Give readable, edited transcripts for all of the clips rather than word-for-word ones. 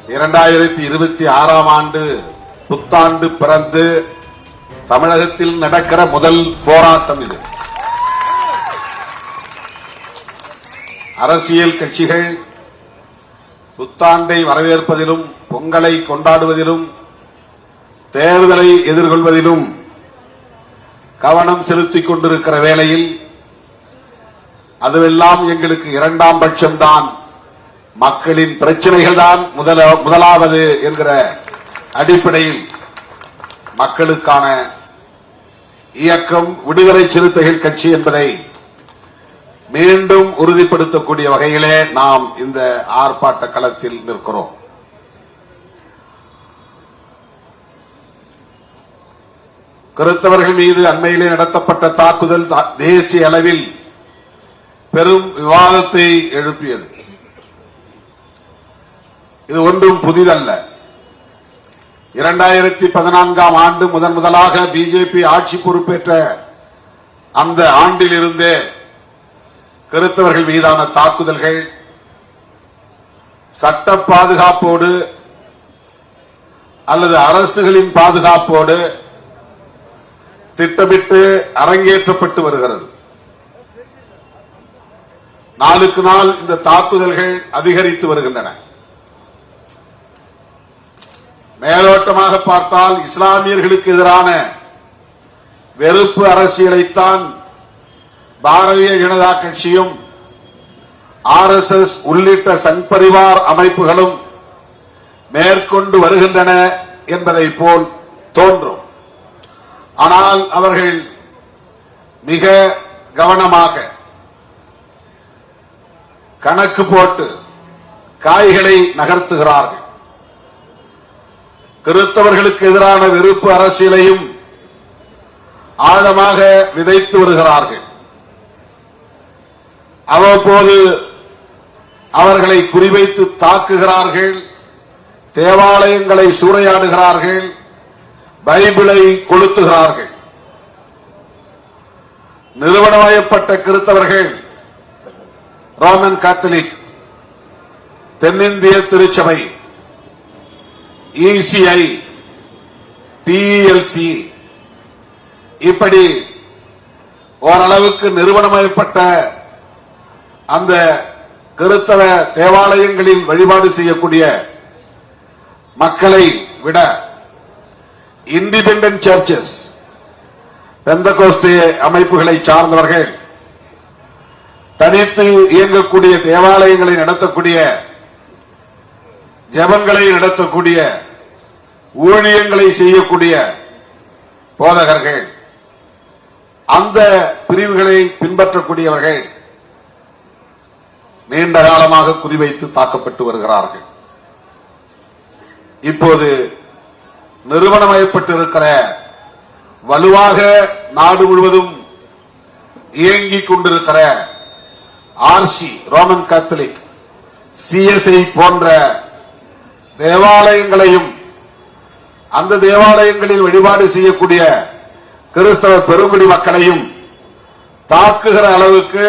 2026ஆம் ஆண்டு புத்தாண்டு பிறந்து தமிழகத்தில் நடக்கிற முதல் போராட்டம் இது. அரசியல் கட்சிகள் புத்தாண்டை வரவேற்பதிலும் பொங்கலை கொண்டாடுவதிலும் தேர்தலை எதிர்கொள்வதிலும் கவனம் செலுத்திக் கொண்டிருக்கிற வேளையில் அதுவெல்லாம் எங்களுக்கு இரண்டாம் பட்சம்தான், மக்களின் பிரச்சனைகள் தான் முதலாவது என்கிற அடிப்படையில் மக்களுக்கான இயக்கம் விடுதலை சிறுத்தைகள் கட்சி என்பதை மீண்டும் உறுதிப்படுத்தக்கூடிய வகையிலே நாம் இந்த ஆர்ப்பாட்ட களத்தில் நிற்கிறோம். கிறிஸ்தவர்கள் மீது அண்மையிலே நடத்தப்பட்ட தாக்குதல் தேசிய அளவில் பெரும் விவாதத்தை எழுப்பியது. இது ஒன்றும் புதிதல்ல. 2014ஆம் ஆண்டு முதலாக பிஜேபி ஆட்சி பொறுப்பேற்ற அந்த ஆண்டிலிருந்தே கிறிஸ்தவர்கள் மீதான தாக்குதல்கள் சட்ட பாதுகாப்போடு அல்லது அரசுகளின் பாதுகாப்போடு திட்டமிட்டு அரங்கேற்றப்பட்டு வருகிறது. நாளுக்கு நாள் இந்த தாக்குதல்கள் அதிகரித்து வருகின்றன. மேலோட்டமாக பார்த்தால் இஸ்லாமியர்களுக்கு எதிரான வெறுப்பு அரசியலைத்தான் பாரதிய ஜனதா கட்சியும் RSS உள்ளிட்ட சங் பரிவார் அமைப்புகளும் மேற்கொண்டு வருகின்றன என்பதை போல் தோன்றும். ஆனால் அவர்கள் மிக கவனமாக கணக்கு போட்டு காய்களை நகர்த்துகிறார்கள். கிறிஸ்தவர்களுக்கு எதிரான வெறுப்பு அரசியலையும் ஆழமாக விதைத்து வருகிறார்கள். அவ்வப்போது அவர்களை குறிவைத்து தாக்குகிறார்கள், தேவாலயங்களை சூறையாடுகிறார்கள், பைபிளை கொளுத்துகிறார்கள். நிறுவனமயப்பட்ட கிறிஸ்தவர்கள் ரோமன் கத்தோலிக், தென்னிந்திய திருச்சபை, ECI, TELC இப்படி ஓரளவுக்கு நிறுவனமயப்பட்ட அந்த கிறிஸ்தவ தேவாலயங்களில் வழிபாடு செய்யக்கூடிய மக்களை விட இண்டிபெண்டன்ட் சர்ச்சஸ், பெந்தகோஸ்தே அமைப்புகளை சார்ந்தவர்கள், தனித்து இயங்கக்கூடிய தேவாலயங்களை நடத்தக்கூடிய, ஜெபங்களை நடத்தக்கூடிய, ஊழியங்களை செய்யக்கூடிய போதகர்கள், அந்த பிரிவுகளை பின்பற்றக்கூடியவர்கள் நீண்ட காலமாக குறிவைத்து தாக்கப்பட்டு வருகிறார்கள். இப்போது நிறுவனமயப்பட்டிருக்கிற, வலுவாக நாடு முழுவதும் இயங்கிக் கொண்டிருக்கிற RC ரோமன் கத்தோலிக், CSI போன்ற தேவாலயங்களையும் அந்த தேவாலயங்களில் வழிபாடு செய்யக்கூடிய கிறிஸ்தவ பெருங்குடி மக்களையும் தாக்குகிற அளவுக்கு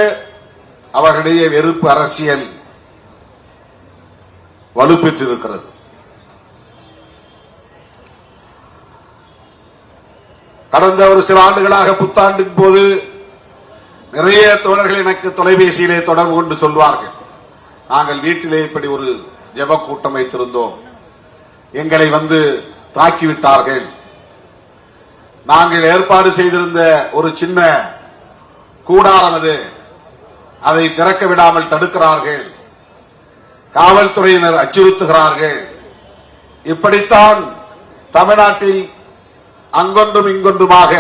அவர்களுடைய வெறுப்பு அரசியல் வலுப்பெற்றிருக்கிறது. கடந்த ஒரு சில ஆண்டுகளாக புத்தாண்டின் போது நிறைய தோழர்கள் எனக்கு தொலைபேசியிலே தொடர்பு கொண்டு சொல்வார்கள், நாங்கள் வீட்டிலே இப்படி ஒரு ஜெப கூட்டம் வைத்திருந்தோம், எங்களை வந்து தாக்கிவிட்டார்கள், நாங்கள் ஏற்பாடு செய்திருந்த ஒரு சின்ன கூடாரம் அது, அதை திறக்க விடாமல் தடுக்கிறார்கள், காவல்துறையினர் அச்சுறுத்துகிறார்கள். இப்படித்தான் தமிழ்நாட்டில் அங்கொன்றும் இங்கொன்றுமாக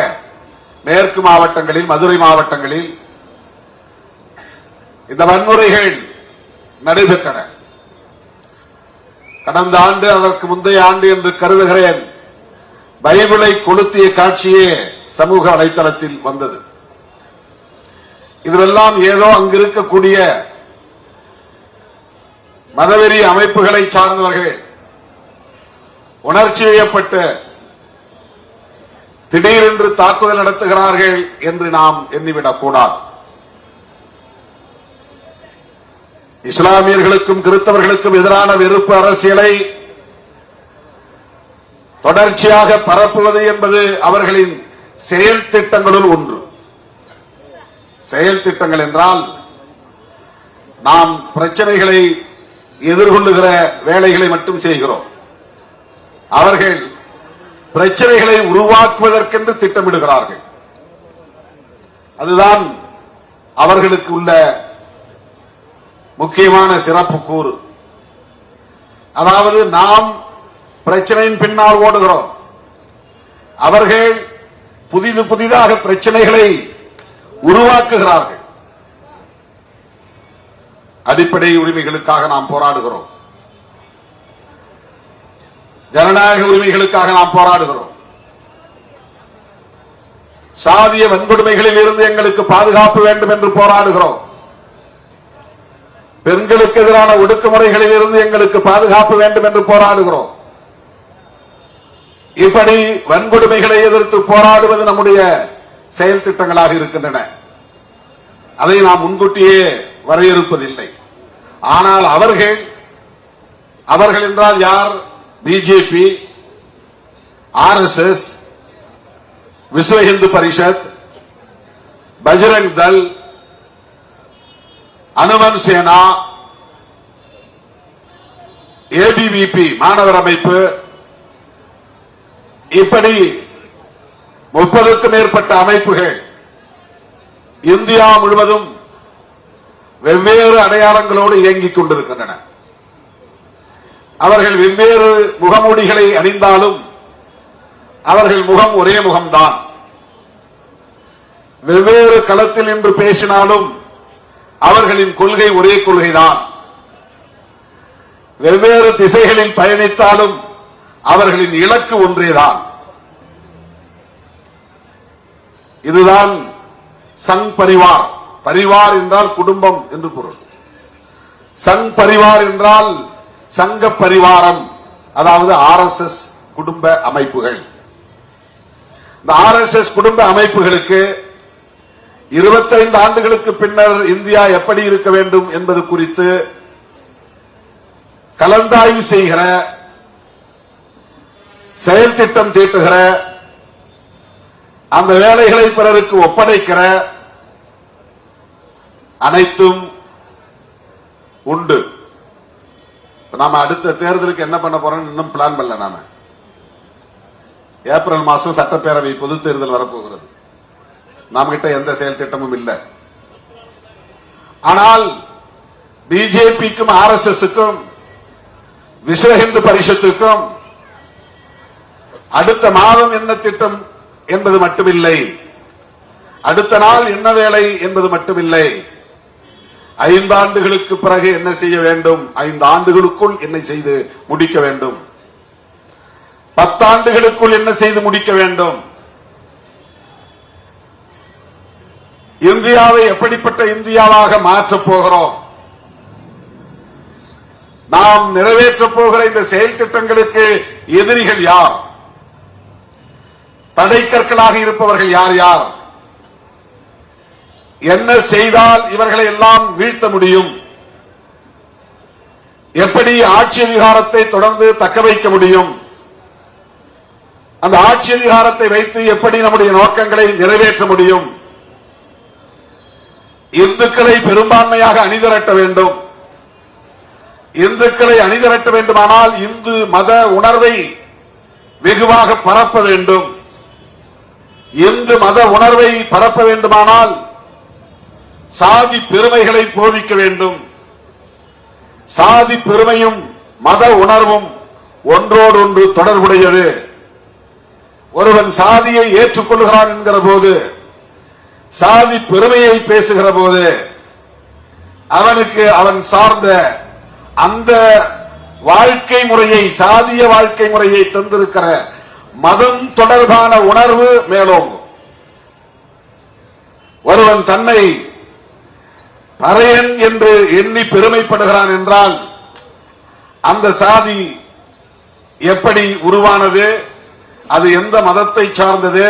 மேற்கு மாவட்டங்களில், மதுரை மாவட்டங்களில் இந்த வன்முறைகள் நடைபெற்றன. கடந்த ஆண்டு, அதற்கு முந்தைய ஆண்டு என்று கருதுகிறேன், பைபிளை கொளுத்திய காட்சியே சமூக வலைதளத்தில் வந்தது. இதுவெல்லாம் ஏதோ அங்கிருக்கக்கூடிய மதவெறி அமைப்புகளை சார்ந்தவர்கள் உணர்ச்சி வயப்பட்டு திடீரென்று தாக்குதல் நடத்துகிறார்கள் என்று நாம் எண்ணிவிடக் கூடாது. இஸ்லாமியர்களுக்கும் கிறிஸ்தவர்களுக்கும் எதிரான வெறுப்பு அரசியலை தொடர்ச்சியாக பரப்புவது என்பது அவர்களின் செயல் திட்டங்களுள் ஒன்று. செயல் திட்டங்கள் என்றால் நாம் பிரச்சனைகளை எதிர்கொள்ளுகிற வேலைகளை மட்டும் செய்கிறோம். அவர்கள் பிரச்சனைகளை உருவாக்குவதற்கென்று திட்டமிடுகிறார்கள். அதுதான் அவர்களுக்கு உள்ள முக்கியமான சிறப்பு கூறு. அதாவது நாம் பிரச்சனையின் பின்னால் ஓடுகிறோம், அவர்கள் புதிதாக பிரச்சனைகளை உருவாக்குகிறார்கள். அடிப்படை உரிமைகளுக்காக நாம் போராடுகிறோம், ஜனநாயக உரிமைகளுக்காக நாம் போராடுகிறோம். சாதிய வன்கொடுமைகளில் இருந்து எங்களுக்கு பாதுகாப்பு வேண்டும் என்று போராடுகிறோம். பெண்களுக்கு எதிரான ஒடுக்குமுறைகளில் இருந்து எங்களுக்கு பாதுகாப்பு வேண்டும் என்று போராடுகிறோம். இப்படி வன்கொடுமைகளை எதிர்த்து போராடுவது நம்முடைய செயல் திட்டங்களாக இருக்கின்றன. அதை நாம் முன்கூட்டியே வரையறுப்பதில்லை. ஆனால் அவர்கள் என்றால் யார்? பிஜேபி, ஆர்எஸ்எஸ், விஸ்வ இந்து பரிஷத், பஜ்ரங் தள், அனுமன் சேனா, ஏபிவிபி மாணவர் அமைப்பு, இப்படி 30க்கும் மேற்பட்ட அமைப்புகள் இந்தியா முழுவதும் வெவ்வேறு அடையாளங்களோடு இயங்கிக் கொண்டிருக்கின்றன. அவர்கள் வெவ்வேறு முகமூடிகளை அணிந்தாலும் அவர்கள் முகம் ஒரே முகம்தான். வெவ்வேறு களத்தில் நின்று பேசினாலும் அவர்களின் கொள்கை ஒரே கொள்கைதான். வெவ்வேறு திசைகளில் பயணித்தாலும் அவர்களின் இலக்கு ஒன்றேதான். இதுதான் சங் பரிவார். பரிவார் என்றால் குடும்பம் என்று பொருள். சங் பரிவார் என்றால் சங்க பரிவாரம், அதாவது ஆர்எஸ்எஸ் குடும்ப அமைப்புகள். இந்த ஆர்எஸ்எஸ் குடும்ப அமைப்புகளுக்கு 25 ஆண்டுகளுக்கு பின்னர் இந்தியா எப்படி இருக்க வேண்டும் என்பது குறித்து கலந்தாய்வு செய்கிற, செயல் திட்டம் தீட்டுகிற, அந்த வேலைகளை பிறருக்கு ஒப்படைக்கிற அனைத்தும் உண்டு. நாம அடுத்த தேர்தலுக்கு என்ன பண்ண போறோம் இன்னும் பிளான் பண்ணல. நாம ஏப்ரல் மாசம் சட்டப்பேரவை பொது தேர்தல் வரப்போகிறது. நாம கிட்ட எந்த செயல் திட்டமும் இல்லை. ஆனால் பிஜேபிக்கும் ஆர்எஸ்எஸ்க்கும் விஸ்வ இந்து பரிஷத்துக்கும் அடுத்த மாதம் என்ன திட்டம் என்பது மட்டுமில்லை, அடுத்த நாள் என்ன வேலை என்பது மட்டுமில்லை, 5 ஆண்டுகளுக்கு பிறகு என்ன செய்ய வேண்டும், 5 ஆண்டுகளுக்குள் என்ன செய்து முடிக்க வேண்டும், 10 ஆண்டுகளுக்குள் என்ன செய்து முடிக்க வேண்டும், இந்தியாவை எப்படிப்பட்ட இந்தியாவாக மாற்றப் போகிறோம், நாம் நிறைவேற்றப் போகிற இந்த செயல் திட்டங்களுக்கு எதிரிகள் யார், தடைக்கற்களாக இருப்பவர்கள் யார் யார், என்ன செய்தால் இவர்களை எல்லாம் வீழ்த்த முடியும், எப்படி ஆட்சி அதிகாரத்தை தொடர்ந்து தக்க வைக்க முடியும், அந்த ஆட்சி அதிகாரத்தை வைத்து எப்படி நம்முடைய நோக்கங்களை நிறைவேற்ற முடியும், இந்துக்களை பெரும்பான்மையாக அணிதிரட்ட வேண்டும், இந்துக்களை அணிதிரட்ட வேண்டுமானால் இந்து மத உணர்வை வெகுவாக பரப்ப வேண்டும், இந்து மத உணர்வை பரப்ப வேண்டுமானால் சாதி பெருமைகளை போதிக்க வேண்டும், சாதி பெருமையும் மத உணர்வும் ஒன்றோடொன்று தொடர்புடையது. ஒருவன் சாதியை ஏற்றுக்கொள்கிறான் என்கிற போது, சாதி பெருமையை பேசுகிற போது அவனுக்கு அவன் சார்ந்த அந்த வாழ்க்கை முறையை, சாதிய வாழ்க்கை முறையை தந்திருக்கிற மதம் தொடர்பான உணர்வு மேலோங்கும். ஒருவன் தன்னை பறையன் என்று எண்ணி பெருமைப்படுகிறான் என்றால் அந்த சாதி எப்படி உருவானது, அது எந்த மதத்தை சார்ந்தது,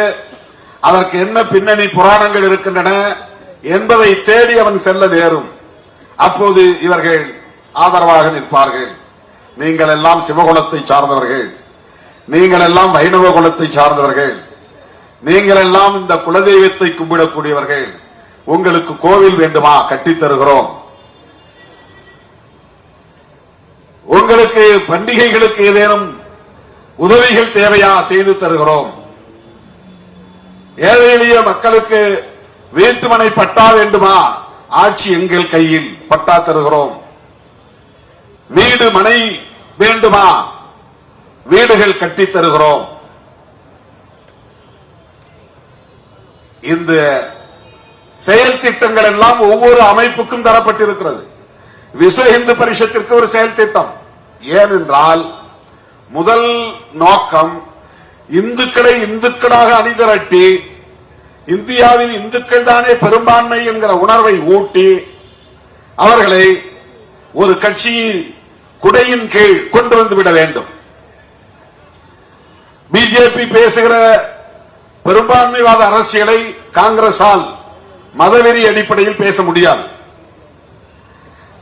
அதற்கு என்ன பின்னணி புராணங்கள் இருக்கின்றன என்பதை தேடி அவன் செல்ல நேரும். அப்போது இவர்கள் ஆதரவாக நிற்பார்கள். நீங்கள் எல்லாம் சிவகுலத்தை சார்ந்தவர்கள், நீங்கள் எல்லாம் வைணவ குலத்தை சார்ந்தவர்கள், நீங்கள் எல்லாம் இந்த குலதெய்வத்தை கும்பிடக்கூடியவர்கள், உங்களுக்கு கோவில் வேண்டுமா? கட்டித் தருகிறோம். உங்களுக்கு பண்டிகைகளுக்கு ஏதேனும் உதவிகள் தேவையா? செய்து தருகிறோம். ஏழை எளிய மக்களுக்கு வீட்டுமனை பட்டா வேண்டுமா? ஆட்சி எங்கள் கையில், பட்டா தருகிறோம். வீடு மனை வேண்டுமா? வீடுகள் கட்டித் தருகிறோம். இந்த செயல் திட்டங்கள் எல்லாம் ஒவ்வொரு அமைப்புக்கும் தரப்பட்டிருக்கிறது. விஸ்வ இந்து பரிஷத்திற்கு ஒரு செயல் திட்டம். ஏனென்றால் முதல் நோக்கம் இந்துக்களை இந்துக்களாக அணிதிரட்டி இந்தியாவில் இந்துக்கள் தானே பெரும்பான்மை என்கிற உணர்வை ஊட்டி அவர்களை ஒரு கட்சியின் குடையின் கீழ் கொண்டு வந்துவிட வேண்டும். பிஜேபி பேசுகிற பெரும்பான்மைவாத அரசியலை காங்கிரசால் மதவெறி அடிப்படையில் பேச முடியாது.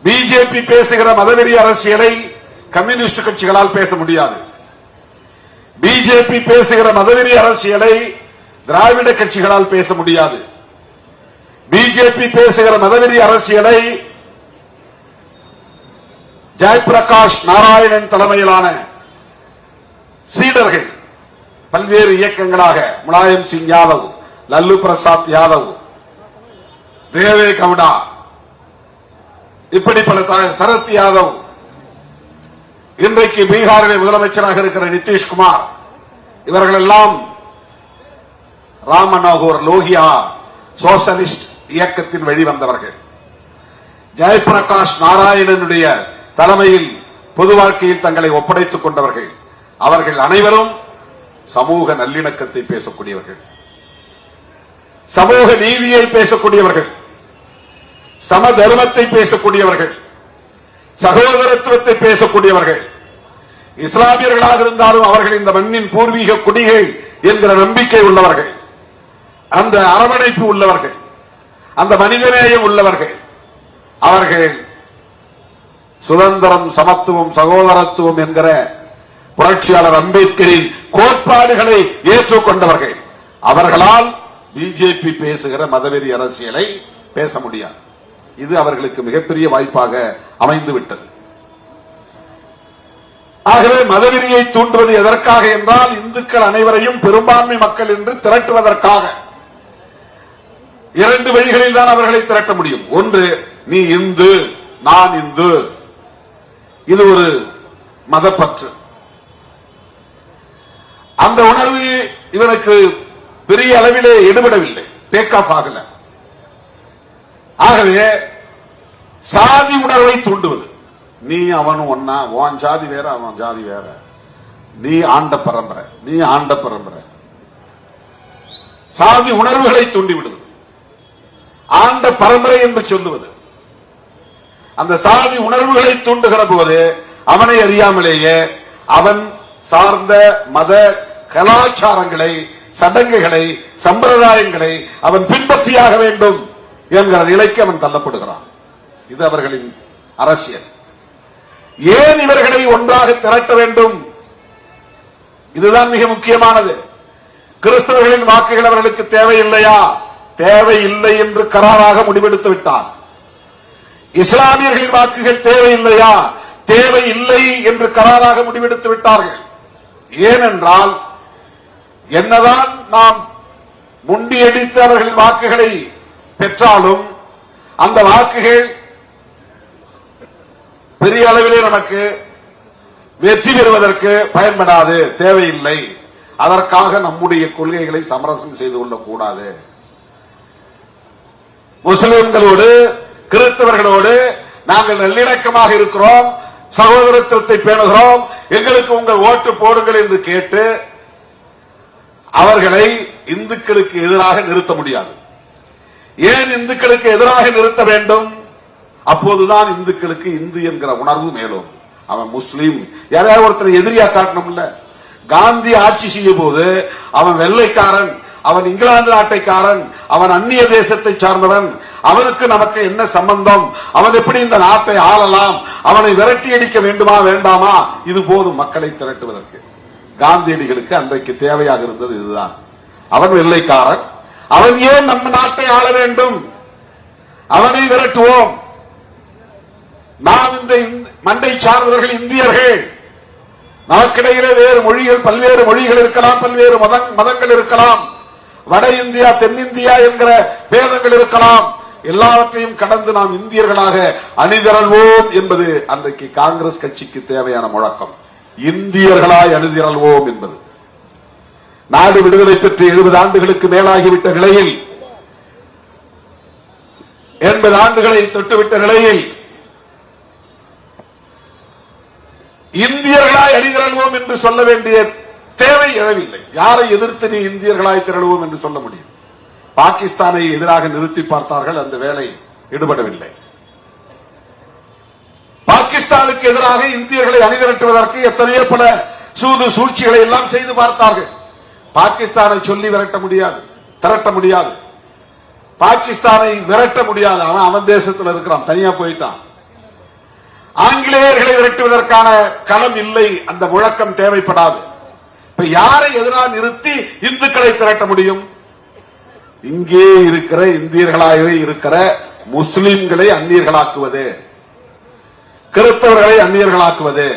பிஜேபி பேசுகிற மதவெறி அரசியலை கம்யூனிஸ்ட் கட்சிகளால் பேச முடியாது. பிஜேபி பேசுகிற மதவெறி அரசியலை திராவிட கட்சிகளால் பேச முடியாது. பிஜேபி பேசுகிற மதவெறி அரசியலை ஜெயபிரகாஷ் நாராயணன் தலைமையிலான சீடர்கள் பல்வேறு இயக்கங்களாக முலாயம் சிங் யாதவ், லல்லு பிரசாத் யாதவ், தேவே கவுடா, இப்படி பல சரத் யாதவ், இன்றைக்கு பீகாரிலே முதலமைச்சராக இருக்கிற நிதிஷ்குமார், இவர்கள் எல்லாம் ராம் மனோகர் லோகியா சோசலிஸ்ட் இயக்கத்தின் வெளிவந்தவர்கள். ஜெயபிரகாஷ் நாராயணனுடைய தலைமையில் பொது வாழ்க்கையில் தங்களை ஒப்படைத்துக் கொண்டவர்கள். அவர்கள் அனைவரும் சமூக நல்லிணக்கத்தை பேசக்கூடியவர்கள், சமூக நீதியை பேசக்கூடியவர்கள், சம தர்மத்தை பேசக்கூடியவர்கள், சகோதரத்துவத்தை பேசக்கூடியவர்கள். இஸ்லாமியர்களாக இருந்தாலும் அவர்கள் இந்த மண்ணின் பூர்வீக குடிகள் என்கிற நம்பிக்கை உள்ளவர்கள், அந்த அரவணைப்பு உள்ளவர்கள், அந்த மனிதநேயம் உள்ளவர்கள். அவர்கள் சுதந்திரம், சமத்துவம், சகோதரத்துவம் என்கிற புரட்சியாளர் அம்பேத்கரின் கோட்பாடுகளை ஏற்றுக்கொண்டவர்கள். அவர்களால் பிஜேபி பேசுகிற மதவெறி அரசியலை பேச முடியாது. இது அவர்களுக்கு மிகப்பெரிய வாய்ப்பாக அமைந்துவிட்டது. ஆகவே மதவெறியை தூண்டுவது எதற்காக என்றால் இந்துக்கள் அனைவரையும் பெரும்பான்மை மக்கள் என்று திரட்டுவதற்காக. இரண்டு வழிகளில் தான் அவர்களை திரட்ட முடியும். ஒன்று, நீ இந்து, நான் இந்து, இது ஒரு மதப்பற்று. அந்த உணர்வு இவனுக்கு பெரிய அளவிலே எடுபடவில்லை, டேக் ஆஃப் ஆகல. ஆகவே சாதி உணர்வை தூண்டுவது, நீ அவனும் ஒன்னா, உன் ஜாதி வேற அவன் ஜாதி வேற, நீ ஆண்ட பரம்பரை, நீ ஆண்ட பரம்பரை, சாதி உணர்வுகளை தூண்டிவிடுவது, ஆண்ட பரம்பரை என்று சொல்லுவது. அந்த சாதி உணர்வுகளை தூண்டுகிற போது அவனை அறியாமலேயே அவன் சார்ந்த மத கலாச்சாரங்களை, சடங்குகளை, சம்பிரதாயங்களை அவன் பின்பற்றியாக வேண்டும் என்கிற நிலைக்கு அவன் தள்ளப்படுகிறான். இது அவர்களின் அரசியல். ஏன் இவர்களை ஒன்றாக திரட்ட வேண்டும்? இதுதான் மிக முக்கியமானது. கிறிஸ்தவர்களின் வாக்குகள் அவர்களுக்கு தேவையில்லையா? தேவையில்லை என்று கராராக முடிவெடுத்து விட்டார். இஸ்லாமியர்களின் வாக்குகள் தேவையில்லையா? தேவையில்லை என்று கராராக முடிவெடுத்து விட்டார்கள். ஏனென்றால் என்னதான் நாம் முண்டியடித்து அவர்களின் வாக்குகளை பெற்றாலும் அந்த வாக்குகள் பெரிய அளவிலே நமக்கு வெற்றி பெறுவதற்கு பயன்படாது, தேவையில்லை. அதற்காக நம்முடைய கொள்கைகளை சமரசம் செய்து கொள்ளக்கூடாது. முஸ்லிம்களோடு, கிறிஸ்தவர்களோடு நாங்கள் நல்லிணக்கமாக இருக்கிறோம், சகோதரத்துவத்தை பேணுகிறோம், எங்களுக்கு உங்கள் ஓட்டு போடுங்கள் என்று கேட்டு அவர்களை இந்துக்களுக்கு எதிராக நிறுத்த முடியாது. ஏன் இந்துக்களுக்கு எதிராக நிறுத்த வேண்டும்? அப்போதுதான் இந்துக்களுக்கு இந்து என்கிற உணர்வு மேலும். அவன் முஸ்லீம், யாரையாவது ஒருத்தர் எதிரியா காட்டணும்ல. காந்தி ஆட்சி செய்யும் போது அவன் வெள்ளைக்காரன், அவன் இங்கிலாந்து நாட்டைக்காரன், அவன் அந்நிய தேசத்தை சார்ந்தவன், அவனுக்கு நமக்கு என்ன சம்பந்தம், அவன் எப்படி இந்த நாட்டை ஆளலாம், அவனை விரட்டி அடிக்க வேண்டுமா வேண்டாமா, இது போதும் மக்களை திரட்டுவதற்கு. காந்தியடிகளுக்கு அன்றைக்கு தேவையாக இருந்தது இதுதான். அவன் வெள்ளைக்காரன், அவன் ஏன் நம்ம நாட்டை ஆள வேண்டும், அவனை விரட்டுவோம். நாம் இந்த மண்டை சார்ந்தவர்கள் இந்தியர்கள், நமக்கிடையிலே வேறு மொழிகள், பல்வேறு மொழிகள் இருக்கலாம், பல்வேறு மதங்கள் இருக்கலாம், வட இந்தியா தென்னிந்தியா என்கிற பேதங்கள் இருக்கலாம். எல்லாவற்றையும் கடந்து நாம் இந்தியர்களாக அணிதிரள்வோம் என்பது அன்றைக்கு காங்கிரஸ் கட்சிக்கு தேவையான முழக்கம். இந்தியர்களாய் அணிதிரள்வோம் என்பது. நாடு விடுதலை பெற்று 70 ஆண்டுகளுக்கு மேலாகிவிட்ட நிலையில், 80 ஆண்டுகளை தொட்டுவிட்ட நிலையில் இந்தியர்களாய் அணிதிரள்வோம் என்று சொல்ல வேண்டிய தேவை எழவில்லை. யாரை எதிர்த்து நீ இந்தியர்களாய் திரளுவோம் என்று சொல்ல முடியும்? பாகிஸ்தானை எதிராக நிறுத்தி பார்த்தார்கள், அந்த வேலை ஈடுபடவில்லை. பாகிஸ்தானுக்கு எதிராக இந்தியர்களை அணிதிரட்டுவதற்கு எத்தனையோ பல சூது சூழ்ச்சிகளை எல்லாம் செய்து பார்த்தார்கள். பாகிஸ்தானை சொல்லி விரட்ட முடியாது, திரட்ட முடியாது. பாகிஸ்தானை விரட்ட முடியாது. அவன் தேசத்தில் இருக்கிறான், தனியா போயிட்டான். ஆங்கிலேயர்களை விரட்டுவதற்கான களம் இல்லை, அந்த முழக்கம் தேவைப்படாது. இப்ப யாரை எதிராக நிறுத்தி இந்துக்களை திரட்ட முடியும்? இங்கே இருக்கிற இந்தியர்களாகவே இருக்கிற முஸ்லிம்களை அந்நியர்களாக்குவது, கிறிஸ்தவர்களை அந்நியர்களாக்குவது.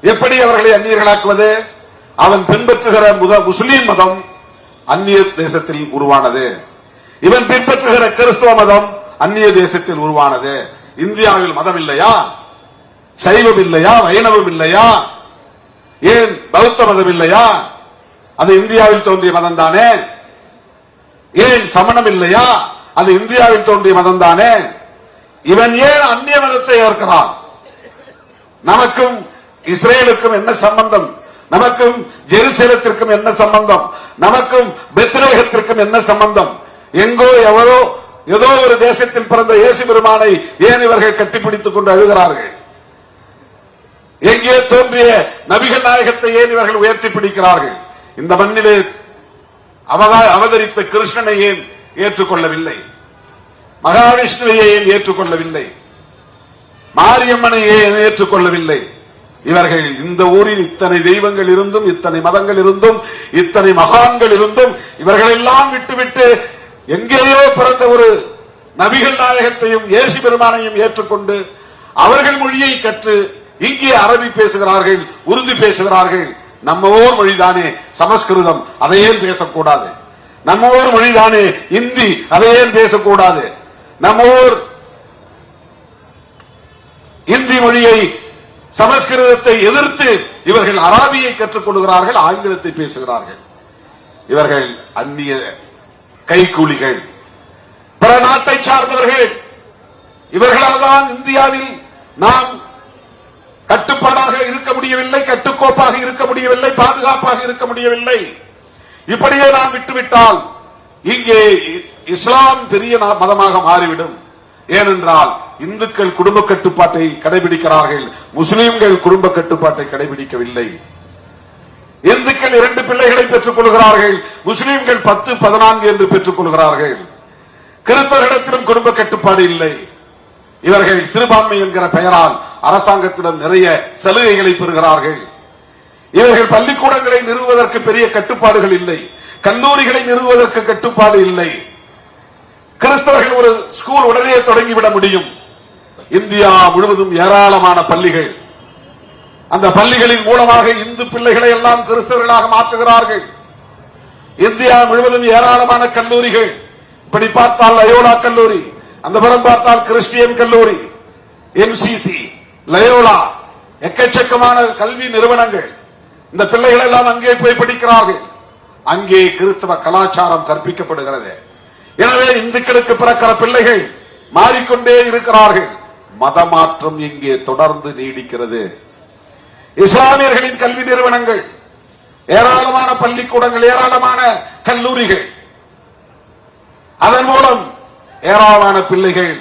எப்படி அவர்களை அந்நியர்களாக்குவது? அவன் பின்பற்றுகிற முஸ்லிம் மதம் அந்நிய தேசத்தில் உருவானது, இவன் பின்பற்றுகிற கிறிஸ்தவ மதம் அந்நிய தேசத்தில் உருவானது. இந்தியாவில் மதம் இல்லையா? சைவம் இல்லையா? வைணவம் இல்லையா? ஏன் பௌத்த மதம் இல்லையா? அது இந்தியாவில் தோன்றிய மதம் தானே. ஏன் சமணம் இல்லையா? அது இந்தியாவில் தோன்றிய மதம் தானே. இவன் ஏன் அந்நிய மதத்தை ஏற்கிறான்? நமக்கும் இஸ்ரேலுக்கும் என்ன சம்பந்தம்? நமக்கும் ஜெருசலேத்திற்கும் என்ன சம்பந்தம்? நமக்கும் பெத்லகேத்திற்கும் என்ன சம்பந்தம்? எங்கோ எவரோ ஏதோ ஒரு தேசத்தில் பிறந்த இயேசு பெருமானை ஏன் இவர்கள் கட்டிப்பிடித்துக் கொண்டு அழுகிறார்கள்? எங்கே தோன்றிய நபிகள் நாயகத்தை ஏன் இவர்கள் உயர்த்தி பிடிக்கிறார்கள்? இந்த மண்ணிலே அவதரித்த கிருஷ்ணனை ஏன் ஏற்றுக்கொள்ளவில்லை? மகாவிஷ்ணுவை ஏன் ஏற்றுக்கொள்ளவில்லை? மாரியம்மனை ஏன் ஏற்றுக்கொள்ளவில்லை? இவர்கள் இந்த ஊரில் இத்தனை தெய்வங்கள் இருந்தும், இத்தனை மதங்கள் இருந்தும், இத்தனை மகான்கள் இருந்தும், இவர்களெல்லாம் விட்டுவிட்டு எங்கேயோ பிறந்த ஒரு நபிகள் நாயகத்தையும் இயேசு பெருமானையும் ஏற்றுக்கொண்டு அவர்கள் மொழியை கற்று இங்கே அரபி பேசுகிறார்கள், உருது பேசுகிறார்கள். நம்ம ஊர் மொழிதானே சமஸ்கிருதம், அதையே பேசக்கூடாது. நம்ம ஊர் மொழிதானே இந்தி, அதையே பேசக்கூடாது. நம்ம ஊர் இந்தி மொழியை, சமஸ்கிருதத்தை எதிர்த்து இவர்கள் அராபியை கற்றுக் கொள்கிறார்கள், ஆங்கிலத்தை பேசுகிறார்கள். இவர்கள் அந்நிய கைக்கூலிகள், பிற நாட்டை சார்ந்தவர்கள். இவர்களால் தான் இந்தியாவில் நாம் கட்டுப்பாடாக இருக்க முடியவில்லை, கட்டுக்கோப்பாக இருக்க முடியவில்லை, பாதுகாப்பாக இருக்க முடியவில்லை. இப்படியே நாம் விட்டுவிட்டால் இங்கே இஸ்லாம் பெரிய மதமாக மாறிவிடும். ஏனென்றால் இந்துக்கள் குடும்ப கட்டுப்பாட்டை கடைபிடிக்கிறார்கள், முஸ்லிம்கள் குடும்ப கட்டுப்பாட்டை கடைபிடிக்கவில்லை. இந்துக்கள் 2 பிள்ளைகளை பெற்றுக் கொள்கிறார்கள், முஸ்லிம்கள் 10, 14 என்று பெற்றுக் கொள்கிறார்கள். கிறிஸ்தவர்களிடத்திலும் குடும்ப கட்டுப்பாடு இல்லை. இவர்கள் சிறுபான்மை என்கிற பெயரால் அரசாங்கத்திடம் நிறைய சலுகைகளை பெறுகிறார்கள். இவர்கள் பள்ளிக்கூடங்களை நிறுவுவதற்கு பெரிய கட்டுப்பாடுகள் இல்லை, கல்லூரிகளை நிறுவுவதற்கு கட்டுப்பாடு இல்லை. கிறிஸ்தவர்கள் ஒரு ஸ்கூல் உடனே தொடங்கிவிட முடியும். இந்தியா முழுவதும் ஏராளமான பள்ளிகள், அந்த பள்ளிகளின் மூலமாக இந்து பிள்ளைகளை எல்லாம் கிறிஸ்தவர்களாக மாற்றுகிறார்கள். இந்தியா முழுவதும் ஏராளமான கல்லூரிகள். இப்படி பார்த்தால் லயோலா கல்லூரி, அந்த புறம் பார்த்தால் கிறிஸ்டியன் கல்லூரி, எம்சிசி, லயோலா, எக்கச்சக்கமான கல்வி நிறுவனங்கள். இந்த பிள்ளைகள் எல்லாம் அங்கே போய் படிக்கிறார்கள். அங்கே கிறிஸ்தவ கலாச்சாரம் கற்பிக்கப்படுகிறது. எனவே இந்துக்களுக்கு பிறக்கிற பிள்ளைகள் மாறிக்கொண்டே இருக்கிறார்கள். மதமாற்றம் இங்கே தொடர்ந்து நீடிக்கிறது. இஸ்லாமியர்களின் கல்வி நிறுவனங்கள், ஏராளமான பள்ளிக்கூடங்கள், ஏராளமான கல்லூரிகள், அதன் மூலம் ஏராளமான பிள்ளைகள்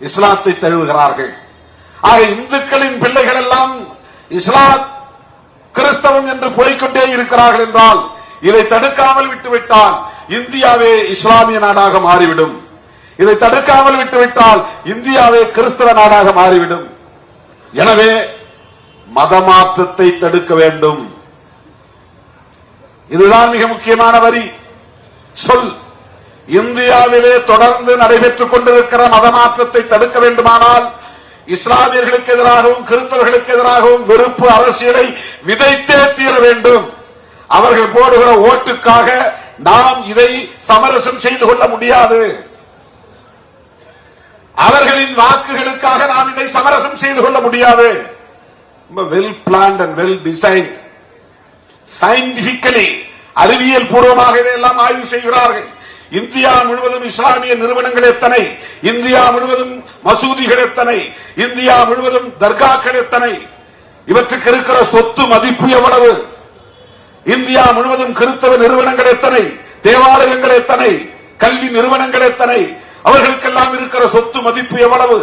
இஸ்லாத்தை தழுவுகிறார்கள். ஆக இந்துக்களின் பிள்ளைகள் எல்லாம் இஸ்லாம் கிறிஸ்தவம் என்று போய்கொண்டே இருக்கிறார்கள் என்றால், இதை தடுக்காமல் விட்டுவிட்டால் இந்தியாவே இஸ்லாமிய நாடாக மாறிவிடும். இதை தடுக்காமல் விட்டுவிட்டால் இந்தியாவே கிறிஸ்தவ நாடாக மாறிவிடும். எனவே மதமாற்றத்தை தடுக்க வேண்டும். இதுதான் மிக முக்கியமான வரி சொல். இந்தியாவிலே தொடர்ந்து நடைபெற்றுக் கொண்டிருக்கிற மதமாற்றத்தை தடுக்க வேண்டுமானால் இஸ்லாமியர்களுக்கு எதிராகவும் கிறிஸ்தவர்களுக்கு எதிராகவும் வெறுப்பு அரசியலை விதைத்தே தீர வேண்டும். அவர்கள் போடுகிற ஓட்டுக்காக நாம் இதை சமரசம் செய்து கொள்ள முடியாது. அவர்களின் வாக்குகளுக்காக நாம் இதை சமரசம் செய்து கொள்ள முடியாது. Well planned and well design, scientifically அறிவியல் பூர்வமாக இதையெல்லாம் ஆய்வு செய்கிறார்கள். இந்தியா முழுவதும் இஸ்லாமிய நிறுவனங்கள் எத்தனை, இந்தியா முழுவதும் மசூதிகள் எத்தனை, இந்தியா முழுவதும் தர்காக்கள் எத்தனை, இவற்றுக்கு இருக்கிற சொத்து மதிப்பு எவ்வளவு, இந்தியா முழுவதும் கிறிஸ்தவ நிறுவனங்கள் எத்தனை, தேவாலயங்கள் எத்தனை, கல்வி நிறுவனங்கள் எத்தனை, அவர்களுக்கெல்லாம் இருக்கிற சொத்து மதிப்பு எவ்வளவு,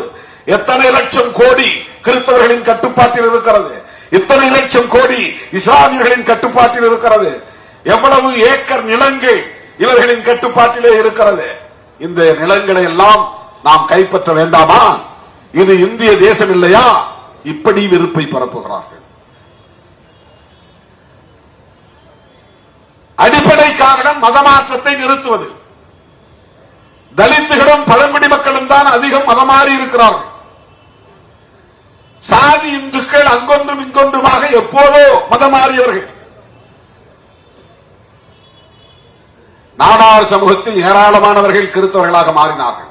எத்தனை லட்சம் கோடி கிறிஸ்தவர்களின் கட்டுப்பாட்டில் இருக்கிறது, இத்தனை லட்சம் கோடி இஸ்லாமியர்களின் கட்டுப்பாட்டில் இருக்கிறது, எவ்வளவு ஏக்கர் நிலங்கள் இவர்களின் கட்டுப்பாட்டிலே இருக்கிறது. இந்த நிலங்களை எல்லாம் நாம் கைப்பற்ற வேண்டாமா? இது இந்திய தேசம் இல்லையா? இப்படி வெறுப்பை பரப்புகிறார்கள். அடிப்படை காரணம் மதமாற்றத்தை நிறுத்துவது. தலித்துகளும் பழங்குடி மக்களும் தான் அதிகம் மதமாறி இருக்கிறார்கள். சாதி இந்துக்கள் அங்கொன்றும் இங்கொன்றுமாக எப்போதோ மதமாறியவர்கள். நாடார் சமூகத்தில் ஏராளமானவர்கள் கிறிஸ்தவர்களாக மாறினார்கள்.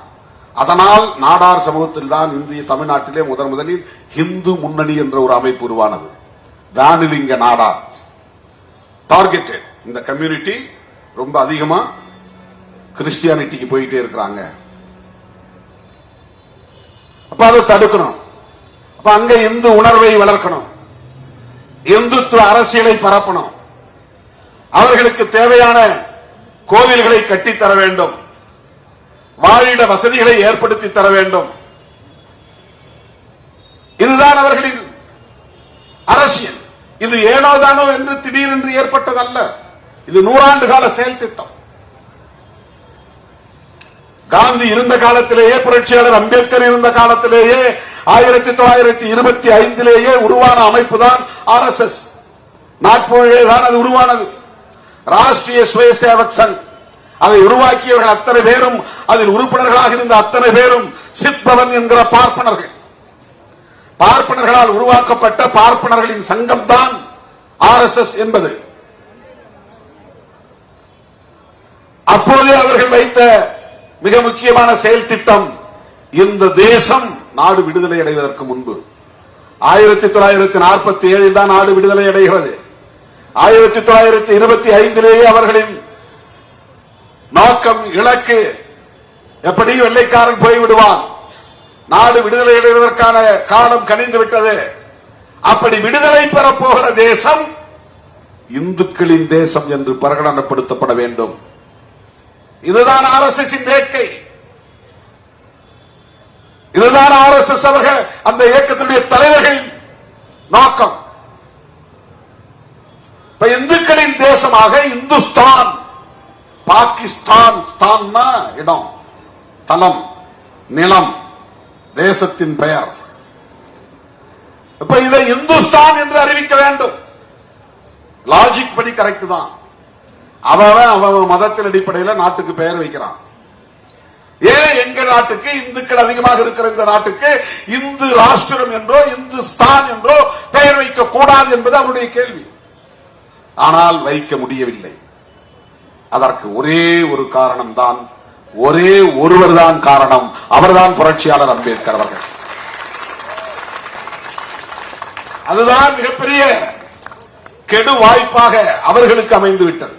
அதனால் நாடார் சமூகத்தில் தான் இந்திய தமிழ்நாட்டிலே முதலில் இந்து முன்னணி என்ற ஒரு அமைப்பு உருவானது. தானிலிங்க நாடார் டார்கெட்டட். இந்த கம்யூனிட்டி ரொம்ப அதிகமா கிறிஸ்டியானிட்டிக்கு போயிட்டே இருக்கிறாங்க. அப்ப அதை தடுக்கணும். அப்ப அங்க இந்து உணர்வை வளர்க்கணும், இந்துத்துவ அரசியலை பரப்பணும், அவர்களுக்கு தேவையான கோவில்களை கட்டித்தர வேண்டும், வாழிட வசதிகளை ஏற்படுத்தி தர வேண்டும். இதுதான் அவர்களின் அரசியல். இது ஏனோதானோ என்று திடீரென்று ஏற்பட்டதல்ல. இது 100 ஆண்டு கால செயல் திட்டம். காந்தி இருந்த காலத்திலேயே, புரட்சியாளர் அம்பேத்கர் இருந்த காலத்திலேயே, 1925 உருவான அமைப்பு தான் RSS. நாக்பூரிலே தான் அது உருவானது. ராஷ்டிரிய சுயசேவக் சங். அதை உருவாக்கியவர்கள் அத்தனை பேரும், அதில் உறுப்பினர்களாக இருந்த அத்தனை பேரும் சித்பவன் என்கிற பார்ப்பனர்கள். பார்ப்பனர்களால் உருவாக்கப்பட்ட பார்ப்பனர்களின் சங்கம் தான் RSS என்பது. அப்போதே அவர்கள் வைத்த மிக முக்கியமான செயல் திட்டம், இந்த தேசம் நாடு விடுதலை அடைவதற்கு முன்பு 1947 தான் நாடு விடுதலை அடைகிறது. 1925 அவர்களின் நோக்கம், இலக்கு, எப்படி வெள்ளைக்காரன் போய்விடுவான், நாடு விடுதலை அடைவதற்கான காலம் கனிந்து விட்டது. அப்படி விடுதலை பெறப்போகிற தேசம் இந்துக்களின் தேசம் என்று பிரகடனப்படுத்தப்பட வேண்டும். இதுதான் RSS வேட்கை. இதுதான் RSS அவர்கள் அந்த இயக்கத்தினுடைய தலைவர்களின் நோக்கம். இந்துக்களின் தேசமாக இந்துஸ்தான், பாகிஸ்தான், ஸ்தான்னா இடம், தலம், நிலம், தேசத்தின் பெயர். இப்ப இதை இந்துஸ்தான் என்று அறிவிக்க வேண்டும். லாஜிக் படி கரெக்ட் தான். அவன் மதத்தின் அடிப்படையில் நாட்டுக்கு பெயர் வைக்கிறான். ஏன் எங்க நாட்டுக்கு, இந்துக்கள் அதிகமாக இருக்கிற இந்த நாட்டுக்கு இந்து ராஷ்டிரம் என்றோ இந்துஸ்தான் என்றோ பெயர் வைக்க கூடாது என்பது அவருடைய கேள்வி. ஆனால் வைக்க முடியவில்லை. அதற்கு ஒரே ஒரு காரணம் தான், ஒரே ஒருவர் தான் காரணம். அவர்தான் புரட்சியாளர் அம்பேத்கர் அவர்கள். அதுதான் மிகப்பெரிய கெடு வாய்ப்பாக அவர்களுக்கு அமைந்து விட்டது.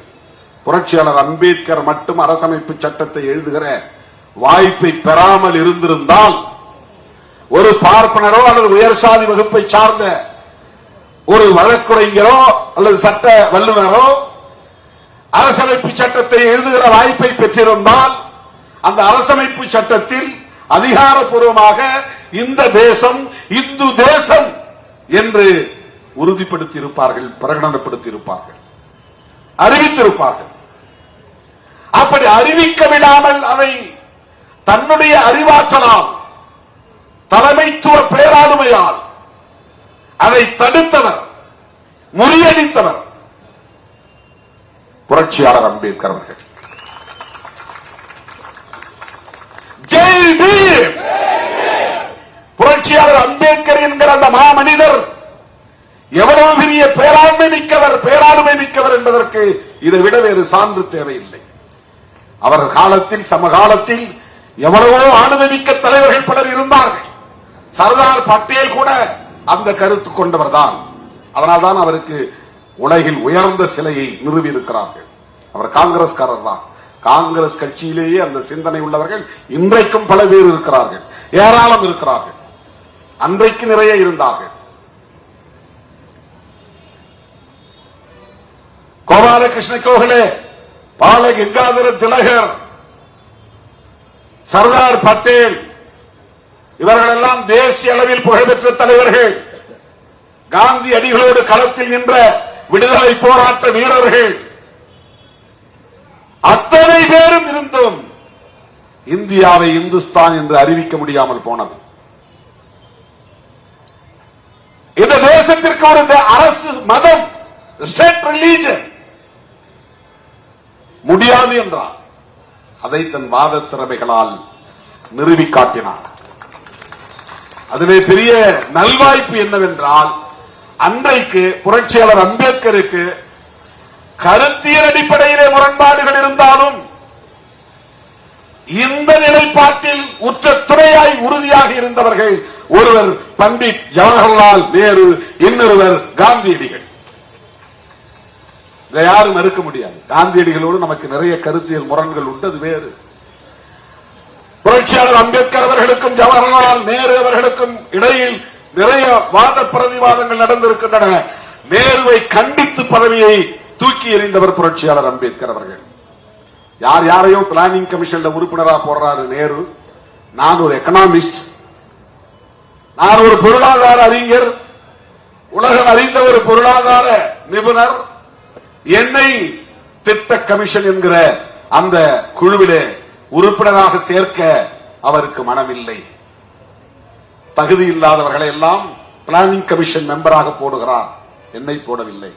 புரட்சியாளர் அம்பேத்கர் மட்டும் அரசமைப்பு சட்டத்தை எழுதுகிற வாய்ப்பை பெறாமல் இருந்திருந்தால், ஒரு பார்ப்பனரோ அல்லது உயர் சாதி வகுப்பை சார்ந்த ஒரு வழக்குரைஞரோ அல்லது சட்ட வல்லுநரோ அரசமைப்பு சட்டத்தை எழுதுகிற வாய்ப்பை பெற்றிருந்தால், அந்த அரசமைப்பு சட்டத்தில் அதிகாரப்பூர்வமாக இந்த தேசம் இந்து தேசம் என்று உறுதிப்படுத்தி இருப்பார்கள், பிரகடனப்படுத்தி இருப்பார்கள், அறிவித்திருப்பார்கள். அப்படி அறிவிக்க விடாமல் அதை தன்னுடைய அறிவாற்றலால், தலைமைத்துவ பேராளுமையால் அதை தடுத்தவர், முறியடித்தவர் புரட்சியாளர் அம்பேத்கர் அவர்கள். ஜெய் பீம். புரட்சியாளர் அம்பேத்கர் என்கிற அந்த மாமனிதர் எவ்வளவு பெரிய பேராண்மை மிக்கவர் என்பதற்கு இதை விட வேறு சான்று தேவையில்லை. அவர் காலத்தில் சமகாலத்தில் எவ்வளவோ ஆளுமை மிக்க தலைவர்கள் பலர் இருந்தார்கள். சர்தார் பட்டேல் கூட அந்த கருத்து கொண்டவர் தான். அதனால்தான் அவருக்கு உலகில் உயர்ந்த சிலையை நிறுவியிருக்கிறார்கள். அவர் காங்கிரஸ்காரர் தான். காங்கிரஸ் கட்சியிலேயே அந்த சிந்தனை உள்ளவர்கள் இன்றைக்கும் பல பேர் இருக்கிறார்கள், ஏராளம் இருக்கிறார்கள். அன்றைக்கு நிறைய இருந்தார்கள். கோபாலகிருஷ்ண கோகலே, பால கங்காதர திலகர், சர்தார் பட்டேல் இவர்களெல்லாம் தேசிய அளவில் புகழ்பெற்ற தலைவர்கள். காந்தி அடிகளோடு களத்தில் நின்ற விடுதலை போராட்ட வீரர்கள். அத்தனை பேரும் இருந்தும் இந்தியாவை இந்துஸ்தான் என்று அறிவிக்க முடியாமல் போனது. இந்த தேசத்திற்கு ஒரு அரசு மதம், ஸ்டேட் ரிலீஜன் முடியாது என்றார். அதை தன் வாத திறமைகளால் நிறுவி காட்டினார். அதிலே பெரிய நல்வாய்ப்பு என்னவென்றால், அன்றைக்கு புரட்சியாளர் அம்பேத்கருக்கு கருத்தியல் அடிப்படையிலே முரண்பாடுகள் இருந்தாலும் இந்த நிலைப்பாட்டில் உற்ற துணையாய் உறுதியாக இருந்தவர்கள் ஒருவர் பண்டிட் ஜவஹர்லால் நேரு, இன்னொருவர் காந்தியடிகள். இதை யாரும் மறுக்க முடியாது. காந்தியடிகளோடு நமக்கு நிறைய கருத்தியல் முரண்கள் உண்டு, அது வேறு. புரட்சியாளர் அம்பேத்கர் அவர்களுக்கும் ஜவஹர்லால் நேரு அவர்களுக்கும் இடையில் நிறைய வாத பிரதிவாதங்கள் நடந்திருக்கின்றன. நேருவை கண்டித்து பதவியை தூக்கி எறிந்தவர் புரட்சியாளர் அம்பேத்கர் அவர்கள். யாரையோ பிளானிங் கமிஷன்ல உறுப்பினரா போடுறாரு நேரு. நான் ஒரு எக்கனாமிஸ்ட், நான் ஒரு பொருளாதார அறிஞர், உலகம் அறிந்த ஒரு பொருளாதார நிபுணர். என்னை திட்ட கமிஷன் என்கிற அந்த குழுவிலே உறுப்பினராக சேர்க்க அவருக்கு மனமில்லை. தகுதி இல்லாதவர்களை எல்லாம் பிளானிங் கமிஷன் மெம்பராக போடுகிறார், என்னை போடவில்லை.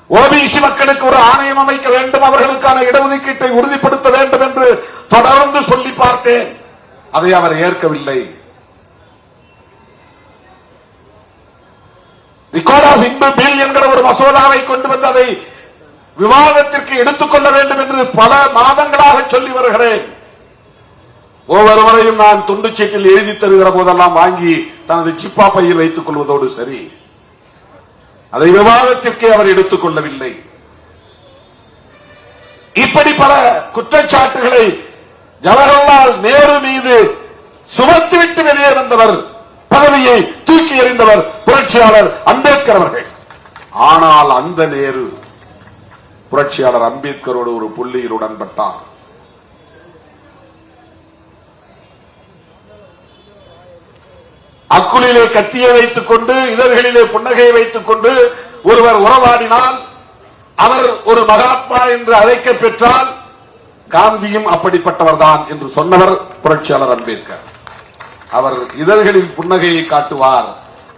ஓபிசி மக்களுக்கு ஒரு ஆணையம் அமைக்க வேண்டும், அவர்களுக்கான இடஒதுக்கீட்டை உறுதிப்படுத்த வேண்டும் என்று தொடர்ந்து சொல்லி பார்த்தேன். அதை அவர் ஏற்கவில்லை. ரிகார்ட் ஆஃப் இன்பு பில் என்கிற ஒரு மசோதாவை கொண்டு வந்து அதை விவாதத்திற்கு எடுத்துக்கொள்ள வேண்டும் என்று பல மாதங்களாக சொல்லி வருகிறேன். ஒவ்வொரு முறையும் நான் துண்டு சீட்டில் எழுதி தருகிற போதெல்லாம் வாங்கி தனது சிப்பா பையில் வைத்துக் கொள்வதோடு சரி, அதை விவாதத்திற்கே அவர் எடுத்துக் கொள்ளவில்லை. இப்படி பல குற்றச்சாட்டுகளை ஜவஹர்லால் நேரு மீது சுமத்திவிட்டு வெளியே வந்தவர், பதவியை தூக்கி எறிந்தவர் புரட்சியாளர் அம்பேத்கர் அவர்கள். ஆனால் அந்த நேரு புரட்சியாளர் அம்பேத்கரோடு ஒரு புள்ளியில் உடன்பட்டார். அக்குளிலே கத்தியை வைத்துக் கொண்டு, இதழ்களிலே புன்னகையை வைத்துக் கொண்டு ஒருவர் உறவாடினால் அவர் ஒரு மகாத்மா என்று அழைக்க பெற்றால் காந்தியும் அப்படிப்பட்டவர் தான் என்று சொன்னவர் புரட்சியாளர் அம்பேத்கர். அவர் இதழ்களில் புன்னகையை காட்டுவார்,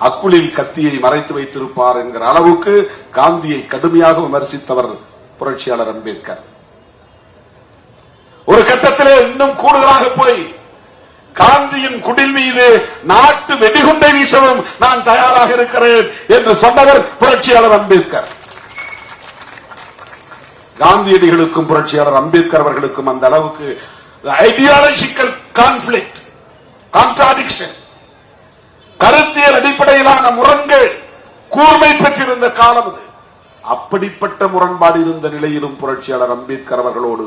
அக்குளில் கத்தியை மறைத்து வைத்திருப்பார் என்கிற அளவுக்கு காந்தியை கடுமையாக விமர்சித்தவர் புரட்சியாளர் அம்பேத்கர். ஒரு கட்டத்திலே இன்னும் கூடுதலாக போய் காந்தியின் குடில் மீது நாட்டு வெடிகுண்டை வீசவும் நான் தயாராக இருக்கிறேன் என்று சொன்னவர் புரட்சியாளர் அம்பேத்கர். காந்தியடிகளுக்கும் புரட்சியாளர் அம்பேத்கர் அவர்களுக்கும் அந்த அளவுக்கு ஐடியாலஜிக்கல் கான்ஃபிளிக்ட், கான்ட்ராடிக்ஷன், கருத்தியல் அடிப்படையிலான முரண்கள் கூர்மை பெற்றிருந்த காலம் அது. அப்படிப்பட்ட முரண்பாடு இருந்த நிலையிலும் புரட்சியாளர் அம்பேத்கர் அவர்களோடு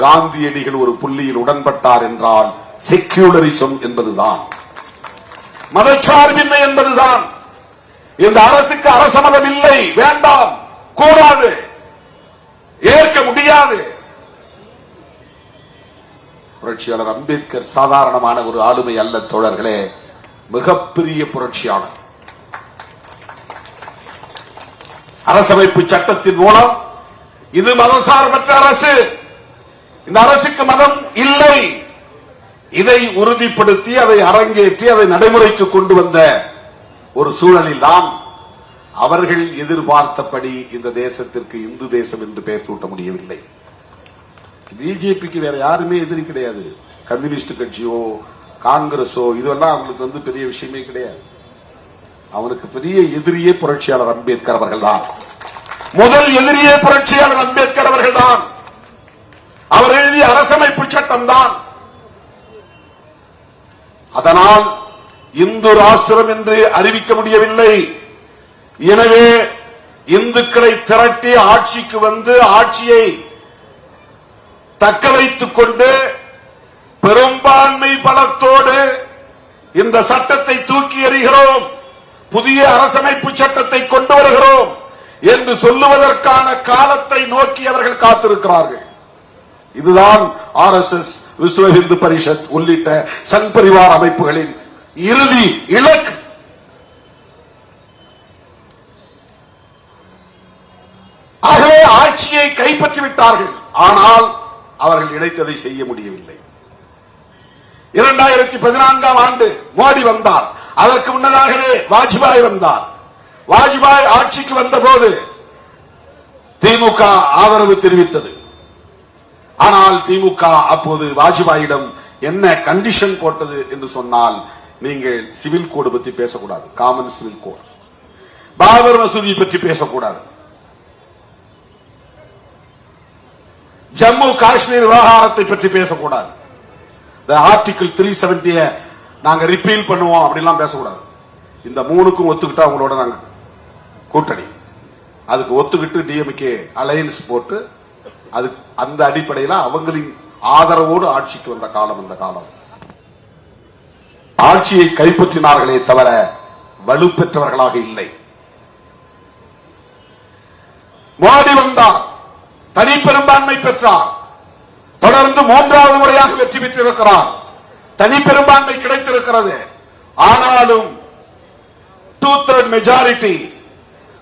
காந்தியடிகள் ஒரு புள்ளியில் உடன்பட்டார் என்றால் செக்யூலரிசம் என்பதுதான், மதச்சார்பின்மை என்பதுதான். இந்த அரசுக்கு அரச மதம் இல்லை, வேண்டாம், கூடாது, ஏற்க முடியாது. புரட்சியாளர் அம்பேத்கர் சாதாரணமான ஒரு ஆளுமை அல்ல தோழர்களே, மிகப்பெரிய புரட்சியாளர். அரசமைப்பு சட்டத்தின் மூலம் இது மதசார்பற்ற அரசு, இந்த அரசுக்கு மதம் இல்லை, இதை உறுதிப்படுத்தி அதை அரங்கேற்றி அதை நடைமுறைக்கு கொண்டு வந்த ஒரு சூழலில் தான் அவர்கள் எதிர்பார்த்தபடி இந்த தேசத்திற்கு இந்து தேசம் என்று பெயர் சூட்ட முடியவில்லை. பிஜேபிக்கு வேற யாருமே எதிரி கிடையாது. கம்யூனிஸ்ட் கட்சியோ காங்கிரஸோ இதெல்லாம் அவங்களுக்கு பெரிய விஷயமே கிடையாது. அவனுக்கு பெரிய எதிரியே புரட்சியாளர் அம்பேத்கர் அவர்கள் தான். முதல் எதிரியே புரட்சியாளர் அம்பேத்கர் அவர்கள் தான். அவர் எழுதிய அரசமைப்பு சட்டம் தான். அதனால் இந்து ராஷ்டிரம் என்று அறிவிக்க முடியவில்லை. எனவே இந்துக்களை திரட்டி ஆட்சிக்கு வந்து ஆட்சியை தக்க வைத்துக் கொண்டு பெரும்பான்மை பலத்தோடு இந்த சட்டத்தை தூக்கி எறிகிறோம், புதிய அரசமைப்பு சட்டத்தை கொண்டு வருகிறோம் என்று சொல்லுவதற்கான காலத்தை நோக்கி அவர்கள் காத்திருக்கிறார்கள். இதுதான் RSS, விஸ்வ இந்து பரிஷத் உள்ளிட்ட சங் பரிவார் அமைப்புகளின் இறுதி இலக்கு. ஆகவே ஆட்சியை கைப்பற்றிவிட்டார்கள். ஆனால் அவர்கள் நினைத்ததை செய்ய முடியவில்லை. 2014ஆம் ஆண்டு மோடி வந்தார். அதற்கு முன்னதாகவே வாஜ்பாய் வந்தார். வாஜ்பாய் ஆட்சிக்கு வந்தபோது திமுக ஆதரவு தெரிவித்தது. ஆனால் திமுக அப்போது வாஜ்பாயிடம் என்ன கண்டிஷன் போட்டது என்று சொன்னால், நீங்கள் சிவில் கோடு பற்றி பேசக்கூடாது, காமன் சிவில் கோடு, பாபர் மசூதி பற்றி பேசக்கூடாது, ஜம்மு காஷ்மீர் விவகாரத்தை பற்றி பேசக்கூடாது, ஆர்டிகிள் 370 நாங்க ரிப்பீல் பண்ணுவோம் அப்படிலாம் பேசக்கூடாது. இந்த மூணுக்கும் ஒத்துக்கிட்டா அவங்களோட நாங்க கூட்டணி, அதுக்கு ஒத்துக்கிட்டு டிஎம்கே அலையன்ஸ் போட்டு அது அந்த அடிப்படையில் அவங்களின் ஆதரவோடு ஆட்சிக்கு வந்த காலம் இந்த காலம். ஆட்சியை கைப்பற்றினார்களே தவிர வலுப்பெற்றவர்களாக இல்லை. மோடி வந்தார், தனி பெரும்பான்மை பெற்றார், தொடர்ந்து 3வது முறையாக வெற்றி பெற்றிருக்கிறார், தனி பெரும்பான்மை கிடைத்திருக்கிறது. ஆனாலும் 2/3 மெஜாரிட்டி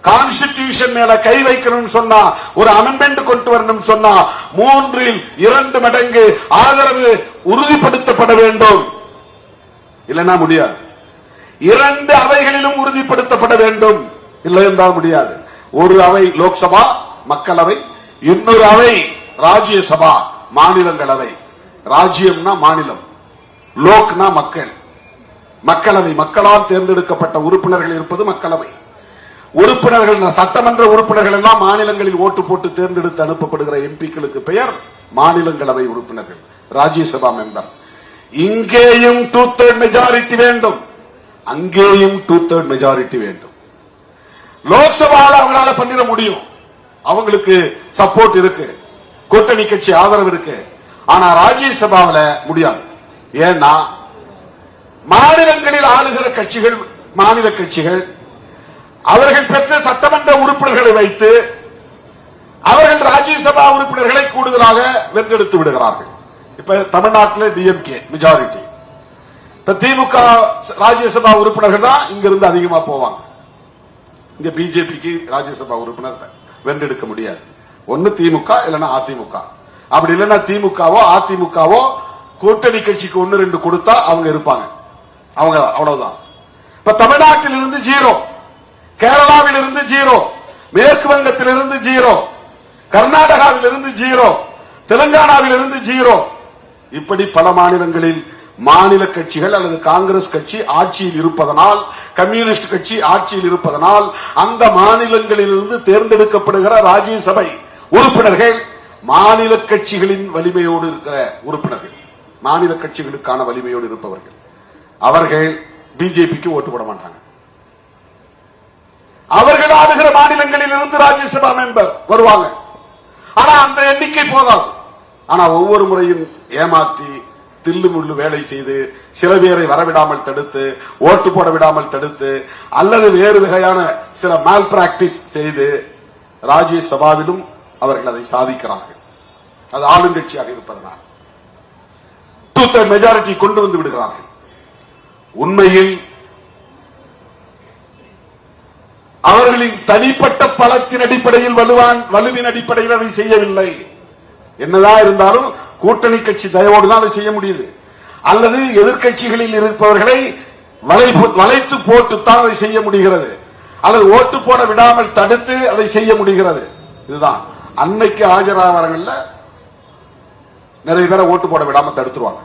கான்ஸ்டிடியூஷன் மேல கை வைக்கணும்னு சொன்னா, ஒரு அமெண்ட்மெண்ட் கொண்டு வரணும் சொன்னா 3இல் 2 மடங்கு ஆதரவு உறுதிப்படுத்தப்பட வேண்டும். இல்லைன்னா முடியாது. 2 அவைகளிலும் உறுதிப்படுத்தப்பட வேண்டும். இல்லை என்றால் முடியாது. ஒரு அவை லோக்சபா மக்களவை, இன்னொரு அவை ராஜ்யசபா மாநிலங்களவை. ராஜ்யம்னா மாநிலம், லோக்னா மக்கள், மக்களவை மக்களால் தேர்ந்தெடுக்கப்பட்ட உறுப்பினர்கள் இருப்பது மக்களவை. உறுப்பினர்கள், சட்டமன்ற உறுப்பினர்கள் எல்லாம் மாநிலங்களில் ஓட்டு போட்டு தேர்ந்தெடுத்து அனுப்பப்படுகிற எம்பிக்களுக்கு பெயர் மாநிலங்களவை உறுப்பினர்கள், ராஜ்யசபா மெம்பர். இங்கேயும் 2/3 மெஜாரிட்டி வேண்டும், அங்கேயும் 2/3 மெஜாரிட்டி வேண்டும். லோக்சபாவில் அவங்களால பண்ணிட முடியும், அவங்களுக்கு சப்போர்ட் இருக்கு, கூட்டணி கட்சி ஆதரவு இருக்கு. ஆனா ராஜ்யசபாவில் முடியாது. ஏன்னா மாநிலங்களில் ஆளுகிற கட்சிகள், மாநில கட்சிகள் அவர்கள் பெற்ற சட்டமன்ற உறுப்பினர்களை வைத்து அவர்கள் ராஜ்யசபா உறுப்பினர்களை கூடுதலாக வென்றெடுத்து விடுகிறார்கள். இப்ப தமிழ்நாட்டில் டிஎம்கே மெஜாரிட்டி, இப்ப திமுக ராஜ்யசபா உறுப்பினர்கள் தான் இங்கிருந்து அதிகமா போவாங்க. இங்க பிஜேபிக்கு ராஜ்யசபா உறுப்பினர் வென்றெடுக்க முடியாது. ஒன்னு திமுக இல்லைன்னா அதிமுக. அப்படி இல்லைன்னா திமுகவோ அதிமுகவோ கூட்டணி கட்சிக்கு 1-2 கொடுத்தா அவங்க இருப்பாங்க, அவங்க அவ்வளவுதான். இப்ப தமிழ்நாட்டில் இருந்து 0, கேரளாவில் இருந்து 0, மேற்கு வங்கத்தில் இருந்து 0, கர்நாடகாவில் இருந்து 0, தெலுங்கானாவில் இருந்து 0. இப்படி பல மாநிலங்களில் மாநில கட்சிகள் அல்லது காங்கிரஸ் கட்சி ஆட்சியில் இருப்பதனால், கம்யூனிஸ்ட் கட்சி ஆட்சியில் இருப்பதனால் அந்த மாநிலங்களில் இருந்து தேர்ந்தெடுக்கப்படுகிற ராஜ்யசபை உறுப்பினர்கள் மாநில கட்சிகளின் வலிமையோடு இருக்கிற உறுப்பினர்கள், மாநில கட்சிகளுக்கான வலிமையோடு இருப்பவர்கள். அவர்கள் பிஜேபிக்கு ஓட்டு போட மாட்டாங்க. அவர்கள் ஆளுகிற மாநிலங்களில் இருந்து ராஜ்யசபா மெம்பர் வருவாங்க. ஆனா அந்த எண்ணிக்கை போதாது. ஆனா ஒவ்வொரு முறையும் ஏமாற்றி தில்லு முள்ளு வேலை செய்து சில பேரை வரவிடாமல் தடுத்து, ஓட்டு போட விடாமல் தடுத்து, அல்லது வேறு வகையான சில மால் பிராக்டிஸ் செய்து ராஜ்யசபாவிலும் அவர்கள் அதை சாதிக்கிறார்கள். அது ஆளுங்கட்சியாக இருப்பதனால் 2/3 மெஜாரிட்டி கொண்டு வந்து விடுகிறார்கள். உண்மையில் அவர்களின் தனிப்பட்ட பலத்தின் அடிப்படையில், வலுவின் அடிப்படையில் அதை செய்யவில்லை. என்னதான் இருந்தாலும் கூட்டணி கட்சி தயவோடு தான் அதை செய்ய முடியுது. அல்லது எதிர்கட்சிகளில் இருப்பவர்களை வளைத்து போட்டுத்தான் அதை செய்ய முடிகிறது. அல்லது ஓட்டு போட விடாமல் தடுத்து அதை செய்ய முடிகிறது. இதுதான் அன்னைக்கு ஆஜராகிறவங்கள நிறைய பேரை ஓட்டு போட விடாம தடுத்துருவாங்க,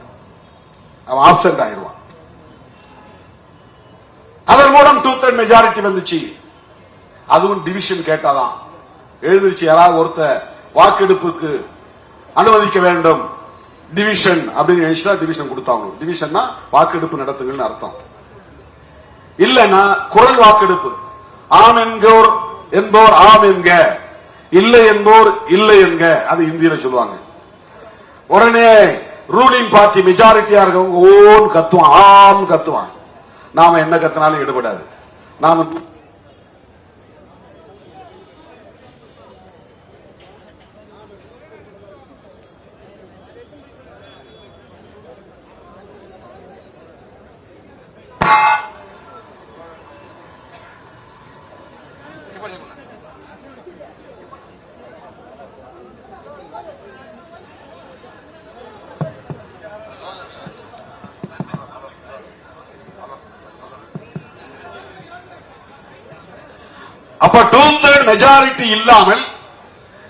அவன் ஆப்சென்ட் ஆயிடுவான். அதன் மூலம் 2/3 மெஜாரிட்டி வந்துச்சு. அதுவும் டிவிஷன் கேட்டாதான் எழுதிருச்சு. யாராவது ஒருத்த வாக்கெடுப்புக்கு அனுமதிக்க வேண்டும் டிவிஷன் அப்படின்னு டிவிஷன் கொடுத்தாங்க. டிவிஷன்னா வாக்கெடுப்பு நடத்துங்கன்னு அர்த்தம். இல்லைன்னா குரல் வாக்கெடுப்பு, ஆம் என்போர் ஆம் என்க, இல்லை என்போர் இல்லை என்க, அது இந்தியில சொல்லுவாங்க. உடனே ரூலிங் பார்ட்டி மெஜாரிட்டியா இருக்கவங்க ஓன் கத்துவான், ஆம் கத்துவான். நாம என்ன கத்தினாலும் ஈடுபடாது. நாம அப்ப 2/3 மெஜாரிட்டி இல்லாமல்,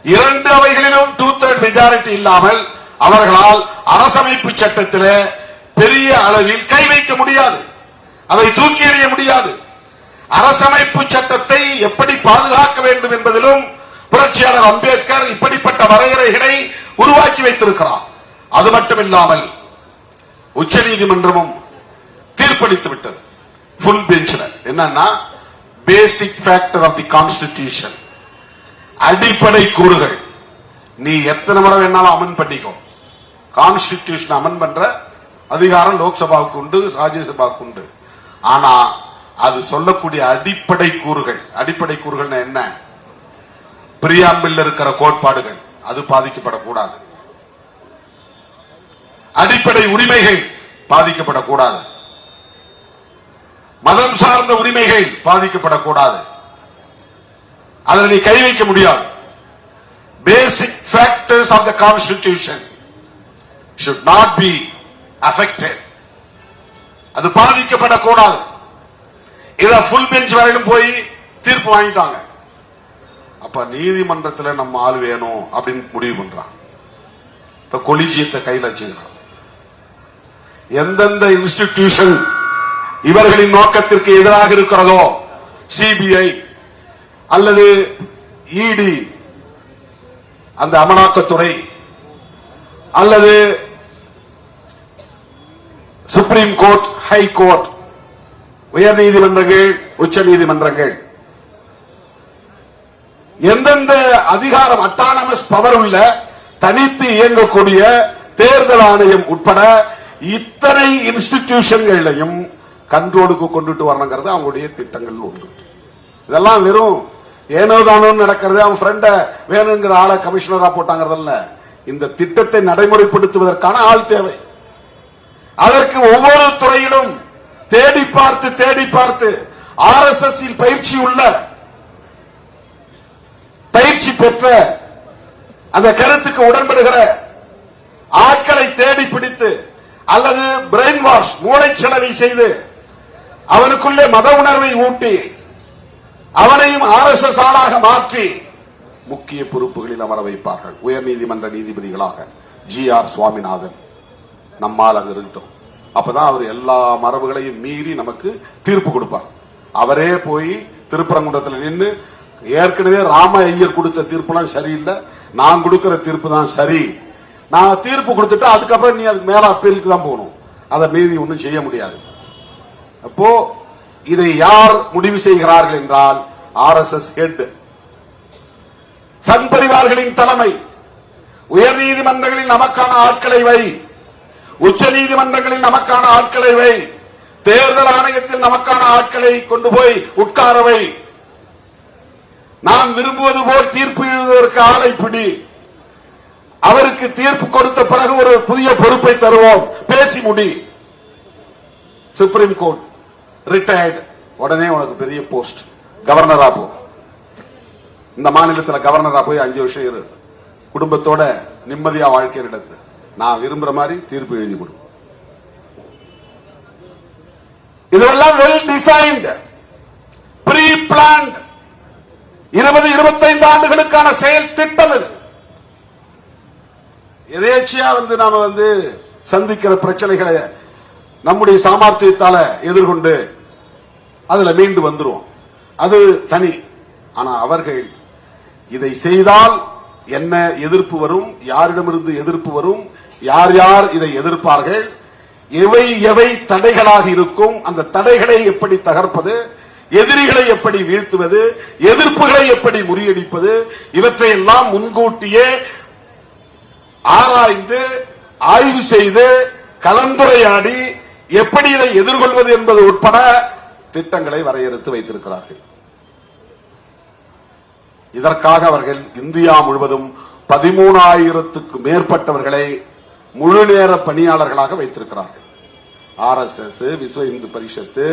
இரண்டு அவைகளிலும் 2/3 மெஜாரிட்டி இல்லாமல் அவர்களால் அரசமைப்பு சட்டத்தில் பெரிய அளவில் கை வைக்க முடியாது, அதை தூக்கி எறிய முடியாது. அரசமைப்பு சட்டத்தை எப்படி பாதுகாக்க வேண்டும் என்பதிலும் புரட்சியாளர் அம்பேத்கர் இப்படிப்பட்ட வரையறைகளை உருவாக்கி வைத்திருக்கிறார். அது மட்டுமில்லாமல் உச்ச நீதிமன்றமும் தீர்ப்பளித்து விட்டது ஃபுல் பெஞ்ச்ல. என்னன்னா, பேசிக் ஃபேக்டர் ஆஃப் தி கான்ஸ்டிடியூஷன், அடிப்படை கூறுகள் நீ எத்தனை முறை வேணாலும் அமெண்ட் பண்ணிக்கோ. கான்ஸ்டிடியூஷன் அமெண்ட் பண்ற அதிகாரம் லோக்சபாவுக்கு உண்டு, ராஜ்யசபாவுக்கு உண்டு. ஆனா அது சொல்லக்கூடிய அடிப்படை கூறுகள் என்ன? பிரியாம்பில் இருக்கிற கோட்பாடுகள் அது பாதிக்கப்படக்கூடாது, அடிப்படை உரிமைகள் பாதிக்கப்படக்கூடாது, மதம் சார்ந்த உரிமைகள் பாதிக்கப்படக்கூடாது. அதில் நீ கை வைக்க முடியாது. Basic factors of the constitution should not be affected. அது பாதிக்கப்படக்கூடாது. இத ஃபுல் பெஞ்ச் வரையிலும் போய் தீர்ப்பு வாங்கிட்டாங்க. அப்ப நீதிமன்றத்தில் நம்ம ஆள் வேணும் அப்படின்னு முடிவு பண்றான். இப்ப கொலிஜியத்தை கையில் வச்சுக்கிறான். எந்தெந்த இன்ஸ்டிடியூஷன் இவர்களின் நோக்கத்திற்கு எதிராக இருக்கிறதோ, சிபிஐ அல்லது இடி அந்த அமலாக்கத்துறை அல்லது சுப்ரீம் கோர்ட், ஹை கோர்ட், உயர் நீதிமன்றங்கள், உச்ச நீதிமன்றங்கள், எந்தெந்த அதிகாரம் அட்டானமஸ் பவர் உள்ள தனித்து இயங்கக்கூடிய தேர்தல் ஆணையம் உட்பட இத்தனை இன்ஸ்டிடியூஷன்களையும் கண்ட்ரோலுக்கு கொண்டுட்டு வரணுங்கிறது அவங்களுடைய திட்டங்கள் ஒன்று. இதெல்லாம் வெறும் ஏனோதானோ நடக்கிறது, அவன் ஃப்ரெண்ட வேணுங்கிற ஆளை கமிஷனரா போட்டாங்கிறதல்ல. இந்த திட்டத்தை நடைமுறைப்படுத்துவதற்கான ஆள் தேவை. அதற்கு ஒவ்வொரு துறையிலும் தேடி பார்த்து RSS பயிற்சி உள்ள, பயிற்சி பெற்ற, அந்த கருத்துக்கு உடன்படுகிற ஆட்களை தேடி பிடித்து அல்லது பிரெயின் வாஷ், மூளைச்சலவை செய்து அவனுக்குள்ளே மத உணர்வை ஊட்டி அவனையும் RSS ஆளாக மாற்றி முக்கிய பொறுப்புகளில் அமர வைப்பார்கள். உயர் நீதிமன்ற நீதிபதிகளாக GR சுவாமிநாதன் நம்மால் அங்கு இருக்கட்டும். அப்பதான் அவர் எல்லா மரபுகளையும் மீறி நமக்கு தீர்ப்பு கொடுப்பார். அவரே போய் திருப்பரங்குன்றத்தில் நின்று ஏற்கனவே ராம ஐயர் கொடுத்த தீர்ப்புலாம் சரியில்லை, நான் கொடுக்கிற தீர்ப்பு தான் சரி, நான் தீர்ப்பு கொடுத்துட்டு அதுக்கப்புறம் நீ அதுக்கு மேல அப்பீலுக்கு தான் போகணும், அதை மீறி ஒன்றும் செய்ய முடியாது. அப்போ இதை யார் முடிவு செய்கிறார்கள் என்றால் RSS ஹெட், சங் பரிவார்களின் தலைமை. உயர் நீதிமன்றங்களில் நமக்கான ஆட்களை வை, உச்ச நீதிமன்றங்களில் நமக்கான ஆட்களை வை, தேர்தல் ஆணையத்தில் நமக்கான ஆட்களை கொண்டு போய் உட்காரவை, நாம் விரும்புவது போல் தீர்ப்பு எழுதுவதற்கு ஆளை பிடி, அவருக்கு தீர்ப்பு கொடுத்த பிறகு ஒரு புதிய பொறுப்பை தருவோம், பேசி முடி. சுப்ரீம் கோர்ட் ரிட்டையர்டு, உடனே உனக்கு பெரிய போஸ்ட், கவர்னரா போ. இந்த மாநிலத்தில் கவர்னரா போய் 5 வருஷம் இரு, குடும்பத்தோட நிம்மதியா வாழ்க்கை நடத்து, நான் விரும்புற மாதிரி தீர்ப்பு எழுதி கொடு. இதெல்லாம் வெல் டிசைன்டு ப்ரீ பிளான்ட் 20-25 ஆண்டுகளுக்கான செயல் திட்டம் இது. எதேச்சியா நாம சந்திக்கிற பிரச்சனைகளை நம்முடைய சாமர்த்தியத்தால எதிர்கொண்டு அதுல மீண்டு வந்துருவோம், அது தனி. ஆனா அவர்கள் இதை செய்தால் என்ன எதிர்ப்பு வரும், யாரிடமிருந்து எதிர்ப்பு வரும், யார் யார் இதை எதிர்ப்பார்கள், எவை எவை தடைகளாக இருக்கும், அந்த தடைகளை எப்படி தகர்ப்பது, எதிரிகளை எப்படி வீழ்த்துவது, எதிர்ப்புகளை எப்படி முறியடிப்பது, இவற்றையெல்லாம் முன்கூட்டியே ஆராய்ந்து ஆய்வு செய்து கலந்துரையாடி எப்படி இதை எதிர்கொள்வது என்பது உட்பட திட்டங்களை வரையறுத்து வைத்திருக்கிறார்கள். இதற்காக அவர்கள் இந்தியா முழுவதும் 13,000க்கும் மேற்பட்டவர்களை முழுநேர பணியாளர்களாக வைத்திருக்கிறார்கள். RSS, விஸ்வ இந்து பரிஷத்து,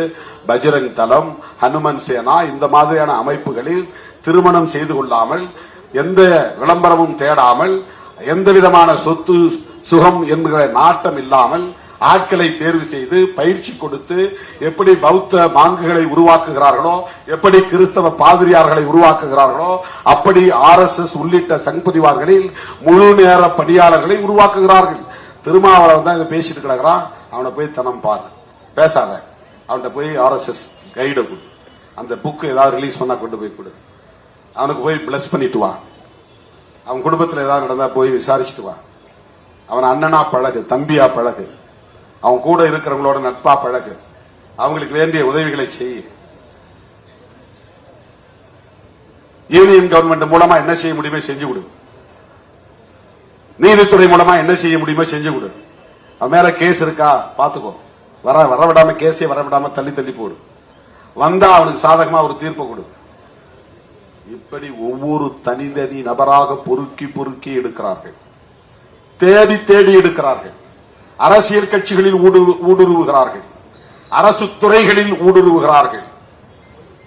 பஜ்ரங் தளம், ஹனுமன் சேனா இந்த மாதிரியான அமைப்புகளில் திருமணம் செய்து கொள்ளாமல், எந்த விளம்பரமும் தேடாமல், எந்த விதமான சொத்து சுகம் என்கிற நாட்டம் இல்லாமல் ஆட்களை தேர்வு செய்து பயிற்சி கொடுத்து எப்படி பௌத்த மாங்குகளை உருவாக்குகிறார்களோ, எப்படி கிறிஸ்தவ பாதிரியார்களை உருவாக்குகிறார்களோ, அப்படி RSS உள்ளிட்ட சங் பரிவார்களில் முழு நேர பணியாளர்களை உருவாக்குகிறார்கள். திருமாவளவன் தான் இதை பேசிட்டு கிடக்கிறான், அவனை போய் தனம் பாரு, பேசாத, அவன்கிட்ட போய் RSS கைட கொடு, அந்த புக் ஏதாவது ரிலீஸ் பண்ணா கொண்டு போய் கொடு, அவனுக்கு போய் பிளஸ் பண்ணிட்டு வா, அவன் குடும்பத்தில் ஏதாவது நடந்தா போய் விசாரிச்சுட்டு வா, அவன் அண்ணனா பழகு, தம்பியா பழகு, அவன் கூட இருக்கிறவங்களோட நட்பா பழகு, அவங்களுக்கு வேண்டிய உதவிகளை செய்ய. யூனியன் கவர்மெண்ட் மூலமா என்ன செய்ய முடியுமோ செஞ்சு கொடு, நீதித்துறை மூலமா என்ன செய்ய முடியுமோ செஞ்சு கொடு. அவன் மேல கேஸ் இருக்கா பாத்துக்கோ, வரவிடாம கேஸே வரவிடாம தள்ளி தள்ளி போடு, வந்தா அவனுக்கு சாதகமா ஒரு தீர்ப்பு கொடு. இப்படி ஒவ்வொரு தனி நபராக பொறுக்கி பொறுக்கி எடுக்கிறார்கள், தேடி தேடி எடுக்கிறார்கள். அரசியல் கட்சிகளில் ஊடுருவுகிறார்கள், அரசு துறைகளில் ஊடுருவுகிறார்கள்,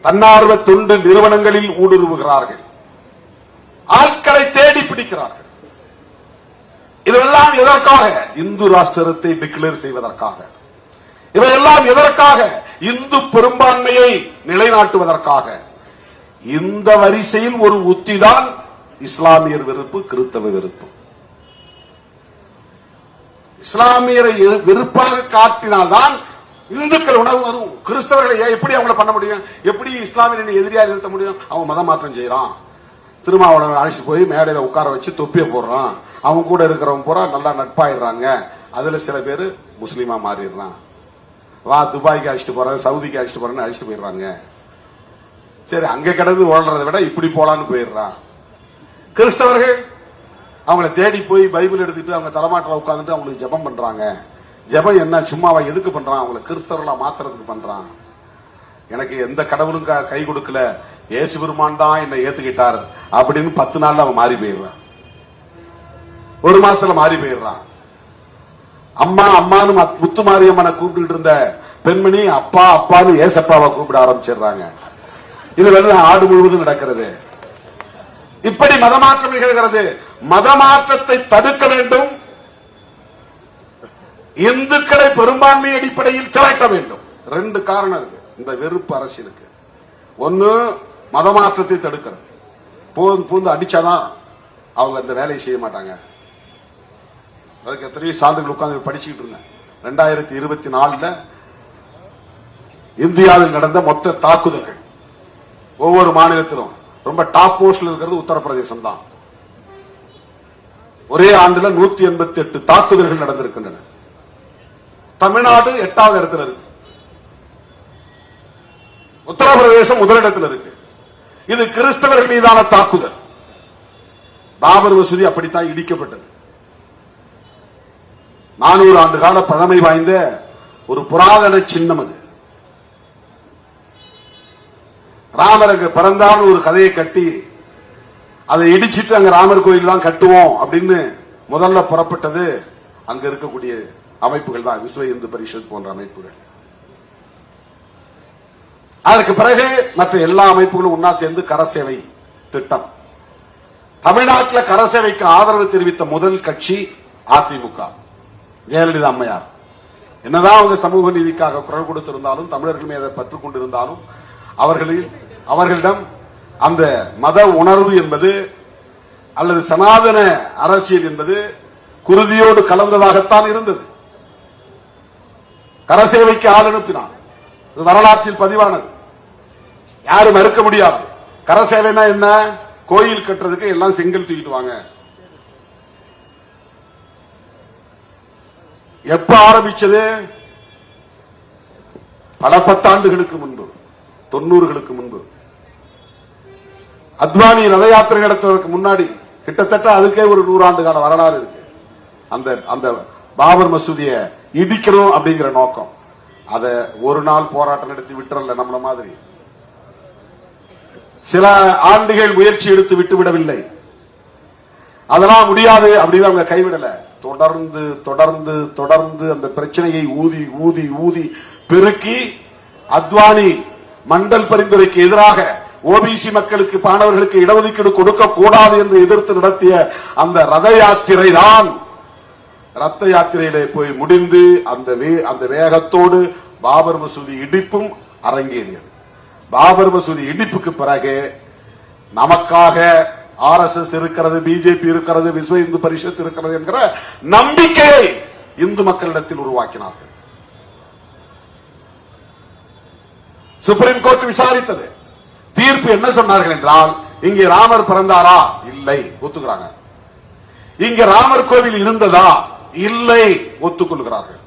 தன்னார்வ தொண்டு நிறுவனங்களில் ஊடுருவுகிறார்கள், ஆட்களை தேடி பிடிக்கிறார்கள். இதெல்லாம் எதற்காக? இந்து ராஷ்டிரத்தை டிக்ளேர் செய்வதற்காக. இவையெல்லாம் எதற்காக? இந்து பெரும்பான்மையை நிலைநாட்டுவதற்காக. இந்த வரிசையில் ஒரு உத்திதான் இஸ்லாமியர் வெறுப்பு, கிறிஸ்தவ வெறுப்பு. இஸ்லாமியரை வெறுப்பாக காட்டினால்தான் இந்துக்கள் உணவு வரும். கிறிஸ்தவர்களை எப்படி அவங்களை பண்ண முடியும்? எப்படி இஸ்லாமியரை எதிரியா நிறுத்த முடியும்? அவன் மதம் மாற்றம் செய்யறான், திருமாவளவன் அழைச்சு போய் மேடையில உட்கார வச்சு தொப்பிய போடுறான், அவங்க கூட இருக்கிறவங்க பூரா நல்லா நட்பாயிடுறாங்க, அதுல சில பேர் முஸ்லீமா மாறிடுறான், வா துபாய்க்கு அழைச்சிட்டு போறேன், சவுதிக்கு அழைச்சிட்டு போறேன்னு அழைச்சிட்டு போயிடுறாங்க. சரி, அங்க கிடந்து ஓடுறதை விட இப்படி போலான்னு போயிடுறான். கிறிஸ்தவர்கள் அவங்களை தேடி போய் பைபிள் எடுத்துட்டு அவங்க தலைமாட்டில் உட்காந்துட்டு அவங்களுக்கு ஜெபம் பண்றாங்க. ஜெபம் என்ன சும்மாவா? எதுக்கு பண்றான்? அவங்களை கிறிஸ்தவர்களா மாத்துறதுக்கு பண்றான். எனக்கு எந்த கடவுளும் கை கொடுக்கல, இயேசு பெருமான் தான் என்னை ஏத்துக்கிட்டார் அப்படின்னு 10 நாள்ல அவன் மாறி போயிடுறான், 1 மாசத்துல மாறி போயிடுறான். அம்மா அம்மானு முத்து மாரியம்மனை கூப்பிட்டு இருந்த பெண்மணி அப்பா அப்பான்னு ஏசப்பாவை கூப்பிட ஆரம்பிச்சிடுறாங்க. இது ஆடு முழுவதும் நடக்கிறது. இப்படி மதமாற்றம் நிகழ்கிறது. மதமாற்றத்தை தடுக்க வேண்டும், இந்துக்களை பெரும்பான்மை அடிப்படையில் திரட்ட வேண்டும். 2 காரணம் இருக்கு இந்த வெறுப்பு அரசியலுக்கு. ஒன்னு, மதமாற்றத்தை தடுக்கிறது. பூந்து அடிச்சாதான் அவங்க அந்த வேலையை செய்ய மாட்டாங்க. அதுக்கு எத்தனையோ சான்றுகள் உட்கார்ந்து படிச்சுக்கிட்டு இருந்தேன். 2024 இந்தியாவில் நடந்த மொத்த தாக்குதல்கள் ஒவ்வொரு மாநிலத்திலும் ரொம்ப டாப் போஸ்ட்ல இருக்கிறது உத்தரப்பிரதேசம் தான். ஒரே ஆண்டுல 188 தாக்குதல்கள் நடந்திருக்கின்றன. தமிழ்நாடு 8வது இடத்துல இருக்கு, உத்தரப்பிரதேசம் முதலிடத்தில் இருக்கு. இது கிறிஸ்தவர்கள் மீதான தாக்குதல். பாபர் மசூதி அப்படித்தான் இடிக்கப்பட்டது. 400 ஆண்டு கால பழமை வாய்ந்த ஒரு புராதன சின்னம் அது. ராமர் அங்க பிறந்தான்னு ஒரு கதையை கட்டி அதை இடிச்சிட்டு அங்க ராமர் கோயில் தான் கட்டுவோம் அப்படின்னு முதல்ல புறப்பட்டது அங்க இருக்கக்கூடிய அமைப்புகள் தான், விஸ்வ இந்து பரிஷத் போன்ற அமைப்புகள். அதற்கு பிறகு மற்ற எல்லா அமைப்புகளும் ஒன்னா சேர்ந்து கரசேவை திட்டம். தமிழ்நாட்டில் கரசேவைக்கு ஆதரவு தெரிவித்த முதல் கட்சி அதிமுக, ஜெயலலிதா அம்மையார். என்னதான் அவங்க சமூக நீதிக்காக குரல் கொடுத்திருந்தாலும், தமிழர்கள் மீது பற்றுக் கொண்டிருந்தாலும், அவர்களிடம் அந்த மத உணர்வு என்பது அல்லது சனாதன அரசியல் என்பது குருதியோடு கலந்ததாகத்தான் இருந்தது. கரசேவைக்கு ஆள் அனுப்பினான். வரலாற்றில் பதிவானது, யாரும் மறுக்க முடியாது. கரசேவைனா என்ன? கோயில் கட்டுறதுக்கு எல்லாம் செங்கல் தூக்கிட்டு வாங்க. எப்ப ஆரம்பிச்சது? பல பத்தாண்டுகளுக்கு முன்பு, 90களுக்கு முன்பு. அத்வானி ரத யாத்திரை நடத்துவதற்கு முன்னாடி கிட்டத்தட்ட அதுக்கே ஒரு 100 ஆண்டு கால வரலாறு இருக்கு. அந்த பாபர் மசூதியை இடிக்கணும் அப்படிங்கிற நோக்கம். அத ஒரு நாள் போராட்டம் நடத்தி விட்டுறல நம்மள மாதிரி. சில ஆண்டுகள் முயற்சி எடுத்து விட்டுவிடவில்லை. அதெல்லாம் முடியாது அப்படின்னு அவங்க கைவிடல. தொடர்ந்து தொடர்ந்து தொடர்ந்து அந்த பிரச்சனையை ஊதி ஊதி ஊதி பெருக்கி அத்வானி மண்டல் பரிந்துரைக்கு எதிராக ஓபிசி மக்களுக்கு, மாணவர்களுக்கு இடஒதுக்கீடு கொடுக்க கூடாது என்று எதிர்த்து நடத்திய அந்த ரத யாத்திரை தான் ரத்த யாத்திரையிலே போய் முடிந்து அந்த வேகத்தோடு பாபர் மசூதி இடிப்பும் அரங்கேறியது. பாபர் மசூதி இடிப்புக்கு பிறகு நமக்காக RSS இருக்கிறது, பிஜேபி இருக்கிறது, விஸ்வ இந்து பரிஷத் இருக்கிறது என்கிற நம்பிக்கையை இந்து மக்களிடத்தில் உருவாக்கினார்கள். சுப்ரீம் கோர்ட் விசாரித்தது. தீர்ப்பு என்ன சொன்னார்கள் என்றால், இங்கே ராமர் பிறந்தாரா? இல்லை, ஒத்துக்கிறாங்க. இங்க ராமர் கோவில் இருந்ததா? இல்லை, ஒத்துக்கொள்கிறார்கள்.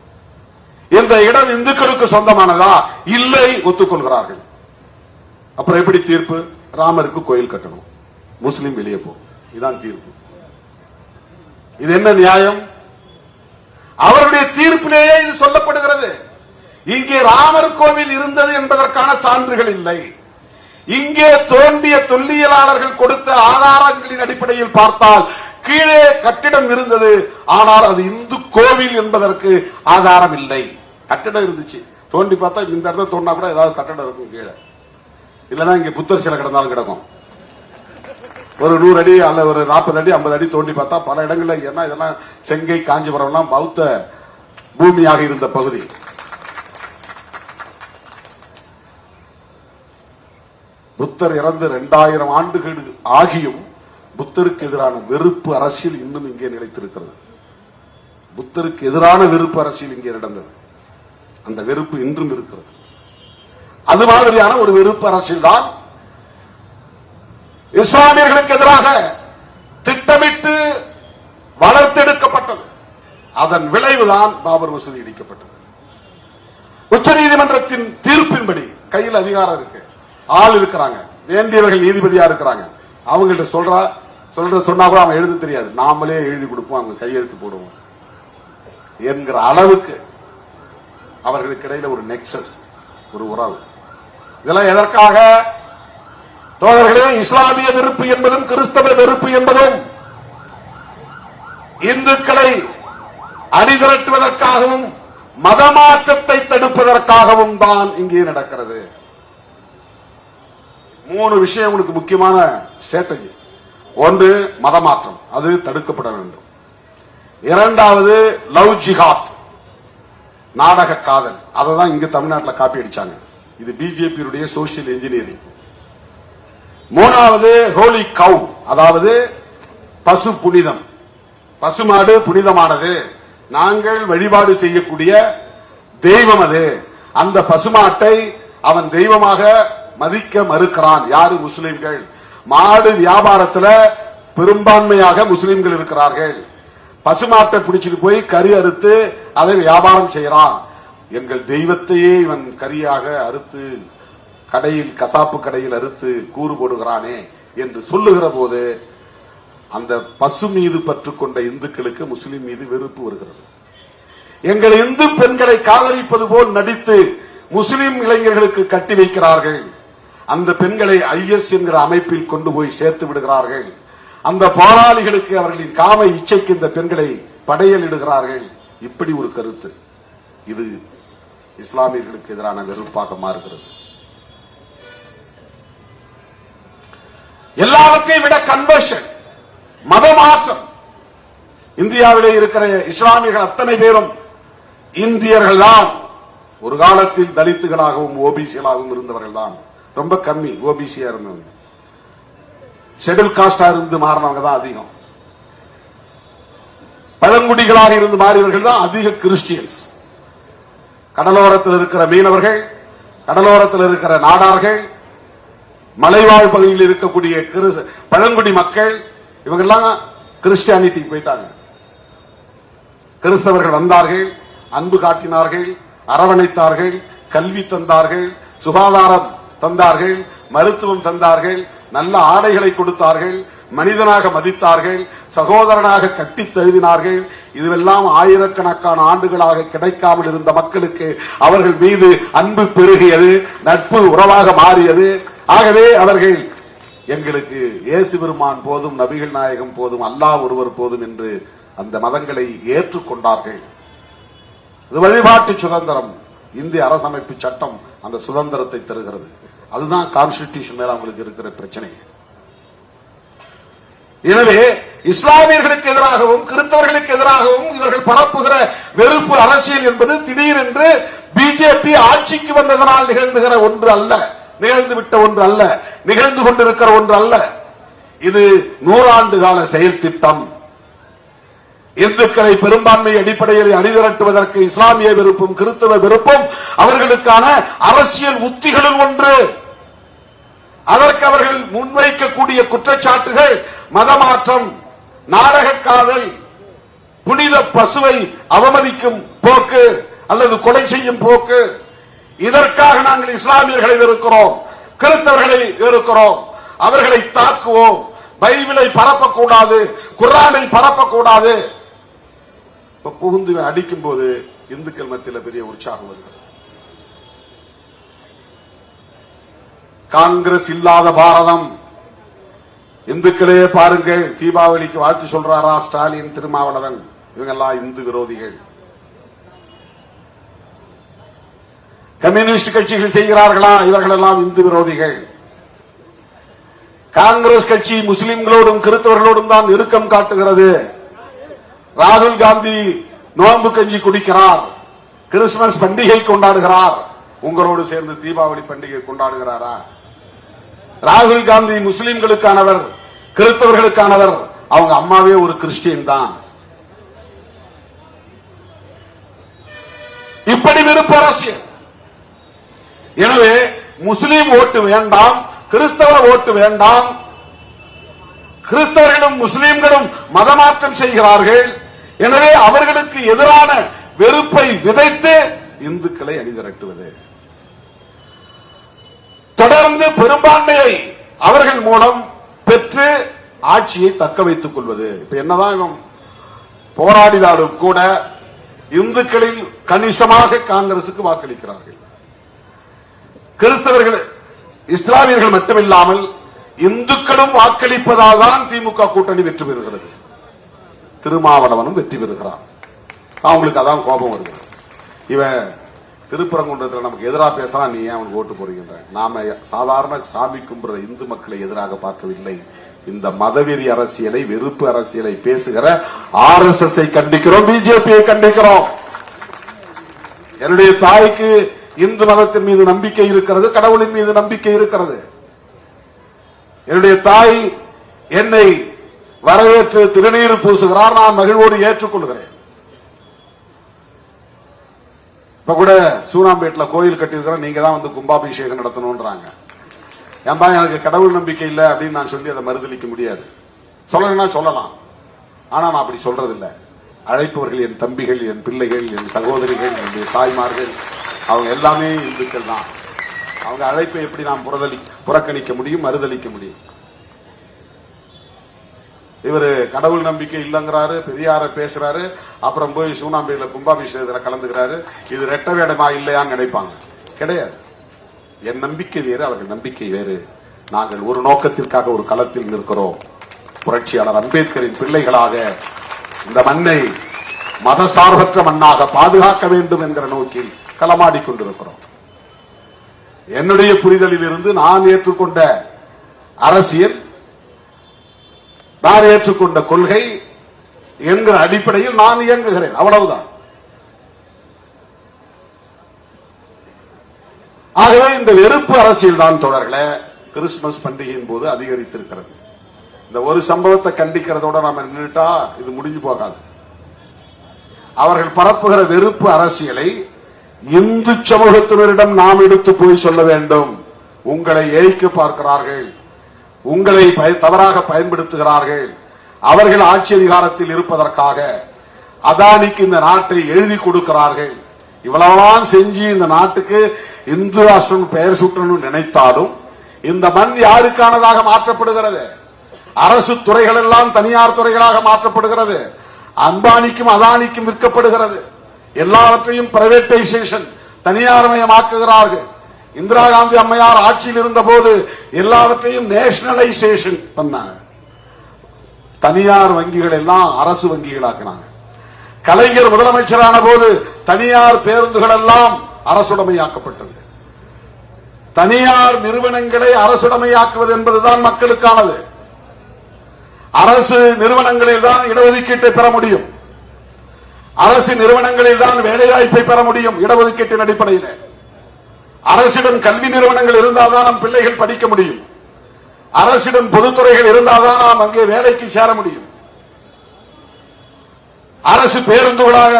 இந்த இடம் இந்துக்களுக்கு சொந்தமானதா? இல்லை, ஒத்துக்கொள்கிறார்கள். அப்புறம் எப்படி தீர்ப்பு? ராமருக்கு கோயில் கட்டணும், முஸ்லிம் வெளியே போ. இதுதான் தீர்ப்பு. இது என்ன நியாயம்? அவருடைய தீர்ப்பிலேயே இது சொல்லப்படுகிறது. இங்கே ராமர் கோவில் இருந்தது என்பதற்கான சான்றுகள் இல்லை. இங்கே தோன்றிய தொல்லியலாளர்கள் கொடுத்த ஆதாரங்களின் அடிப்படையில் பார்த்தால் கீழே கட்டிடம் இருந்தது, ஆனால் அது இந்து கோவில் என்பதற்கு ஆதாரம் இல்லை. கட்டிடம் இருந்துச்சு, தோண்டி பார்த்தா இந்த இடத்துல தோண்டினா கூட ஏதாவது கட்டிடம் இருக்கும் கீழே. இல்லைன்னா இங்க புத்தர் சிலை கிடந்தாலும் கிடக்கும். ஒரு 100 அடி அல்ல ஒரு 40 அடி 50 அடி தோண்டி பார்த்தா பல இடங்கள்ல, ஏன்னா இதெல்லாம் செங்கை காஞ்சிபுரம் பௌத்த பூமியாக இருந்த பகுதி. புத்தர் இறந்து 2000 ஆண்டுகள் ஆகியும் புத்தருக்கு எதிரான வெறுப்பு அரசியல் இன்னும் இங்கே நிலைத்திருக்கிறது. புத்தருக்கு எதிரான வெறுப்பு அரசியல் இங்கே நடந்தது. அந்த வெறுப்பு இன்றும் இருக்கிறது. அது மாதிரியான ஒரு வெறுப்பு அரசியல் தான் இஸ்லாமியர்களுக்கு எதிராக திட்டமிட்டு வளர்த்தெடுக்கப்பட்டது. அதன் விளைவுதான் பாபர் மசூதி இடிக்கப்பட்டது. உச்சநீதிமன்றத்தின் தீர்ப்பின்படி கையில் அதிகாரம் இருக்கு, ஆள் இருக்கிறாங்க, வேண்டியவர்கள் நீதிபதியா இருக்கிறாங்க. அவங்கள்ட்ட சொன்னா கூட அவங்க எழுத தெரியாது, நாமளே எழுதி கொடுப்போம், அவங்க கையெழுத்து போடுவோம் என்கிற அளவுக்கு அவர்களுக்கு இடையில ஒரு நெக்சஸ், ஒரு உறவு. இதெல்லாம் எதற்காக? தோழர்களே, இஸ்லாமிய வெறுப்பு என்பதும் கிறிஸ்தவ வெறுப்பு என்பதும் இந்துக்களை அணிதிரட்டுவதற்காகவும் மதமாற்றத்தை தடுப்பதற்காகவும் தான் இங்கே நடக்கிறது. 3 விஷயம் உங்களுக்கு முக்கியமான ஸ்ட்ராட்டஜி. ஒன்று, மதமாற்றம், அது தடுக்கப்பட வேண்டும். இரண்டாவது, லவ் ஜிஹாத், நாடக காதல். அதை தான் இங்க தமிழ்நாட்டில் காப்பி அடிச்சாங்க. இது பிஜேபியுடைய சோசியல் இன்ஜினியரிங். மூணாவது, ஹோலி கவ், அதாவது பசு புனிதம். பசுமாடு புனிதமானது, நாங்கள் வழிபாடு செய்யக்கூடிய தெய்வம் அது. அந்த பசுமாட்டை அவன் தெய்வமாக மதிக்க மறுக்கிறான். யாரு? முஸ்லிம்கள். மாடு வியாபாரத்தில் பெரும்பான்மையாக முஸ்லிம்கள் இருக்கிறார்கள். பசுமாட்டை பிடிச்சிட்டு போய் கறி அறுத்து அதை வியாபாரம் செய்யறான். எங்கள் தெய்வத்தையே இவன் கரியாக அறுத்து கடையில், கசாப்பு கடையில் அறுத்து கூறு போடுகிறானே என்று சொல்லுகிற போது அந்த பசு மீது பற்று கொண்ட இந்துக்களுக்கு முஸ்லிம் மீது வெறுப்பு வருகிறது. எங்கள் இந்து பெண்களை காதலிப்பது போல் நடித்து முஸ்லிம் இளைஞர்களுக்கு கட்டி வைக்கிறார்கள். அந்த பெண்களை IS என்கிற அமைப்பில் கொண்டு போய் சேர்த்து விடுகிறார்கள். அந்த போராளிகளுக்கு அவர்களின் காம இச்சைக்கு இந்த பெண்களை படையலிடுகிறார்கள். இப்படி ஒரு கருத்து, இது இஸ்லாமியர்களுக்கு எதிரான வெறுப்பாக மாறுகிறது. எல்லாவற்றையும் விட கன்வர்ஷன், மதமாற்றம். இந்தியாவிலே இருக்கிற இஸ்லாமியர்கள் அத்தனை பேரும் இந்தியர்கள் தான். ஒரு காலத்தில் தலித்துகளாகவும் ஓபிசிகளாகவும் இருந்தவர்கள் தான். ரொம்ப கம்மி. ஓபிசியா இருந்தவங்க, ஷெட்யூல் காஸ்டா இருந்து மாறினவங்க தான் அதிகம். பழங்குடிகளாக இருந்து மாறியவர்கள் தான் அதிக கிறிஸ்டியன்ஸ். கடலோரத்தில் இருக்கிற மீனவர்கள், கடலோரத்தில் இருக்கிற நாடார்கள், மலைவாழ் பகுதியில் இருக்கக்கூடிய பழங்குடி மக்கள், இவங்கெல்லாம் கிறிஸ்டியானிட்டி போயிட்டாங்க. கிறிஸ்தவர்கள் வந்தார்கள், அன்பு காட்டினார்கள், அரவணைத்தார்கள், கல்வி தந்தார்கள், சுகாதாரம் தந்தார்கள், மருத்துவம் தந்தார்கள், நல்ல ஆடைகளை கொடுத்தார்கள், மனிதனாக மதித்தார்கள், சகோதரனாக கட்டித் தழுவினார்கள். இதுவெல்லாம் ஆயிரக்கணக்கான ஆண்டுகளாக கிடைக்காமல் இருந்த மக்களுக்கு அவர்கள் மீது அன்பு பெருகியது, நட்பு உறவாக மாறியது. ஆகவே அவர்கள் எங்களுக்கு இயேசு பெருமான் போதும், நபிகள் நாயகம் போதும், அல்லாஹ் ஒருவர் போதும் என்று அந்த மதங்களை ஏற்றுக்கொண்டார்கள். இது வழிபாட்டு சுதந்திரம். இந்திய அரசமைப்பு சட்டம் அந்த சுதந்திரத்தை தருகிறது. அதுதான் கான்ஸ்டிடியூஷன் மேல அவங்களுக்கு இருக்கிற பிரச்சனை. எனவே இஸ்லாமியர்களுக்கு எதிராகவும் கிறிஸ்தவர்களுக்கு எதிராகவும் இவர்கள் பரப்புகிற வெறுப்பு அரசியல் என்பது திடீரென்று பிஜேபி ஆட்சிக்கு வந்ததனால் நிகழ்ந்துகிற ஒன்று அல்ல, நிகழ்ந்து விட்ட ஒன்று அல்ல, நிகழ்ந்து கொண்டிருக்கிற ஒன்று அல்ல. இது 100 ஆண்டு கால செயல் திட்டம். இந்துக்களை பெரும்பான்மை அடிப்படையில் அணிதிரட்டுவதற்கு இஸ்லாமிய வெறுப்பும் கிறிஸ்தவ வெறுப்பும் அவர்களுக்கான அரசியல் உத்திகளில் ஒன்று. அதற்கு அவர்கள் முன்வைக்கக்கூடிய குற்றச்சாட்டுகள் மதமாற்றம், நாடக காதல், புனித பசுவை அவமதிக்கும் போக்கு அல்லது கொலை செய்யும் போக்கு. இதற்காக நாங்கள் இஸ்லாமியர்களை வெறுக்கிறோம், கிறிஸ்தவர்களை வெறுக்கிறோம், அவர்களை தாக்குவோம், பைபிளை பரப்பக்கூடாது, குர்ஆனை பரப்பக்கூடாது. இப்ப புகுந்து அடிக்கும் போது இந்துக்கள் மத்தியில் பெரிய உற்சாகம் வருகிறது. காங்கிரஸ் இல்லாத பாரதம். இந்துக்களே பாருங்கள், தீபாவளிக்கு வாழ்த்து சொல்றாரா ஸ்டாலின், திருமாவளவன், இவங்கெல்லாம் இந்து விரோதிகள். கம்யூனிஸ்ட் கட்சிகள் செய்கிறார்களா, இவர்களெல்லாம் இந்து விரோதிகள். காங்கிரஸ் கட்சி முஸ்லிம்களோடும் கிறிஸ்தவர்களோடும் தான் நெருக்கம் காட்டுகிறது. ராகுல் காந்தி நோன்பு கஞ்சி குடிக்கிறார், கிறிஸ்துமஸ் பண்டிகை கொண்டாடுகிறார். உங்களோடு சேர்ந்து தீபாவளி பண்டிகை கொண்டாடுகிறாரா? ராகுல் காந்தி முஸ்லிம்களுக்கானவர், கிறிஸ்தவர்களுக்கானவர். அவங்க அம்மாவே ஒரு கிறிஸ்டியன் தான். இப்படி விருப்ப அரசியல். எனவே முஸ்லிம் ஓட்டு வேண்டாம், கிறிஸ்தவ ஓட்டு வேண்டாம். கிறிஸ்தவர்களும் முஸ்லிம்களும் மதமாற்றம் செய்கிறார்கள். எனவே அவர்களுக்கு எதிரான வெறுப்பை விதைத்து இந்துக்களை அணிதிரட்டுவது, தொடர்ந்து பெரும்பான்மையை அவர்கள் மூலம் பெற்று ஆட்சியை தக்க வைத்துக் கொள்வது. இப்ப என்னதான் இவன் போராடினாலும் கூட இந்துக்களில் கணிசமாக காங்கிரசுக்கு வாக்களிக்கிறார்கள். கிறிஸ்தவர்கள், இஸ்லாமியர்கள் மட்டுமில்லாமல் இந்துக்களும் வாக்களிப்பதால் தான் திமுக கூட்டணி வெற்றி பெறுகிறது. திருமாவளவனும் வெற்றி பெறுகிறான். அவங்களுக்கு அதான் கோபம் வருகிறது. இவன் திருப்பரங்குன்றத்தில் நமக்கு எதிராக பேசலாம், நீ ஏன் அவனுக்கு ஓட்டு போறீங்க? நாம சாதாரண சாமி கும்பிடுற இந்து மக்களை எதிராக பார்க்கவில்லை. இந்த மதவெறி அரசியலை, வெறுப்பு அரசியலை பேசுகிற RSS கண்டிக்கிறோம், பிஜேபியை கண்டிக்கிறோம். என்னுடைய தாய்க்கு இந்து மதத்தின் மீது நம்பிக்கை இருக்கிறது, கடவுளின் மீது நம்பிக்கை இருக்கிறது. என்னுடைய தாய் என்னை வரவேற்று திருநீர் பூசுகிறார், நான் மகிழ்வோடு ஏற்றுக்கொள்கிறேன். இப்ப கூட சூனாம்பேட்டில் கோயில் கட்டியிருக்கிறோம், நீங்க தான் வந்து கும்பாபிஷேகம் நடத்தணும்ன்றாங்க. ஏன்பா எனக்கு கடவுள் நம்பிக்கை இல்லை அப்படின்னு நான் சொல்லி அதை மறுதளிக்க முடியாது. சொல்லணும்னா சொல்லலாம், ஆனா நான் அப்படி சொல்றதில்லை. அழைப்பவர்கள் என் தம்பிகள், என் பிள்ளைகள், என் சகோதரிகள், என்னுடைய தாய்மார்கள், அவங்க எல்லாமே இந்துக்கள் தான். அவங்க அழைப்பை எப்படி நாம் புறக்கணிக்க முடியும், மறுதளிக்க முடியும்? இவரு கடவுள் நம்பிக்கை இல்லங்கிறாரு, பெரியார பேசுறாரு, அப்புறம் போய் சூனாம்பேட்டில கும்பாபிஷேகத்தில் கலந்துக்கிறாரு. இது ரெட்ட வேடமா இல்லையான்னு நினைப்பாங்க. கிடையாது. என் நம்பிக்கை வேறு, அவர்கள் நம்பிக்கை வேறு. நாங்கள் ஒரு நோக்கத்திற்காக ஒரு களத்தில் நிற்கிறோம். புரட்சியாளர் அம்பேத்கரின் பிள்ளைகளாக இந்த மண்ணை மதசார்பற்ற மண்ணாக பாதுகாக்க வேண்டும் என்கிற நோக்கில் களமாடிக் கொண்டிருக்கிறோம். என்னுடைய புரிதலில் இருந்து நான் ஏற்றுக்கொண்ட அரசியல், நான் ஏற்றுக்கொண்ட கொள்கை என்கிற அடிப்படையில் நான் இயங்குகிறேன், அவ்வளவுதான். ஆகவே இந்த வெறுப்பு அரசியல் தான் தொடர்களே கிறிஸ்துமஸ் பண்டிகையின் போது அதிகரித்திருக்கிறது. இந்த ஒரு சம்பவத்தை கண்டிக்கிறதோட நாம நின்றுட்டா இது முடிஞ்சு போகாது. அவர்கள் பரப்புகிற வெறுப்பு அரசியலை இந்து சமூகத்தினரிடம் நாம் எடுத்து போய் சொல்ல வேண்டும். உங்களை ஏய்க்க பார்க்கிறார்கள், உங்களை தவறாக பயன்படுத்துகிறார்கள், அவர்கள் ஆட்சி அதிகாரத்தில் இருப்பதற்காக அதானிக்கு இந்த நாட்டை எழுதி கொடுக்கிறார்கள். இவ்வளவுதான் செஞ்சு இந்த நாட்டுக்கு இந்து ராஷ்டிரம் பெயர் சூட்டணும் நினைத்தாலும் இந்த மண் யாருக்கானதாக மாற்றப்படுகிறது? அரசு துறைகள் எல்லாம் தனியார் துறைகளாக மாற்றப்படுகிறது. அம்பானிக்கும் அதானிக்கும் விற்கப்படுகிறது. எல்லாவற்றையும் பிரைவேட்டைசேஷன் தனியார்மயமாக்குகிறார்கள். இந்திரா காந்தி அம்மையார் ஆட்சியில் இருந்த போது எல்லாவற்றையும் நேஷனலைசேஷன் பண்ணாங்க. தனியார் வங்கிகள் எல்லாம் அரசு வங்கிகளாக்கினாங்க. கலைஞர் முதலமைச்சரான போது தனியார் பேருந்துகள் எல்லாம் அரசுடைமையாக்கப்பட்டது. தனியார் நிறுவனங்களை அரசுடைமையாக்குவது என்பதுதான் மக்களுக்கானது. அரசு நிறுவனங்களில் தான் இடஒதுக்கீட்டை பெற முடியும். அரசு நிறுவனங்களில் தான் வேலைவாய்ப்பை பெற முடியும். இடஒதுக்கீட்டின் அடிப்படையில் அரசிடம் கல்வி நிறுவனங்கள் இருந்தால்தான் நம் பிள்ளைகள் படிக்க முடியும். அரசிடம் பொதுத்துறைகள் இருந்தால்தான் நாம் அங்கே வேலைக்கு சேர முடியும். அரசு பேருந்துகளாக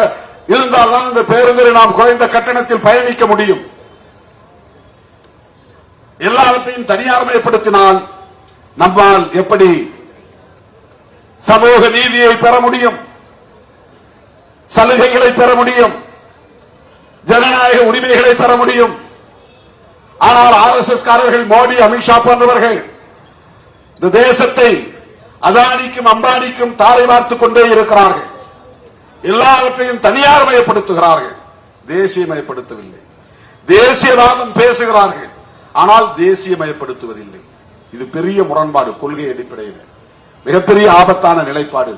இருந்தால்தான் இந்த பேருந்தில் நாம் குறைந்த கட்டணத்தில் பயணிக்க முடியும். எல்லாவற்றையும் தனியார்மயப்படுத்தினால் நம்மால் எப்படி சமூக நீதியை பெற முடியும், சலுகைகளை பெற முடியும், ஜனநாயக உரிமைகளை பெற முடியும்? ஆனால் RSS காரர்கள் மோடி, அமித்ஷா போன்றவர்கள் இந்த தேசத்தை அதானிக்கும் அம்பானிக்கும் தாரை வார்த்துக் கொண்டே இருக்கிறார்கள். எல்லாவற்றையும் தனியார்மயப்படுத்துகிறார்கள், தேசியமயப்படுத்தவில்லை. தேசியவாதம் பேசுகிறார்கள், ஆனால் தேசியமயப்படுத்துவதில்லை. இது பெரிய முரண்பாடு. கொள்கை அடிப்படையில் மிகப்பெரிய ஆபத்தான நிலைப்பாடு.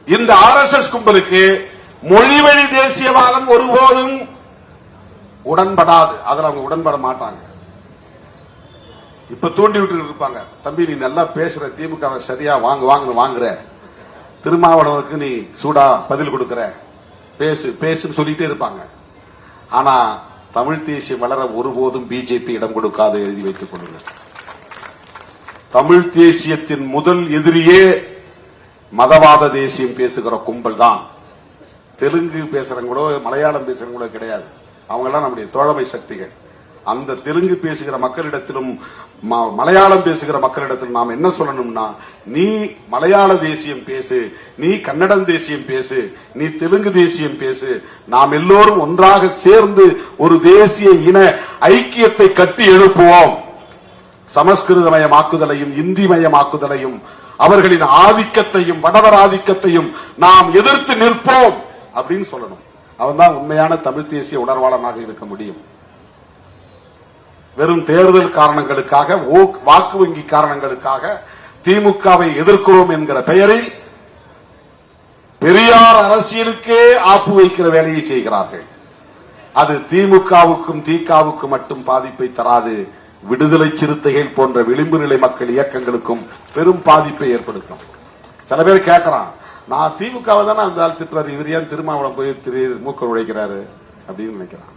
இந்த RSS கும்பலுக்கு மொழிவழி தேசியவாதம் ஒருபோதும் உடன்படாது. அதில் அவங்க உடன்பட மாட்டாங்க. இப்ப தூண்டி விட்டு இருப்பாங்க, தம்பி நீ நல்லா பேசுற, திமுக சரியா வாங்குற, திருமாவளவனுக்கு நீ சூடா பதில் கொடுக்கிற, பேசுன்னு சொல்லிட்டே இருப்பாங்க. ஆனா தமிழ் தேசியம் வளர ஒருபோதும் பிஜேபி இடம் கொடுக்காது. எழுதி வைத்துக் கொள்ளுங்கள். தமிழ் தேசியத்தின் முதல் எதிரியே மதவாத தேசியம் பேசுகிற கும்பல் தான். தெலுங்கு பேசுறவங்களோ மலையாளம் பேசுறவங்களோ கிடையாது. அவங்க எல்லாம் நம்முடைய தோழமை சக்திகள். அந்த தெலுங்கு பேசுகிற மக்களிடத்திலும் மலையாளம் பேசுகிற மக்களிடத்திலும் நாம் என்ன சொல்லணும்னா, நீ மலையாள தேசியம் பேசு, நீ கன்னடம் தேசியம் பேசு, நீ தெலுங்கு தேசியம் பேசு, நாம் எல்லோரும் ஒன்றாக சேர்ந்து ஒரு தேசிய இன ஐக்கியத்தை கட்டி எழுப்புவோம். சமஸ்கிருதமயமாக்குதலையும் இந்தி மயமாக்குதலையும் அவர்களின் ஆதிக்கத்தையும் வடவர் ஆதிக்கத்தையும் நாம் எதிர்த்து நிற்போம் அப்படின்னு சொல்லணும். அவன் தான் உண்மையான தமிழ் தேசிய உணர்வாளனாக இருக்க முடியும். வெறும் தேர்தல் காரணங்களுக்காக, வாக்கு வங்கி காரணங்களுக்காக திமுகவை எதிர்க்கிறோம் என்கிற பெயரில் பெரியார் அரசியலுக்கே ஆப்பு வைக்கிற வேலையை செய்கிறார்கள். அது திமுகவுக்கும் திகாவுக்கும் மட்டும் பாதிப்பை தராது, விடுதலை சிறுத்தைகள் போன்ற விளிம்பு நிலை மக்கள் இயக்கங்களுக்கும் பெரும் பாதிப்பை ஏற்படுத்தும். சில பேர் கேட்கறான், நான் திமுகவை தானே அந்த ஆள் திட்டுறாரு, இவர் ஏன் திருமாவளம் போய் மூக்க உழைக்கிறாரு அப்படின்னு நினைக்கிறான்.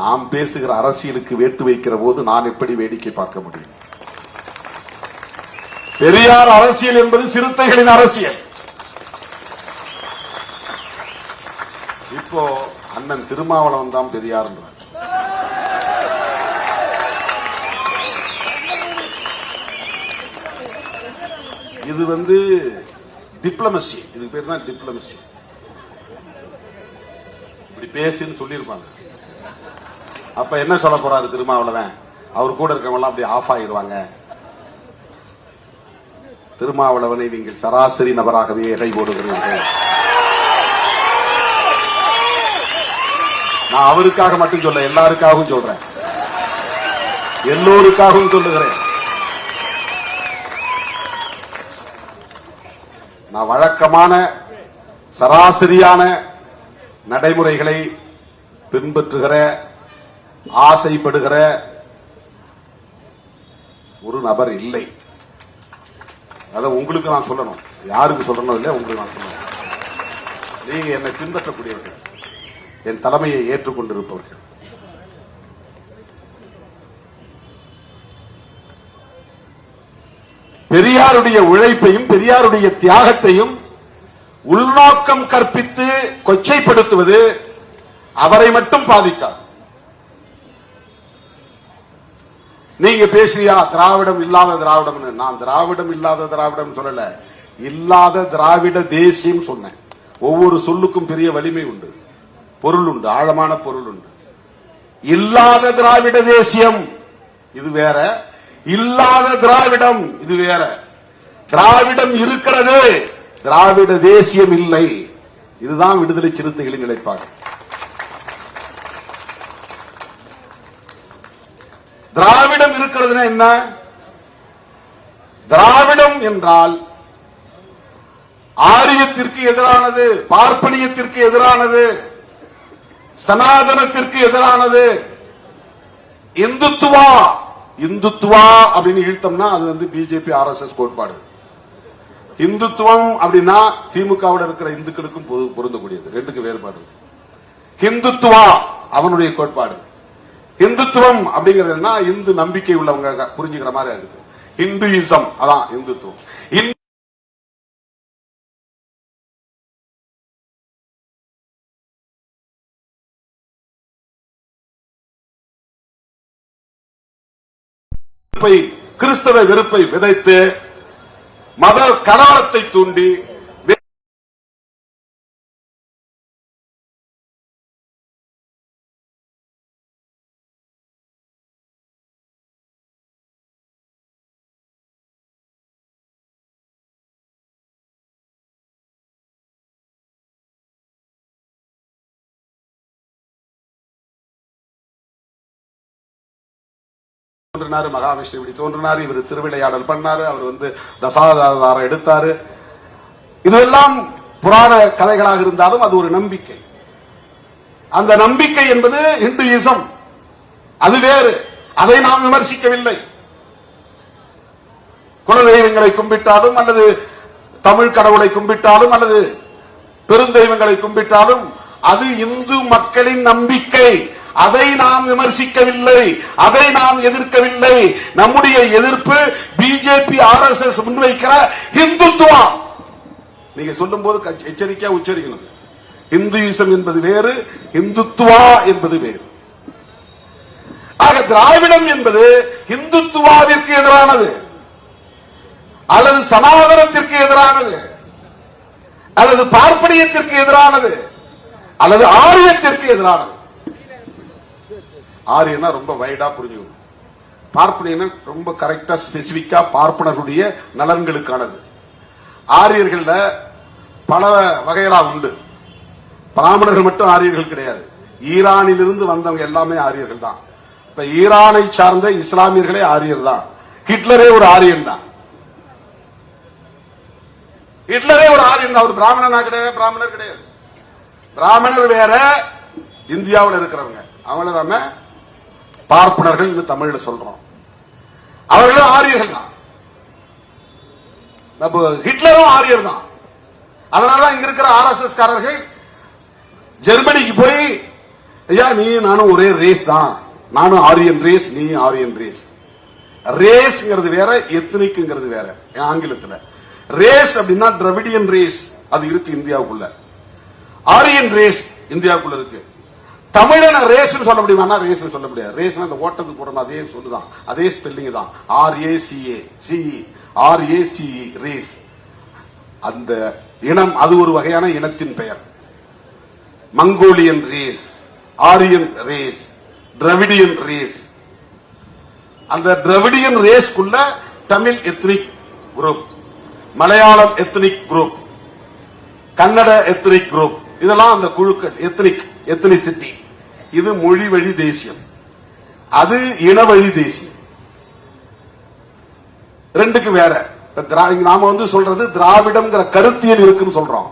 நாம் பேசுகிற அரசியலுக்கு வேட்டு வைக்கிற போது நான் எப்படி வேடிக்கை பார்க்க முடியும்? பெரியார் அரசியல் என்பது சிறுத்தைகளின் அரசியல். இப்போ அண்ணன் திருமாவளவன் தான் பெரியார். இது டிப்ளமசி, இதுக்கு பேர் தான் டிப்ளமசி. இப்படி பேசுன்னு சொல்லியிருப்பாங்க. அப்ப என்ன சொல்ல போறாரு திருமாவளவன்? அவர் கூட இருக்கவங்க எல்லாம் அப்படி ஆஃப் ஆகிடுவாங்க. திருமாவளவனை நீங்கள் சராசரி நபராகவே எடை போடுகிறீர்கள். நான் அவருக்காக மட்டும் சொல்ல, எல்லாருக்காகவும் சொல்றேன், எல்லோருக்காகவும் சொல்லுகிறேன். நான் வழக்கமான சராசரியான நடைமுறைகளை பின்பற்றுகிற, ஆசைப்படுகிற ஒரு நபர் இல்லை. அதை உங்களுக்கு நான் சொல்லணும். யாருக்கு சொல்லணும் இல்லை, உங்களுக்கு நான் சொல்லணும். நீங்க என்னை பின்பற்றக்கூடியவர்கள், என் தலைமையை ஏற்றுக்கொண்டிருப்பவர்கள். பெரியாருடைய உழைப்பையும் பெரியாருடைய தியாகத்தையும் உள்நோக்கம் கற்பித்து கொச்சைப்படுத்துவது அவரை மட்டும் பாதிக்காது. நீங்க பேசியா திராவிடம் இல்லாத திராவிடம், நான் திராவிடம் இல்லாத திராவிடம் சொல்லல, இல்லாத திராவிட தேசியம் சொன்னேன். ஒவ்வொரு சொல்லுக்கும் பெரிய வலிமை உண்டு, பொருள் உண்டு, ஆழமான பொருள் உண்டு. இல்லாத திராவிட தேசியம் இது வேற, இல்லாத திராவிடம் இது வேற. திராவிடம் இருக்கிறது, திராவிட தேசியம் இல்லை. இதுதான் விடுதலை சிறுத்தைகளின் நிலைப்பாடு. திராவிடம் இருக்கிறதுனா என்ன? திராவிடம் என்றால் ஆரியத்திற்கு எதிரானது, பார்ப்பனியத்திற்கு எதிரானது, சனாதனத்திற்கு எதிரானது. இந்துத்துவா இந்துத்துவா அப்படின்னு இழுத்தம்னா அது வந்து பிஜேபி ஆர்எஸ்எஸ் கோட்பாடு. இந்துத்துவம் அப்படின்னா திமுகவோட இருக்கிற இந்துக்களுக்கும் பொருந்தக்கூடியது. ரெண்டுக்கு வேறுபாடு. இந்துத்துவா அவனுடைய கோட்பாடு. இந்துத்துவம் அப்படிங்கிறது என்ன? இந்து நம்பிக்கை உள்ளவங்க புரிஞ்சுக்கிற மாதிரி இருக்கு. இந்துயிசம் அதான் இந்துத்துவம். கிறிஸ்தவ வெறுப்பை விதைத்து மத கலவரத்தை தூண்டி மகாவிஷ்ணு இப்படி தோன்றினார், இவர் திருவிளையாடல் பண்ணாரு, அவர் வந்து தசாவதாரம் எடுத்தாரு. இதெல்லாம் புராண கதைகளாக இருந்தாலும் அது ஒரு நம்பிக்கை. அந்த நம்பிக்கை என்பது இந்துயிசம், அது வேறு. அதை நாம் விமர்சிக்கவில்லை. குலதெய்வங்களை கும்பிட்டாலும் அல்லது தமிழ் கடவுளை கும்பிட்டாலும் அல்லது பெருந்தெய்வங்களை கும்பிட்டாலும் அது இந்து மக்களின் நம்பிக்கை. அதை நாம் விமர்சிக்கவில்லை, அதை நாம் எதிர்க்கவில்லை. நம்முடைய எதிர்ப்பு பிஜேபி ஆர்எஸ்எஸ் முன்வைக்கிற இந்துத்துவா. நீங்க சொல்லும் போது எச்சரிக்கையா உச்சரிக்கணும். இந்துயிசம் என்பது வேறு, இந்துத்துவா என்பது வேறு. ஆக திராவிடம் என்பது இந்துத்துவாவிற்கு எதிரானது அல்லது சனாதனத்திற்கு எதிரானது அல்லது பார்ப்பனியத்திற்கு எதிரானது அல்லது ஆரியத்திற்கு எதிரானது. ஆரியனா ரொம்ப வைடா புரிஞ்சுக்கணும், பார்ப்பனியனா ரொம்ப கரெக்டா ஸ்பெசிபிக்கா பார்ப்பனருடைய நலன்களுக்கானது. ஆரியர்கள் பல வகைகளா உண்டு. பிராமணர்கள் மட்டும் ஆரியர்கள் கிடையாது. ஈரானிலிருந்து வந்தவங்க எல்லாமே ஆரியர்கள் தான். இப்ப ஈரானை சார்ந்த இஸ்லாமியர்களே ஆரியர் தான். ஹிட்லரே ஒரு ஆரியன் தான். ஹிட்லரே ஒரு ஆரியன் தான். ஒரு பிராமணனா கிடையாது, பிராமணர் கிடையாது. பிராமணர் வேற, இந்தியாவில் இருக்கிறவங்க அவங்கள நாம பார்ப்பனர்கள் தமிழ்ல சொல்றோம். அவர்களும் ஆரியர்கள் தான். ஹிட்லரும் ஆரியர் தான். அதனாலதான் இங்க இருக்கிற ஆர்எஸ்எஸ் காரர்கள் ஜெர்மனிக்கு போய், ஐயா நீ நானும் ஒரே ரேஸ் தான், நானும் ஆரியன் ரேஸ், நீ ஆரியன் ரேஸ். ரேஸ்ங்கிறது வேற, எத்னிக்ங்கிறது வேற. ஆங்கிலத்தில் ரேஸ் அப்படின்னா டிராவிடியன் ரேஸ், அது இருக்கு இந்தியாவுக்குள்ள. ஆரியன் ரேஸ் இந்தியாவுக்குள்ள இருக்கு. தமிழன ரேஸ் சொல்ல முடியுமா? ரேஸ் சொல்ல முடியாது. ரேஸ் அந்த ஓட்டத்துக்கு போறோம், அதே சொல்லுதான், அதே ஸ்பெல்லிங் தான். RACE race. அந்த இனம் அது ஒரு வகையான இனத்தின் பெயர். Mongolian race, Aryan race, Dravidian race. அந்த டிராவிடியன் ரேஸ்க்குள்ள Tamil ethnic group, Malayalam ethnic group, Kannada ethnic group, இதெல்லாம் அந்த குழுக்கள். எத்னிசிட்டி இது மொழி வழி தேசியம், அது இன வழி தேசியம். ரெண்டுக்கு வேற. நாம வந்து சொல்றது திராவிடம் கருத்தியல் இருக்குன்னு சொல்றோம்.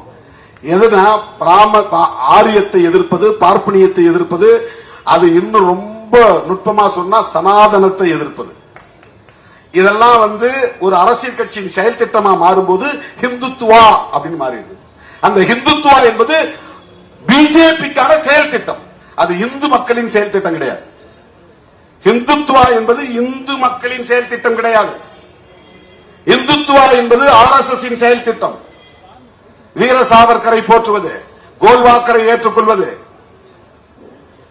எதுனா ஆரியத்தை எதிர்ப்பது, பார்ப்பனியத்தை எதிர்ப்பது, அது இன்னும் ரொம்ப நுட்பமா சொன்னா சனாதனத்தை எதிர்ப்பது. இதெல்லாம் வந்து ஒரு அரசியல் கட்சியின் செயல் திட்டமா மாறும்போது ஹிந்துத்துவா அப்படின்னு மாறிடுது. அந்த இந்துத்துவா என்பது பிஜேபிக்கான செயல் திட்டம். அது இந்து மக்களின் செயல் திட்டம் கிடையாது. இந்துத்துவா என்பது இந்து மக்களின் செயல் திட்டம் கிடையாது. இந்துத்துவா என்பது RSS செயல் திட்டம். வீர சாவர்கரை போற்றுவது, கோல்வாக்கரை ஏற்றுக்கொள்வது,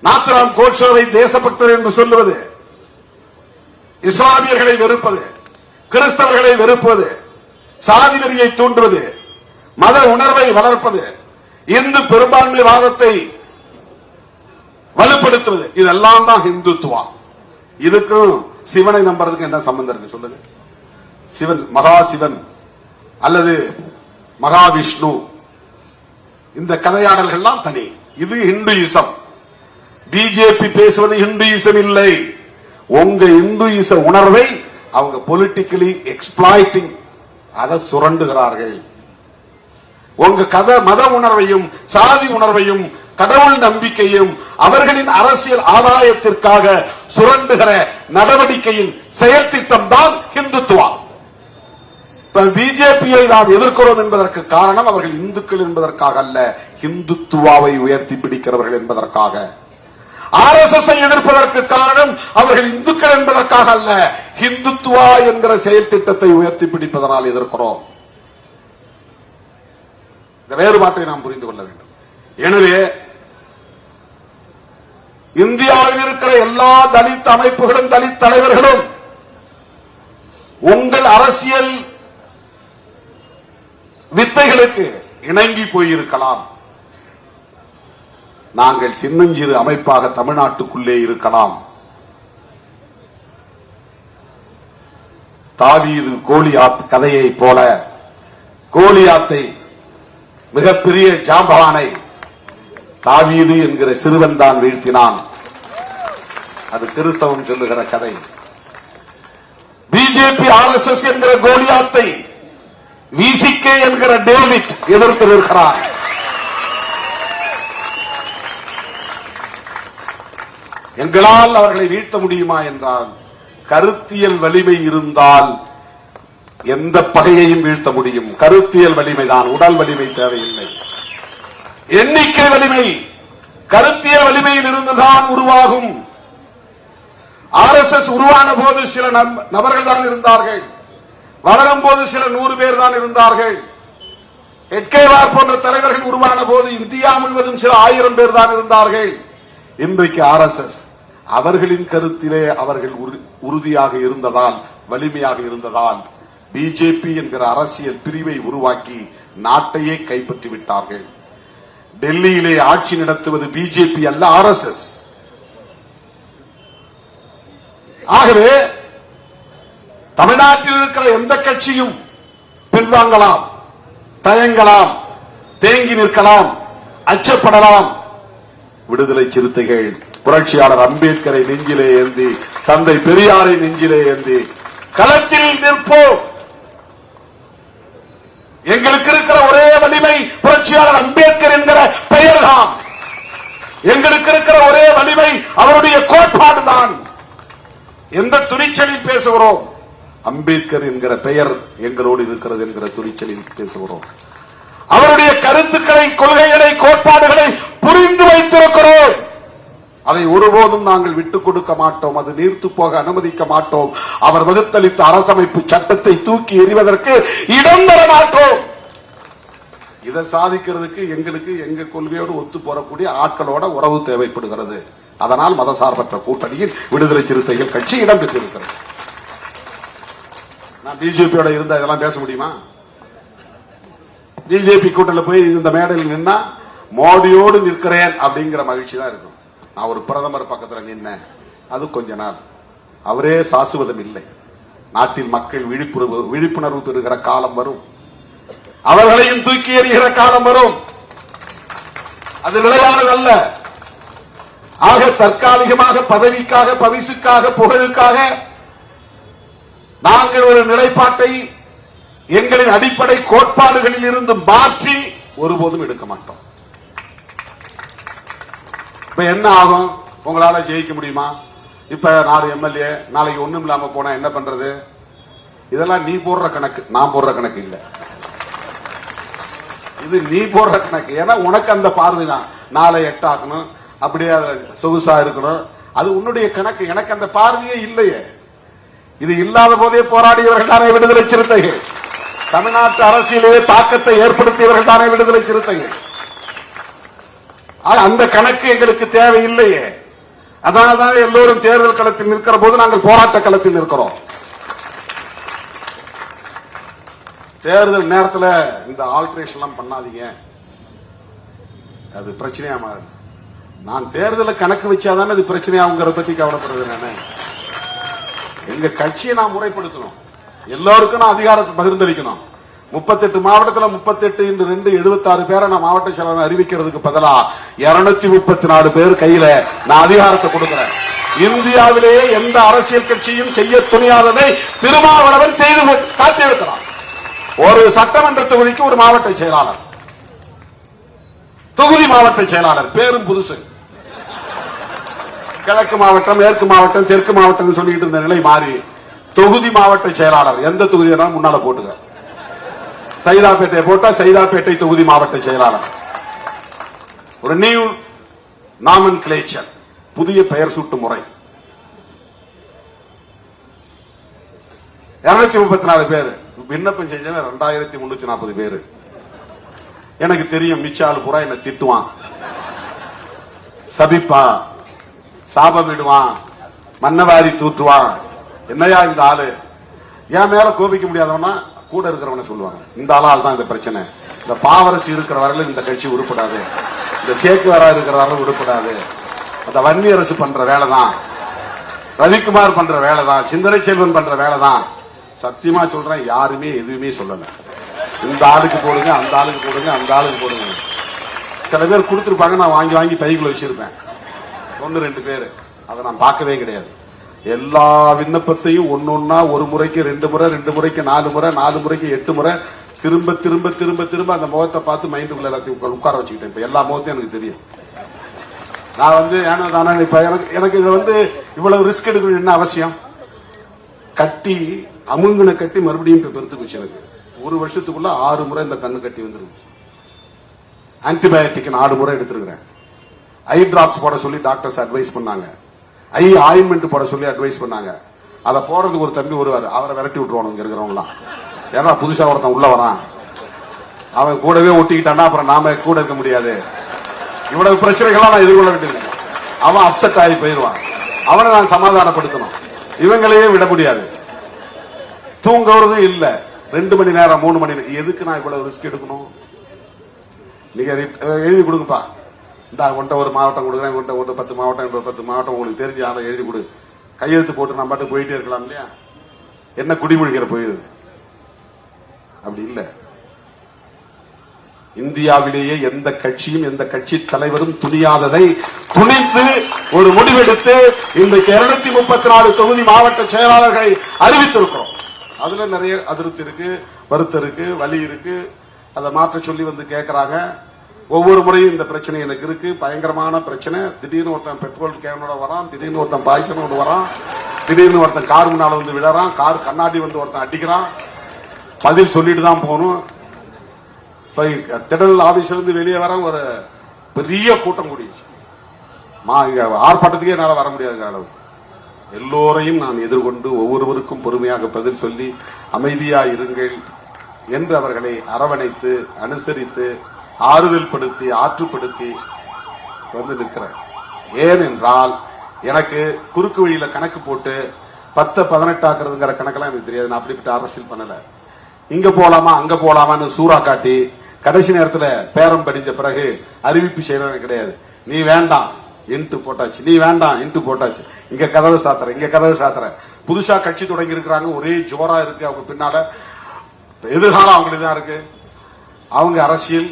நாத்துராம் கோட்சேவை தேசபக்தர் என்று சொல்லுவது, இஸ்லாமியர்களை வெறுப்பது, கிறிஸ்தவர்களை வெறுப்பது, சாதி வெறியை தூண்டுவது, மத உணர்வை வளர்ப்பது, இந்து பெரும்பான்மைவாதத்தை வலுப்படுத்துவது, இதெல்லாம் தான் இந்துத்துவா. இதுக்கும் சிவனை நம்புறதுக்கு என்ன சம்பந்தம் இருக்கு சொல்லுங்க? சிவன் மகா சிவன் அல்லது மகாவிஷ்ணு, இந்த கதையாடல்கள்லாம் தனி. இது இந்துயிசம். பிஜேபி பேசுவது இந்துயிசம் இல்லை. உங்க இந்துயிச உணர்வை அவங்க பொலிட்டிக்கலி எக்ஸ்பிளாய்டிங், அதை சுரண்டுகிறார்கள். உங்க மத உணர்வையும் சாதி உணர்வையும் கடவுள் நம்பிக்கையும் அவர்களின் அரசியல் ஆதாயத்திற்காக சுரண்டுகிற நடவடிக்கையின் செயல் திட்டம் தான் இந்துத்துவா. பிஜேபியை நாம் எதிர்க்கிறோம் என்பதற்கு காரணம் அவர்கள் இந்துக்கள் என்பதற்காக அல்ல, இந்துத்துவாவை உயர்த்தி பிடிக்கிறவர்கள் என்பதற்காக. RSS எதிர்ப்பதற்கு காரணம் அவர்கள் இந்துக்கள் என்பதற்காக அல்ல, இந்துத்துவா என்கிற செயல் திட்டத்தை உயர்த்தி பிடிப்பதனால் எதிர்க்கிறோம். இந்த வேறுபாட்டை நாம் புரிந்து கொள்ள வேண்டும். எனவே இந்தியாவில் இருக்கிற எல்லா தலித் அமைப்புகளும் தலித் தலைவர்களும் உங்கள் அரசியல் வித்தைகளுக்கு இணங்கி போயிருக்கலாம். நாங்கள் சின்னஞ்சிறு அமைப்பாக தமிழ்நாட்டுக்குள்ளே இருக்கலாம். தாவீது கோலியாத் கதையை போல கோலியாத்தை மிகப்பெரிய ஜாம்பவானை தாவீது என்கிற சிறுவன் தான் வீழ்த்தினான். அது கிறிஸ்தவம் சொல்லுகிற கதை. பிஜேபி RSS என்கிற கோலியாத்தை VCK என்கிற டேவிட் எதிர்த்து இருக்கிறார். எங்களால் அவர்களை வீழ்த்த முடியுமா என்றால், கருத்தியல் வலிமை இருந்தால் எந்த பகையையும் வீழ்த்த முடியும். கருத்தியல் வலிமைதான், உடல் வலிமை தேவையில்லை. எண்ணிக்கை வலிமை கருத்தியல் வலிமையில் இருந்துதான் உருவாகும். RSS உருவான போது சில நபர்கள் தான் இருந்தார்கள். வளரும் போது சில 100 பேர் தான் இருந்தார்கள். எட்கேவார் போன்ற தலைவர்கள் உருவான போது இந்தியா முழுவதும் சில 1000 பேர் தான் இருந்தார்கள். இன்றைக்கு RSS அவர்களின் கருத்திலே அவர்கள் உறுதியாக இருந்ததால், வலிமையாக இருந்ததால் பிஜேபி என்கிற அரசியல் பிரிவை உருவாக்கி நாட்டையே கைப்பற்றி விட்டார்கள். டெல்லியிலே ஆட்சி நடத்துவது பிஜேபி அல்ல, RSS. ஆகவே தமிழ்நாட்டில் இருக்கிற எந்த கட்சியும் பின்வாங்கலாம், தயங்கலாம், தேங்கி நிற்கலாம், அச்சப்படலாம். விடுதலை சிறுத்தைகள் புரட்சியாளர் அம்பேத்கரை நெஞ்சிலே ஏந்தி, தந்தை பெரியாரை நெஞ்சிலே ஏந்தி களத்தில் நிற்போம். எங்களுக்கு இருக்கிற ஒரே வலிமை புரட்சியாளர் அம்பேத்கர் என்கிற பெயர்தான். எங்களுக்கு இருக்கிற ஒரே வலிமை அவருடைய கோட்பாடுதான். எந்த துணிச்சலில் பேசுகிறோம்? அம்பேத்கர் என்கிற பெயர் எங்களோடு இருக்கிறது என்கிற துணிச்சலில் பேசுகிறோம். அவருடைய கருத்துக்களை, கொள்கைகளை, கோட்பாடுகளை புரிந்து வைத்திருக்கிறோம். அதை ஒருபோதும் நாங்கள் விட்டுக் கொடுக்க மாட்டோம். அது நீர்த்து போக அனுமதிக்க மாட்டோம். அவர் வகுத்தளித்த அரசமைப்பு சட்டத்தை தூக்கி எறிவதற்கு இடம் தர மாட்டோம். இதை சாதிக்கிறதுக்கு எங்களுக்கு எங்க கொள்கையோடு ஒத்து போறக்கூடிய ஆட்களோட உறவு தேவைப்படுகிறது. அதனால் மதசார்பற்ற கூட்டணியில் விடுதலை சிறுத்தைகள் கட்சி இடம் பெற்றிருக்கிறது. நான் பிஜேபியோட இருந்தா இதெல்லாம் பேச முடியுமா? பிஜேபி கூட்டணியில் போய் இந்த மேடையில் நின்னா மோடியோடு நிற்கிறேன் அப்படிங்கிற மகிழ்ச்சி தான் இருக்கும். நான் ஒரு பிரதமர் பக்கத்தில் நின்ன அது கொஞ்ச நாள், அவரே சாசுவதம் இல்லை. நாட்டில் மக்கள் விழிப்புணர்வு பெறுகிற காலம் வரும், அவர்களையும் தூக்கி எறிகிற காலம் வரும். அது நிலையானதல்ல. ஆக தற்காலிகமாக பதவிக்காக, பரிசுக்காக, புகழுக்காக நாங்கள் ஒரு நிலைப்பாட்டை எங்களின் அடிப்படை கோட்பாடுகளில் இருந்து மாற்றி ஒருபோதும் எடுக்க மாட்டோம். இப்ப என்ன ஆகும்? உங்களால ஜெயிக்க முடியுமா? இப்ப 4 MLA நாளைக்கு ஒண்ணும் இல்லாம போனா என்ன பண்றது? இதெல்லாம் நீ போடுற கணக்கு, நான் போடுற கணக்கு இல்ல. இது நீ போடுற கணக்கு. ஏன்னா உனக்கு அந்த பார்வைதான், நாளை 8 ஆக்கணும், அப்படியே சொகுசா இருக்கணும், அது உன்னுடைய கணக்கு. எனக்கு அந்த பார்வையே இல்லையே. இது இல்லாத போதே போராடியவர்கள் தானே விடுதலை சிறுத்தைகள். தமிழ்நாட்டு அரசியலே தாக்கத்தை ஏற்படுத்தியவர்கள் தானே விடுதலை சிறுத்தைகள். அந்த கணக்கு எங்களுக்கு தேவையில்லையே. அதனால்தான் எல்லோரும் தேர்தல் களத்தில் நிற்கிற போது நாங்கள் போராட்ட களத்தில் நிற்கிறோம். தேர்தல் நேரத்தில் இந்த ஆல்ட்ரேஷன் எல்லாம் பண்ணாதீங்க, அது பிரச்சனையா மாறும். நான் தேர்தலை கணக்கு வச்சாதானே அது பிரச்சனையாங்கிறத பத்தி கவலைப்படுறது. நானு எங்க கட்சியை நான் முறைப்படுத்தணும், எல்லாருக்கும் நான் அதிகாரத்தை பகிர்ந்தளிக்கணும். 38 மாவட்டத்தில் 38 இந்த 2 76 பேரை நான் மாவட்ட செயலாளர் அறிவிக்கிறதுக்கு பதிலா 234 பேர் கையில நான் அதிகாரத்தை கொடுக்கிறேன். இந்தியாவிலேயே எந்த அரசியல் கட்சியும் செய்ய துணியாததை திருமாவளவன் செய்து காத்திருக்கிறார். ஒரு சட்டமன்ற தொகுதிக்கு ஒரு மாவட்ட செயலாளர், தொகுதி மாவட்ட செயலாளர், பேரும் புதுசு. கிழக்கு மாவட்டம், மேற்கு மாவட்டம், தெற்கு மாவட்டம் சொல்லிட்டு இருந்த நிலை மாறி தொகுதி மாவட்ட செயலாளர். எந்த தொகுதி முன்னால போட்டுங்க. சைதாப்பேட்டை போட்டா சைதாப்பேட்டை தொகுதி மாவட்ட செயலாளர். ஒரு நியூ நாமன்கிளேச்சர், புதிய பெயர் சூட்டு முறை. 234 பேர் விண்ணப்பம் செஞ்ச 2340 பேரு. எனக்கு தெரியும் மிச்சால் பூரா என்ன திட்டுவான், சபிப்பான், சாபம் விடுவான், மன்னவாரி தூற்றுவான். என்னையா இந்த ஆளு, என் மேல கோபிக்க முடியாதவனா கூட இருக்கிறவன சொல்லுவாங்க, இந்த ஆளால் தான் இந்த பிரச்சனை. இந்த பாவரசு இருக்கிற வரையிலும் இந்த கட்சி உருப்படாது, இந்த சேக்கு வரா இருக்கிற வரையிலும் உருப்படாது, அந்த வன்னி அரசு பண்ற வேலை தான், ரவிக்குமார் பண்ற வேலை தான், சிந்தனை செல்வன் பண்ற வேலை தான். சத்தியமா சொல்றேன், யாருமே எதுவுமே சொல்லல. இந்த ஆளுக்கு போடுங்க, அந்த ஆளுக்கு போடுங்க, அந்த ஆளுக்கு போடுங்க. சில பேர் கொடுத்துருப்பாங்க, நான் வாங்கி வாங்கி பைக்குள்ள வச்சிருப்பேன். 1-2 பேரு அதை நான் பார்க்கவே கிடையாது. எல்லா விண்ணப்பத்தையும் ஒன்னொன்னா, ஒரு முறைக்கு 2 முறை, 2 முறைக்கு 4 முறை, 4 முறைக்கு 8 முறை திரும்ப திரும்ப திரும்ப திரும்ப அந்த முகத்தை பார்த்து மைண்டுக்குள்ள எல்லாத்தையும் உட்கார வச்சுக்கிட்டேன். இப்ப எல்லா முகத்தையும் எனக்கு தெரியும். நான் ஏனோ தானே இப்ப எனக்கு இதுல இவ்வளவு ரிஸ்க் எடுக்கணும் என்ன அவசியம்? கட்டி அமுங்கனை கட்டி மறுபடியும் இப்ப பெருத்து போச்சு. எனக்கு 1 வருஷத்துக்குள்ள 6 முறை இந்த கண்ணு கட்டி வந்துருக்கு. ஆன்டிபயோட்டிக் 4 முறை எடுத்திருக்கிறேன். ஐ டிராப்ஸ் போட சொல்லி டாக்டர்ஸ் அட்வைஸ் பண்ணாங்க. ஐ ஆயின்மெண்ட் போட சொல்லி அட்வைஸ் பண்ணாங்க. அதை போறதுக்கு ஒரு தம்பி வருவாரு, அவரை விரட்டி விட்டுருவானு இங்க இருக்கிறவங்களாம். ஏன்னா புதுசா ஒருத்தன் உள்ள வரான், அவன் கூடவே ஒட்டிக்கிட்டான்னா அப்புறம் நாம கூட இருக்க முடியாது. இவ்வளவு பிரச்சனைகள்லாம் நான் எதிர்கொள்ள வேண்டியது. அவன் அப்செட் ஆகி போயிடுவான். அவனை நான் சமாதானப்படுத்தணும். இவங்களையே விட முடியாது. தூங்குறதும் இல்ல, 2 மணி நேரம் 3 மணி நேரம். எதுக்கு நான் இவ்வளவு ரிஸ்க் எடுக்கணும்? நீங்க எழுதி கொடுங்கப்பா, இந்த உன்ட்ட ஒரு மாவட்டம் கொடுக்குறேன், உன்ட்ட 10 மாவட்டம், 10 மாவட்டம் உங்களுக்கு தெரிஞ்ச ஆளை எழுதி கொடு, கையெழுத்து போட்டு நம்ம பாட்டு போயிட்டே இருக்கலாம் இல்லையா? என்ன குடிமொழிக்கிற போயுது? அப்படி இல்ல. இந்தியாவிலேயே எந்த கட்சியும் எந்த கட்சி தலைவரும் துணியாததை துணித்து ஒரு முடிவெடுத்து இன்றைக்கு 234 தொகுதி மாவட்ட செயலாளர்களை அறிவித்திருக்கிறோம். அதுல நிறைய அதிருப்தி இருக்கு, வருத்தம் இருக்கு, வலி இருக்கு. அதை மாற்ற சொல்லி கேட்கறாங்க. ஒவ்வொரு முறையும் இந்த பிரச்சனை எனக்கு இருக்கு, பயங்கரமான பிரச்சனை. திடீர்னு ஒருத்தன் பெட்ரோல் கேனோட வரான், திடீர்னு ஒருத்தன் பாய்ச்சனோட வரான், திடீர்னு ஒருத்தன் கார் முன்னால விழறான், கார் கண்ணாடி ஒருத்தன் அடிக்கிறான். பதில் சொல்லிட்டு தான் போகணும். திடல் ஆபீஸ்ல இருந்து வெளியே வர ஒரு பெரிய கூட்டம் கூடிச்சு. ஆர்ப்பாட்டத்துக்கே என்னால வர முடியாதுங்கிற அளவு. எல்லோரையும் நான் எதிர்கொண்டு ஒவ்வொருவருக்கும் பொறுமையாக பதில் சொல்லி அமைதியா இருங்கள் என்று அவர்களை அரவணைத்து அனுசரித்து ஆறுதல் படுத்தி ஆற்றுப்படுத்தி நிற்கிறேன். ஏனென்றால் எனக்கு குறுக்கு வழியில கணக்கு போட்டு 10-18 ஆக்குறதுங்கிற கணக்கெல்லாம் எனக்கு தெரியாது. நான் அப்படிப்பட்ட அரசியல் பண்ணல. இங்க போலாமா அங்க போலாமான்னு சூறா காட்டி கடைசி நேரத்தில் பேரம் படிஞ்ச பிறகு அறிவிப்பு செய்யறது கிடையாது. நீ வேண்டாம் இன்ட்டு போட்டாச்சு, நீ வேண்டாம் இன்ட்டு போட்டாச்சு. இங்க கதவை சாத்துற, இங்க கதவை சாத்துற. புதுசா கட்சி தொடங்கி இருக்கிறாங்க, ஒரே ஜோரா இருக்கு. அவங்க பின்னால எதிர்காலம் அவங்களுக்கு தான் இருக்கு. அவங்க அரசியல்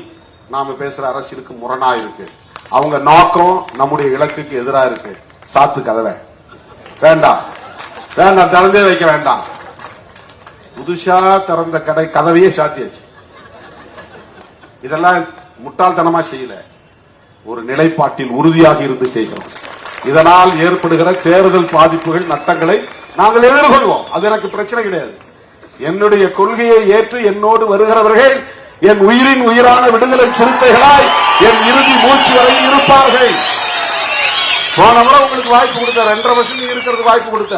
நாம பேசுற அரசியலுக்கு முரணா இருக்கு. அவங்க நோக்கம் நம்முடைய இலக்குக்கு எதிராக இருக்கு. சாத்து கதவை, வேண்டாம் வேண்டாம், திறந்தே வைக்க வேண்டாம். புதுசா திறந்த கடை கதவையே சாத்தியாச்சு. இதெல்லாம் முட்டாள்தனமா செய்யல, ஒரு நிலைப்பாட்டில் உறுதியாக இருந்து செய்கிறோம். இதனால் ஏற்படுகிற தேர்தல் பாதிப்புகள் நட்டங்களை நாங்கள் எதிர்கொள்வோம். அது எனக்கு பிரச்சனை கிடையாது. என்னுடைய கொள்கையை ஏற்று என்னோடு வருகிறவர்கள் என் உயிரின் உயிரான விடுதலை சிறுத்தைகளாய் என் இறுதி மூச்சு வரை இருப்பார்கள். போன முறை உங்களுக்கு வாய்ப்பு கொடுத்த 2.5 வருஷம் நீங்க இருக்கிறது வாய்ப்பு கொடுத்த,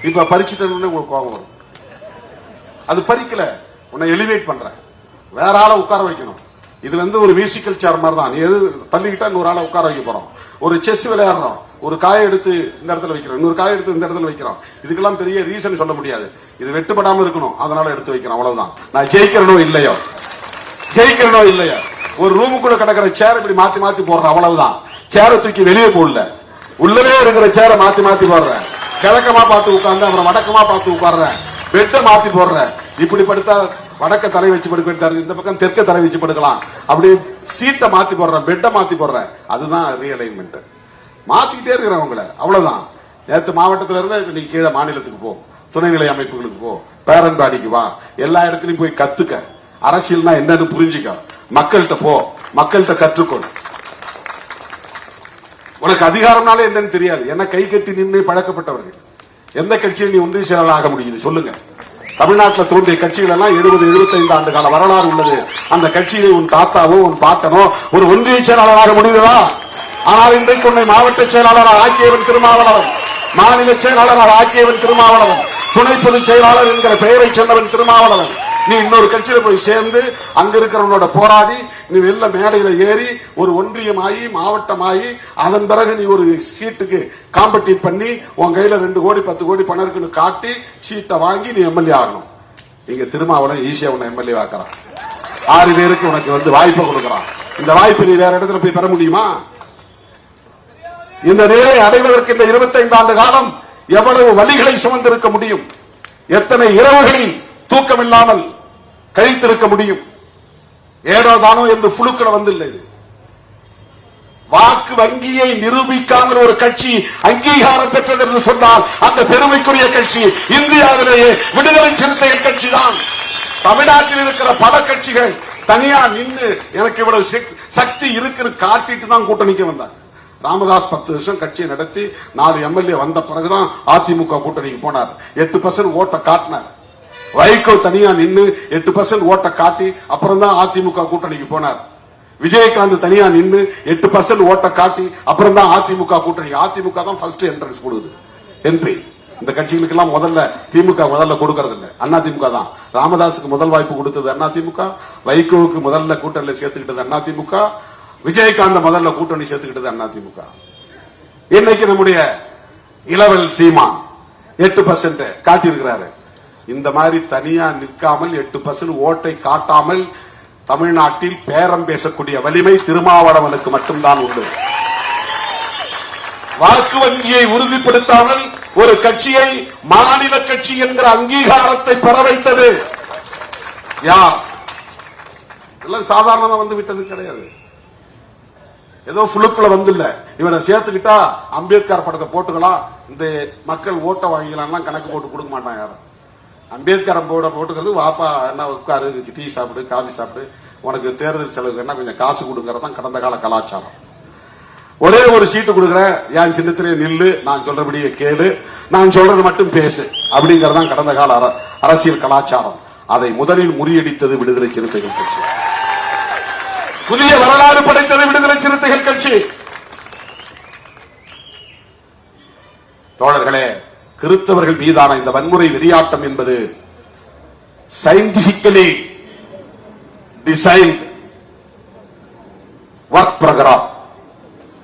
இப்ப பறிச்சுட்டு உங்களுக்கு கோபம் வரும். அது பறிக்கல, உன்னை எலிவேட் பண்ற, வேற ஆளை உட்கார வைக்கணும். இது ஒரு மியூசிக்கல் சேர் மாதிரி தான். நீ தள்ளிக்கிட்டா 100 ஆளை உட்கார வைக்க போறோம். ஒரு செஸ் விளையாடுறோம், ஒரு காயை எடுத்து இந்த இடத்துல வைக்கிறோம், இன்னொரு காயை எடுத்து இந்த இடத்துல வைக்கிறோம். இதுக்கெல்லாம் பெரிய ரீசன் சொல்ல முடியாது. இது வெட்டுப்படாம இருக்கணும், அதனால எடுத்து வைக்கிறோம், அவ்வளவுதான். நான் ஜெயிக்கிறனோ இல்லையோ ஒரு ரூமுக்குள்ள கிடக்கிற சேர் இப்படி மாத்தி மாத்தி போடுறேன், அவ்வளவுதான். சேரை தூக்கி வெளியே போடல, உள்ளவே இருக்கிற சேரை மாத்தி மாத்தி போடுறேன். கிழக்கமா பார்த்து உட்கார்ந்து அப்புறம் வடக்கமா பார்த்து உட்கார்றேன், பெட்டை மாத்தி போடுறேன். இப்படி படுத்தா வடக்க தலை வச்சு படுக்க, இந்த பக்கம் தெற்க தலை வச்சு படுக்கலாம். அப்படி சீட்டை மாத்தி போடுறேன், பெட்டை மாத்தி போடுறேன். அதுதான் ரீஅலைன்மெண்ட். மாத்திக்கிட்டே இருக்கிறவங்கள, அவ்வளவுதான். நேற்று மாவட்டத்தில் இருந்து நீங்க கீழே மாநிலத்துக்கு போ, துணைநிலை அமைப்புகளுக்கு போ, பேரன் பாடிக்கு வா, எல்லா இடத்துலயும் போய் கத்துக்க. அரசியல்னா என்னன்னு புரிஞ்சுக்க, மக்கள்கிட்ட போ, மக்கள்கிட்ட கற்றுக்கொள். உனக்கு அதிகாரம்னாலே என்னன்னு தெரியாது. என்ன கை கட்டி நின்று பழக்கப்பட்டவர்கள். எந்த கட்சியில் நீ ஒன்றிய செயலாளர் ஆக முடியும் சொல்லுங்க? தமிழ்நாட்டில் தோன்றிய கட்சிகள் எல்லாம் 70-75 ஆண்டு கால வரலாறு உள்ளது. அந்த கட்சியிலே உன் தாத்தாவோ உன் பாட்டனோ ஒரு ஒன்றிய செயலாளராக முடியுதா? ஆனால் இன்றைக்கு உன்னை மாவட்ட செயலாளராக ஆக்கியவன் திருமாவளவன், மாநில செயலாளராக ஆக்கியவன் திருமாவளவன், துணை பொதுச் செயலாளர் என்கிற பெயரை சொன்னவன் திருமாவளவன். நீ இன்னொரு கட்சியில போய் சேர்ந்து அங்க இருக்கிறவனோட போராடி நீ வெள்ள மேடையில ஏறி ஒரு ஒன்றியமாயி மாவட்டமாயி அதன் பிறகு நீ ஒரு சீட்டுக்கு காம்படிட் பண்ணி உன் கையில 2 கோடி 10 கோடி பணம் இருக்குன்னு காட்டி சீட்டை வாங்கி நீ எம்எல்ஏ ஆகணும். இங்க திருமாவளவன் ஈஸியா உன்னை எம்எல்ஏ ஆக்குறான். 6 பேருக்கு உனக்கு வாய்ப்பை கொடுக்கறான். இந்த வாய்ப்பை நீ வேற இடத்துல போய் பெற முடியுமா? இந்த நிலையை அடைவதற்கு இந்த 25 ஆண்டு காலம் எவ்வளவு வலிகளை சுமந்திருக்க முடியும்? எத்தனை இரவுகளில் தூக்கமில்லாமல் கழித்திருக்க முடியும்? ஏடோ தானோ என்று புழுக்களை வந்தில்லை. வாக்கு வங்கியை நிரூபிக்காமல் ஒரு கட்சி அங்கீகாரம் பெற்றது என்று சொன்னால் அந்த பெருமைக்குரிய கட்சி இந்தியாவிலேயே விடுதலை சிறுத்தைகள் கட்சி தான். தமிழ்நாட்டில் இருக்கிற பல கட்சிகள் தனியா நின்று எனக்கு இவ்வளவு சக்தி இருக்குன்னு காட்டிட்டு தான் கூட்டணிக்கு வந்தாங்க. ராமதாஸ் 10 வருஷம் கட்சியை நடத்தி 4 எம்எல்ஏ வந்த பிறகுதான் அதிமுக கூட்டணிக்கு போனார். 8% ஓட்டை காட்டினார். வைகோ தனியா நின்று 8% ஓட்டை காட்டி அப்புறம் தான் அதிமுக கூட்டணிக்கு போனார். விஜயகாந்த் தனியா நின்று 8% ஓட்டை காட்டி அப்புறம் தான் அதிமுக கூட்டணி. அதிமுக தான் ஃபர்ஸ்ட் என்ட்ரன்ஸ் கொடுக்குது, என்ட்ரி. இந்த கட்சிகளுக்கு எல்லாம் திமுக முதல்ல கொடுக்கறது இல்ல, அதிமுக தான். ராமதாஸுக்கு முதல் வாய்ப்பு கொடுத்தது அதிமுக, வைகோவுக்கு முதல்ல கூட்டணியில் சேர்த்துக்கிட்டது அதிமுக, விஜயகாந்த் முதல்ல கூட்டணி சேர்த்துக்கிட்டது அதிமுக. இன்னைக்கு நம்முடைய இளவல் சீமான் 8% காட்டியிருக்கிறாரு. இந்த மாதிரி தனியா நிற்காமல் 8% ஓட்டை காட்டாமல் தமிழ்நாட்டில் பேரம் பேசக்கூடிய வலிமை திருமாவளவனுக்கு மட்டும்தான் உண்டு. வாக்கு வங்கியை உறுதிப்படுத்தாமல் ஒரு கட்சியை மாநில கட்சி என்கிற அங்கீகாரத்தை பெற வைத்தது யார்? எல்லாம் சாதாரணமா வந்து விட்டது கிடையாது. ஏதோ புழுக்குள்ள வந்துல்ல. இவனை சேர்த்துக்கிட்டா அம்பேத்கர் படத்தை போட்டுக்கலாம், இந்த மக்கள் ஓட்ட வாங்கிக்கலாம் கணக்கு போட்டு கொடுக்க மாட்டான் யாரும். அம்பேத்கர் போட்டுக்கிறது வாப்பா என்ன உட்காரு, டீ சாப்பிடு, காபி சாப்பிடு, உனக்கு தேர்தல் செலவுக்கு என்ன கொஞ்சம் காசு கொடுக்கறதான் கடந்த கால கலாச்சாரம். ஒரே ஒரு சீட்டு கொடுக்குறேன், என் சின்னத்திலே நில்லு, நான் சொல்றபடியே கேளு, நான் சொல்றது மட்டும் பேசு அப்படிங்கறதான் கடந்த கால அரசியல் கலாச்சாரம். அதை முதலில் முறியடித்தது விடுதலை சிறுத்தைகள் கட்சி. புதிய வரலாறு படைத்தது விடுதலை சிறுத்தைகள் கட்சி. தோழர்களே, கிறிஸ்தவர்கள் மீதான இந்த வன்முறை வெறியாட்டம் என்பது சயின்டிபிக்கலி டிசைன்ட் ஒர்க் புரோகிராம்.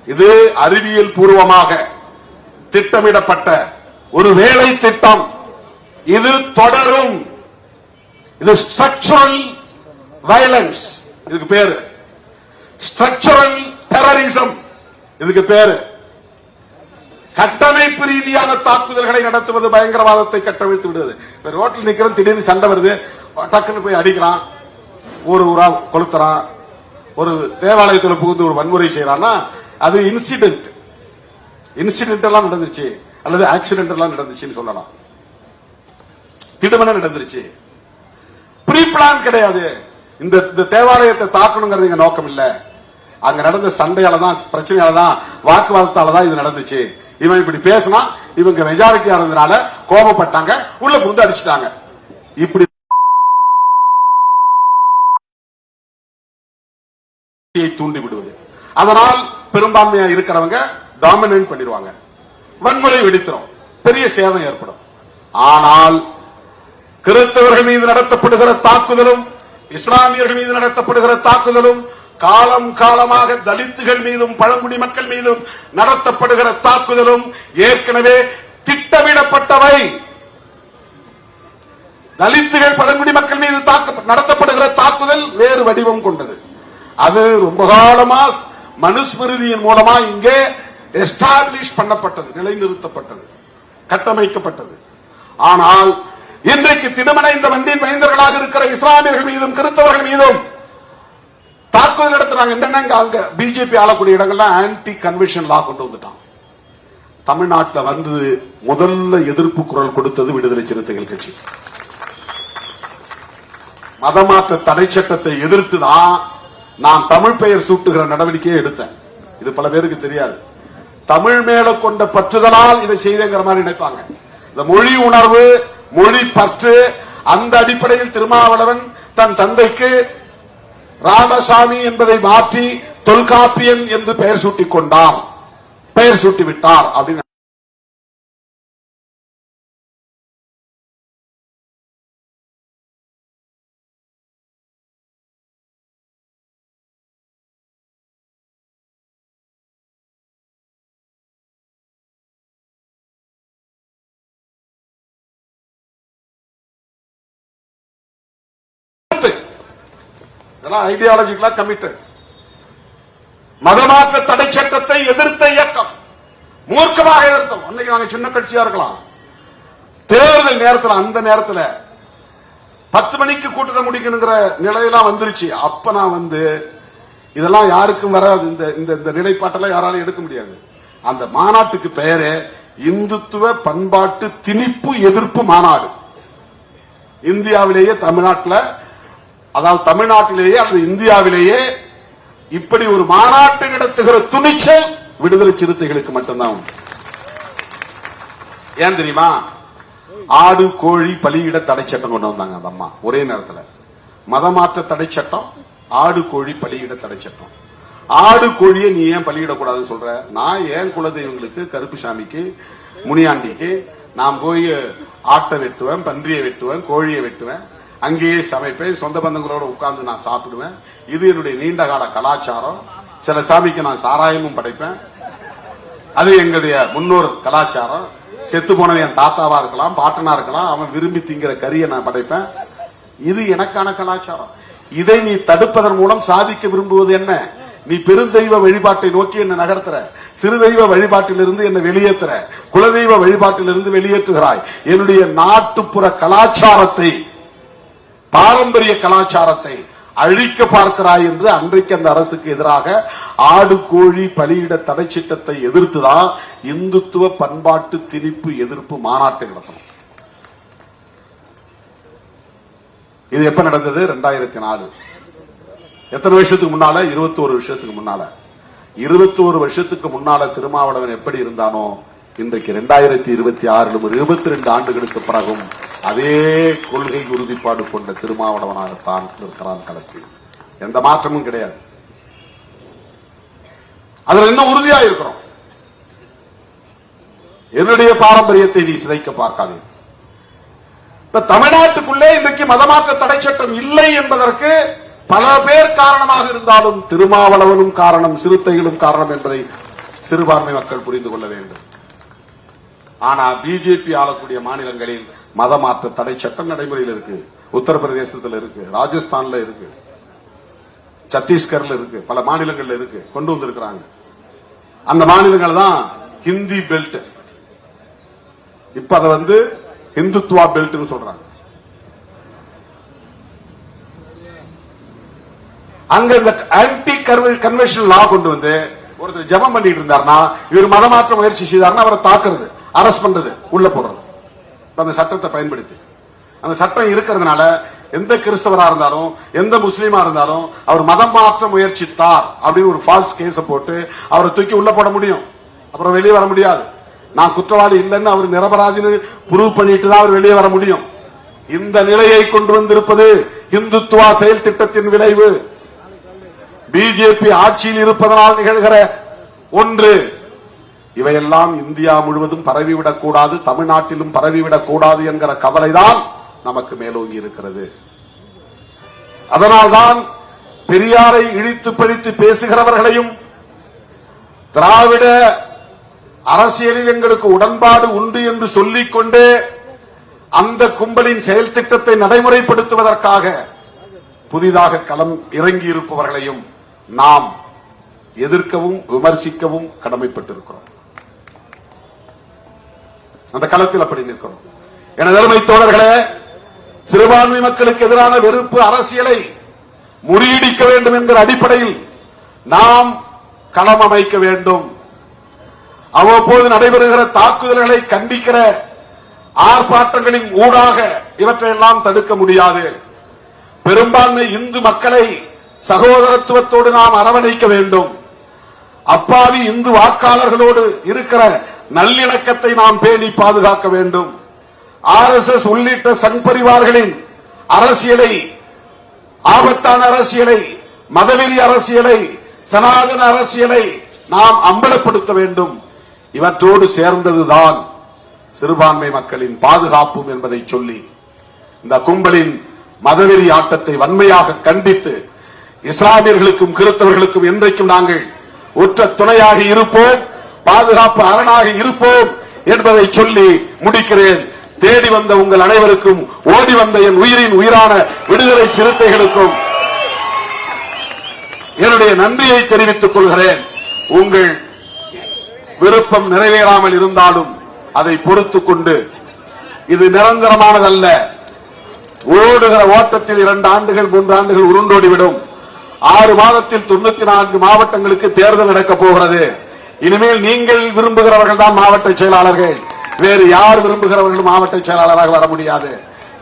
இது அறிவியல் பூர்வமாக திட்டமிடப்பட்ட ஒரு வேலை திட்டம். இது தொடரும். இது ஸ்ட்ரக்சரல் வயலன்ஸ், இதுக்கு பேரு ஸ்ட்ரக்சரல் டெரரிசம், இதுக்கு பேரு கட்டமைப்பு ரீதியான தாக்குதல்களை நடத்துவது, பயங்கரவாதத்தை கட்டமைத்து விடுவது. ரோட்டில் நிக்கிறோம், திடீர்னு சண்டை வருது, டக்குன்னு போய் அடிக்கிறான், ஒரு ஊரா கொளுத்துறான், ஒரு தேவாலயத்தில் புகுந்து ஒரு வன்முறை செய்யறான்னா அது இன்சிடென்ட் எல்லாம் நடந்துச்சு அல்லது ஆக்சிடென்ட் எல்லாம் நடந்துச்சுன்னு சொல்லலாம். திடுமென நடந்துருச்சு, ப்ரீ பிளான் கிடையாது. இந்த தேவாலயத்தை தாக்கணுங்கிறது நோக்கம் இல்ல. அங்க நடந்த சண்டையால தான், பிரச்சனையால தான், வாக்குவாதத்தால தான் இது நடந்துச்சு. இவன் இப்படி பேசினா இவங்க மெஜாரிட்டியா இருந்ததுனால கோபப்பட்டாங்க, உள்ள புகுந்து அடிச்சுட்டாங்க. இப்படி தூண்டி விடுவது. அதனால் பெரும்பான்மையா இருக்கிறவங்க டாமினேட் பண்ணிடுவாங்க, வன்முறை வெடித்திரும், பெரிய சேதம் ஏற்படும். ஆனால் கிறிஸ்தவர்கள் மீது நடத்தப்படுகிற தாக்குதலும் இஸ்லாமியர்கள் மீது நடத்தப்படுகிற தாக்குதலும் காலம் காலமாக தலித்துகள் மீதும் பழங்குடி மக்கள் மீதும் நடத்தப்படுகிற தாக்குதலும் ஏற்கனவே திட்டமிடப்பட்டவை. தலித்துகள் பழங்குடி மக்கள் மீது நடத்தப்படுகிற தாக்குதல் வேறு வடிவம் கொண்டது. அது ரொம்ப காலமா மனுஸ்மிருதியின் மூலமா இங்கே எஸ்டாப்ளிஷ் பண்ணப்பட்டது, நிலைநிறுத்தப்பட்டது, கட்டமைக்கப்பட்டது. ஆனால் இன்றைக்கு திடமடைந்த வண்டின் மைந்தர்களாக இருக்கிற இஸ்லாமியர்கள் மீதும் கிறிஸ்தவர்கள் மீதும் தாக்குதல் நடத்துறாங்க. என்னங்க அங்க பிஜேபி ஆளக்கூடிய இடங்கள்லாம் ஆன்டி கன்வென்ஷன் லா கொண்டு வந்துட்டான். தமிழ்நாட்டில் வந்து முதல்ல எதிர்ப்பு குரல் கொடுத்தது விடுதலை சிறுத்தைகள் கட்சி. மதமாற்ற தடை சட்டத்தை எதிர்த்துதான் நான் தமிழ் பெயர் சூட்டுகிற நடவடிக்கையை எடுத்தேன். இது பல பேருக்கு தெரியாது. தமிழ் மேல கொண்ட பற்றுதலால் இதை செய்தங்கிற மாதிரி நினைப்பாங்க. இந்த மொழி உணர்வு, மொழி பற்று, அந்த அடிப்படையில் திருமாவளவன் தன் தந்தைக்கு ராமசாமி என்பதை மாற்றி தொல்காப்பியன் என்று பெயர் சூட்டிக் கொண்டார், பெயர் சூட்டிவிட்டார் அப்படின்னு ஐடியாலஜிக்கலா கமிட்டட். மதமாற்ற தடை சட்டத்தை எதிர்த்த இயக்கம் மூர்க்கமாக எதிர்த்தோம். அன்னைக்கு நாங்க சின்ன கட்சியா இருக்கலாம். தேர்தல் நேரத்தில், அந்த நேரத்தில் 10 மணிக்கு கூட்டத்தை முடிக்கணுங்கிற நிலையெல்லாம் வந்துருச்சு. அப்ப நான் வந்து இதெல்லாம் யாருக்கும் வராது, இந்த நிலைப்பாட்டெல்லாம் யாராலும் எடுக்க முடியாது. அந்த மாநாட்டுக்கு பெயரே இந்துத்துவ பண்பாட்டு திணிப்பு எதிர்ப்பு மாநாடு. இந்தியாவிலேயே தமிழ்நாட்டில், அதாவது தமிழ்நாட்டிலேயே அல்லது இந்தியாவிலேயே இப்படி ஒரு மாநாட்டை நடத்துகிற துணிச்சல் விடுதலை சிறுத்தைகளுக்கு மட்டும்தான் உண்டு. ஏன் தெரியுமா? ஆடு கோழி பலியிட தடை சட்டம் கொண்டு வந்தாங்க அந்த அம்மா ஒரே நேரத்தில். மதமாற்ற தடை சட்டம், ஆடு கோழி பலியிட தடை சட்டம். ஆடு கோழியை நீ ஏன் பலியிடக்கூடாதுன்னு சொல்ற? நான் ஏன் குலதெய்வங்களுக்கு, கருப்புசாமிக்கு, முனியாண்டிக்கு நான் போய் ஆட்டை வெட்டுவேன், பன்றியை வெட்டுவேன், கோழியை வெட்டுவேன், அங்கேயே சமைப்பேன், சொந்த பந்தங்களோட உட்கார்ந்து நான் சாப்பிடுவேன். இது என்னுடைய நீண்ட கால கலாச்சாரம். சில சாமிக்கு நான் சாராயமும் படைப்பேன். அது எங்களுடைய முன்னோர் கலாச்சாரம். செத்து போனவன் என் தாத்தாவா இருக்கலாம், பாட்டனா இருக்கலாம், அவன் விரும்பி திங்கிற கறியை நான் படைப்பேன். இது எனக்கான கலாச்சாரம். இதை நீ தடுப்பதன் மூலம் சாதிக்க விரும்புவது என்ன? நீ பெருந்தெய்வ வழிபாட்டை நோக்கி என்ன நகர்த்துற, சிறு தெய்வ வழிபாட்டிலிருந்து என்ன வெளியேற்றுற, குலதெய்வ வழிபாட்டிலிருந்து வெளியேற்றுகிறாய். என்னுடைய நாட்டுப்புற கலாச்சாரத்தை, பாரம்பரிய கலாச்சாரத்தை அழிக்க பார்க்கிறாய் என்று அன்றைக்கு அந்த அரசுக்கு எதிராக ஆடு கோழி பலியிட தடை சட்டத்தை எதிர்த்துதான் இந்துத்துவ பண்பாட்டு திணிப்பு எதிர்ப்பு மாநாட்டை நடத்தணும். இது எப்ப நடந்தது? 2004. எத்தனை வருஷத்துக்கு முன்னால? 21 வருஷத்துக்கு முன்னால. 21 வருஷத்துக்கு முன்னால திருமாவளவன் எப்படி இருந்தானோ இன்றைக்கு 2026 22 ஆண்டுகளுக்கு பிறகும் அதே கொள்கை உறுதிப்பாடு கொண்ட திருமாவளவனாகத்தான் இருக்கிறான் களத்தில். எந்த மாற்றமும் கிடையாது. அதுல இன்னும் உறுதியா இருக்கிறோம். என்னுடைய பாரம்பரியத்தை நீ சிதைக்க பார்க்காதே. இப்ப தமிழ்நாட்டுக்குள்ளே இன்றைக்கு மதமாற்ற தடை சட்டம் இல்லை என்பதற்கு பல பேர் காரணமாக இருந்தாலும் திருமாவளவனும் காரணம், சிறுத்தைகளும் காரணம் என்பதை சிறுபான்மை மக்கள் புரிந்து கொள்ள வேண்டும். ஆனா பிஜேபி ஆளக்கூடிய மாநிலங்களில் மதமாற்ற தடை சட்டம் நடைமுறையில் இருக்கு. உத்தரப்பிரதேசத்தில் இருக்கு, ராஜஸ்தான்ல இருக்கு, சத்தீஸ்கர்ல இருக்கு, பல மாநிலங்கள்ல இருக்கு, கொண்டு வந்திருக்கிறாங்க. அந்த மாநிலங்கள் தான் ஹிந்தி பெல்ட். இப்ப அதை வந்து இந்துத்துவா பெல்ட் சொல்றாங்க. அங்க இந்த ஆன்டி கன்வென்ஷன் லா கொண்டு வந்து ஒருத்தர் ஜபம் பண்ணிட்டு இருந்தாருன்னா, இவர் மதமாற்ற முயற்சி செய்தார்னா அவரை தாக்குறது, அரெஸ்ட் பண்றது, உள்ள போடுறது. அந்த சட்டத்தை பயன்படுத்தி, அந்த சட்டம் இருக்கிறதுனால எந்த கிறிஸ்தவரா இருந்தாலும் எந்த முஸ்லீமா இருந்தாலும் அவர் மதம் மாற்ற முயற்சித்தார் அப்படின்னு ஒரு ஃபால்ஸ் கேஸ போட்டு அவரை தூக்கி உள்ள போட முடியும். அப்புறம் வெளியே வர முடியாது. நான் குற்றவாளி இல்லைன்னு அவர் நிரபராதின்னு ப்ரூவ் பண்ணிட்டு தான் அவர் வெளியே வர முடியும். இந்த நிலையை கொண்டு வந்திருப்பது இந்துத்துவா செயல் திட்டத்தின் விளைவு. பிஜேபி ஆட்சியில் இருப்பதனால் நிகழ்கிற ஒன்று. இவையெல்லாம் இந்தியா முழுவதும் பரவிவிடக் கூடாது, தமிழ்நாட்டிலும் பரவிவிடக் கூடாது என்கிற கவலைதான் நமக்கு மேலோங்கி இருக்கிறது. அதனால்தான் பெரியாரை இழித்து பழித்து பேசுகிறவர்களையும், திராவிட அரசியலில் எங்களுக்கு உடன்பாடு உண்டு என்று சொல்லிக் கொண்டே அந்த கும்பலின் செயல் திட்டத்தை நடைமுறைப்படுத்துவதற்காக புதிதாக களம் இறங்கியிருப்பவர்களையும் நாம் எதிர்க்கவும் விமர்சிக்கவும் கடமைப்பட்டிருக்கிறோம். அந்த களத்தில் அப்படி நிற்கிறோம். எனது அருமை தோழர்களே, சிறுபான்மை மக்களுக்கு எதிரான வெறுப்பு அரசியலை முறியடிக்க வேண்டும் என்கிற அடிப்படையில் நாம் களம் அமைக்க வேண்டும். அவ்வப்போது நடைபெறுகிற தாக்குதல்களை கண்டிக்கிற ஆர்ப்பாட்டங்களின் ஊடாக இவற்றையெல்லாம் தடுக்க முடியாது. பெரும்பான்மை இந்து மக்களை சகோதரத்துவத்தோடு நாம் அரவணைக்க வேண்டும். அப்பாவி இந்து வாக்காளர்களோடு இருக்கிற நல்லிணக்கத்தை நாம் பேணி பாதுகாக்க வேண்டும். RSS உள்ளிட்ட சங் பரிவார்களின் அரசியலை, ஆபத்தான அரசியலை, மதவெறி அரசியலை, சனாதன அரசியலை நாம் அம்பலப்படுத்த வேண்டும். இவற்றோடு சேர்ந்ததுதான் சிறுபான்மை மக்களின் பாதுகாப்பும் என்பதை சொல்லி இந்த கும்பலின் மதவெறி ஆட்டத்தை வன்மையாக கண்டித்து இஸ்லாமியர்களுக்கும் கிறிஸ்தவர்களுக்கும் என்றைக்கும் நாங்கள் ஒற்ற துணையாக இருப்போம், பாதுகாப்பு அரணாக இருப்போம் என்பதை சொல்லி முடிக்கிறேன். தேடி வந்த உங்கள் அனைவருக்கும், ஓடி வந்த என் உயிரின் உயிரான விடுதலை சிறுத்தைகளுக்கும் என்னுடைய நன்றியை தெரிவித்துக் கொள்கிறேன். உங்கள் விருப்பம் நிறைவேறாமல் இருந்தாலும் அதை பொறுத்துக் கொண்டு, இது நிரந்தரமானதல்ல. ஓடுகிற ஓட்டத்தில் 2 ஆண்டுகள் 3 ஆண்டுகள் உருண்டோடிவிடும். 6 மாதத்தில் 94 மாவட்டங்களுக்கு தேர்தல் நடக்கப் போகிறது. இனிமேல் நீங்கள் விரும்புகிறவர்கள் தான் மாவட்ட செயலாளர்கள். வேறு யார் விரும்புகிறவர்களும் மாவட்ட செயலாளராக வர முடியாது.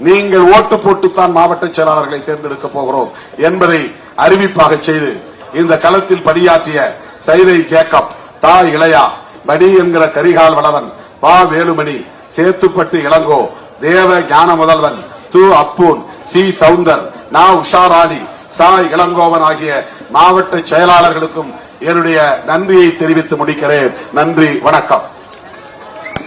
நீங்கள் ஓட்டு போட்டுத்தான் மாவட்ட செயலாளர்களை தேர்ந்தெடுக்க போகிறோம் என்பதை அறிவிப்பாக செய்து இந்த களத்தில் பணியாற்றிய சைதை ஜேக்கப், தா இளையா, படி என்கிற கரிகால் வளவன், பா வேலுமணி, சேத்துப்பட்டு இளங்கோ, தேவ ஞான முதல்வன், து அப்பூன், சி சவுந்தர், நா உஷாராணி, சா இளங்கோவன் ஆகிய மாவட்ட செயலாளர்களுக்கும் என்னுடைய நன்றியை தெரிவித்து முடிக்கிறேன். நன்றி, வணக்கம்.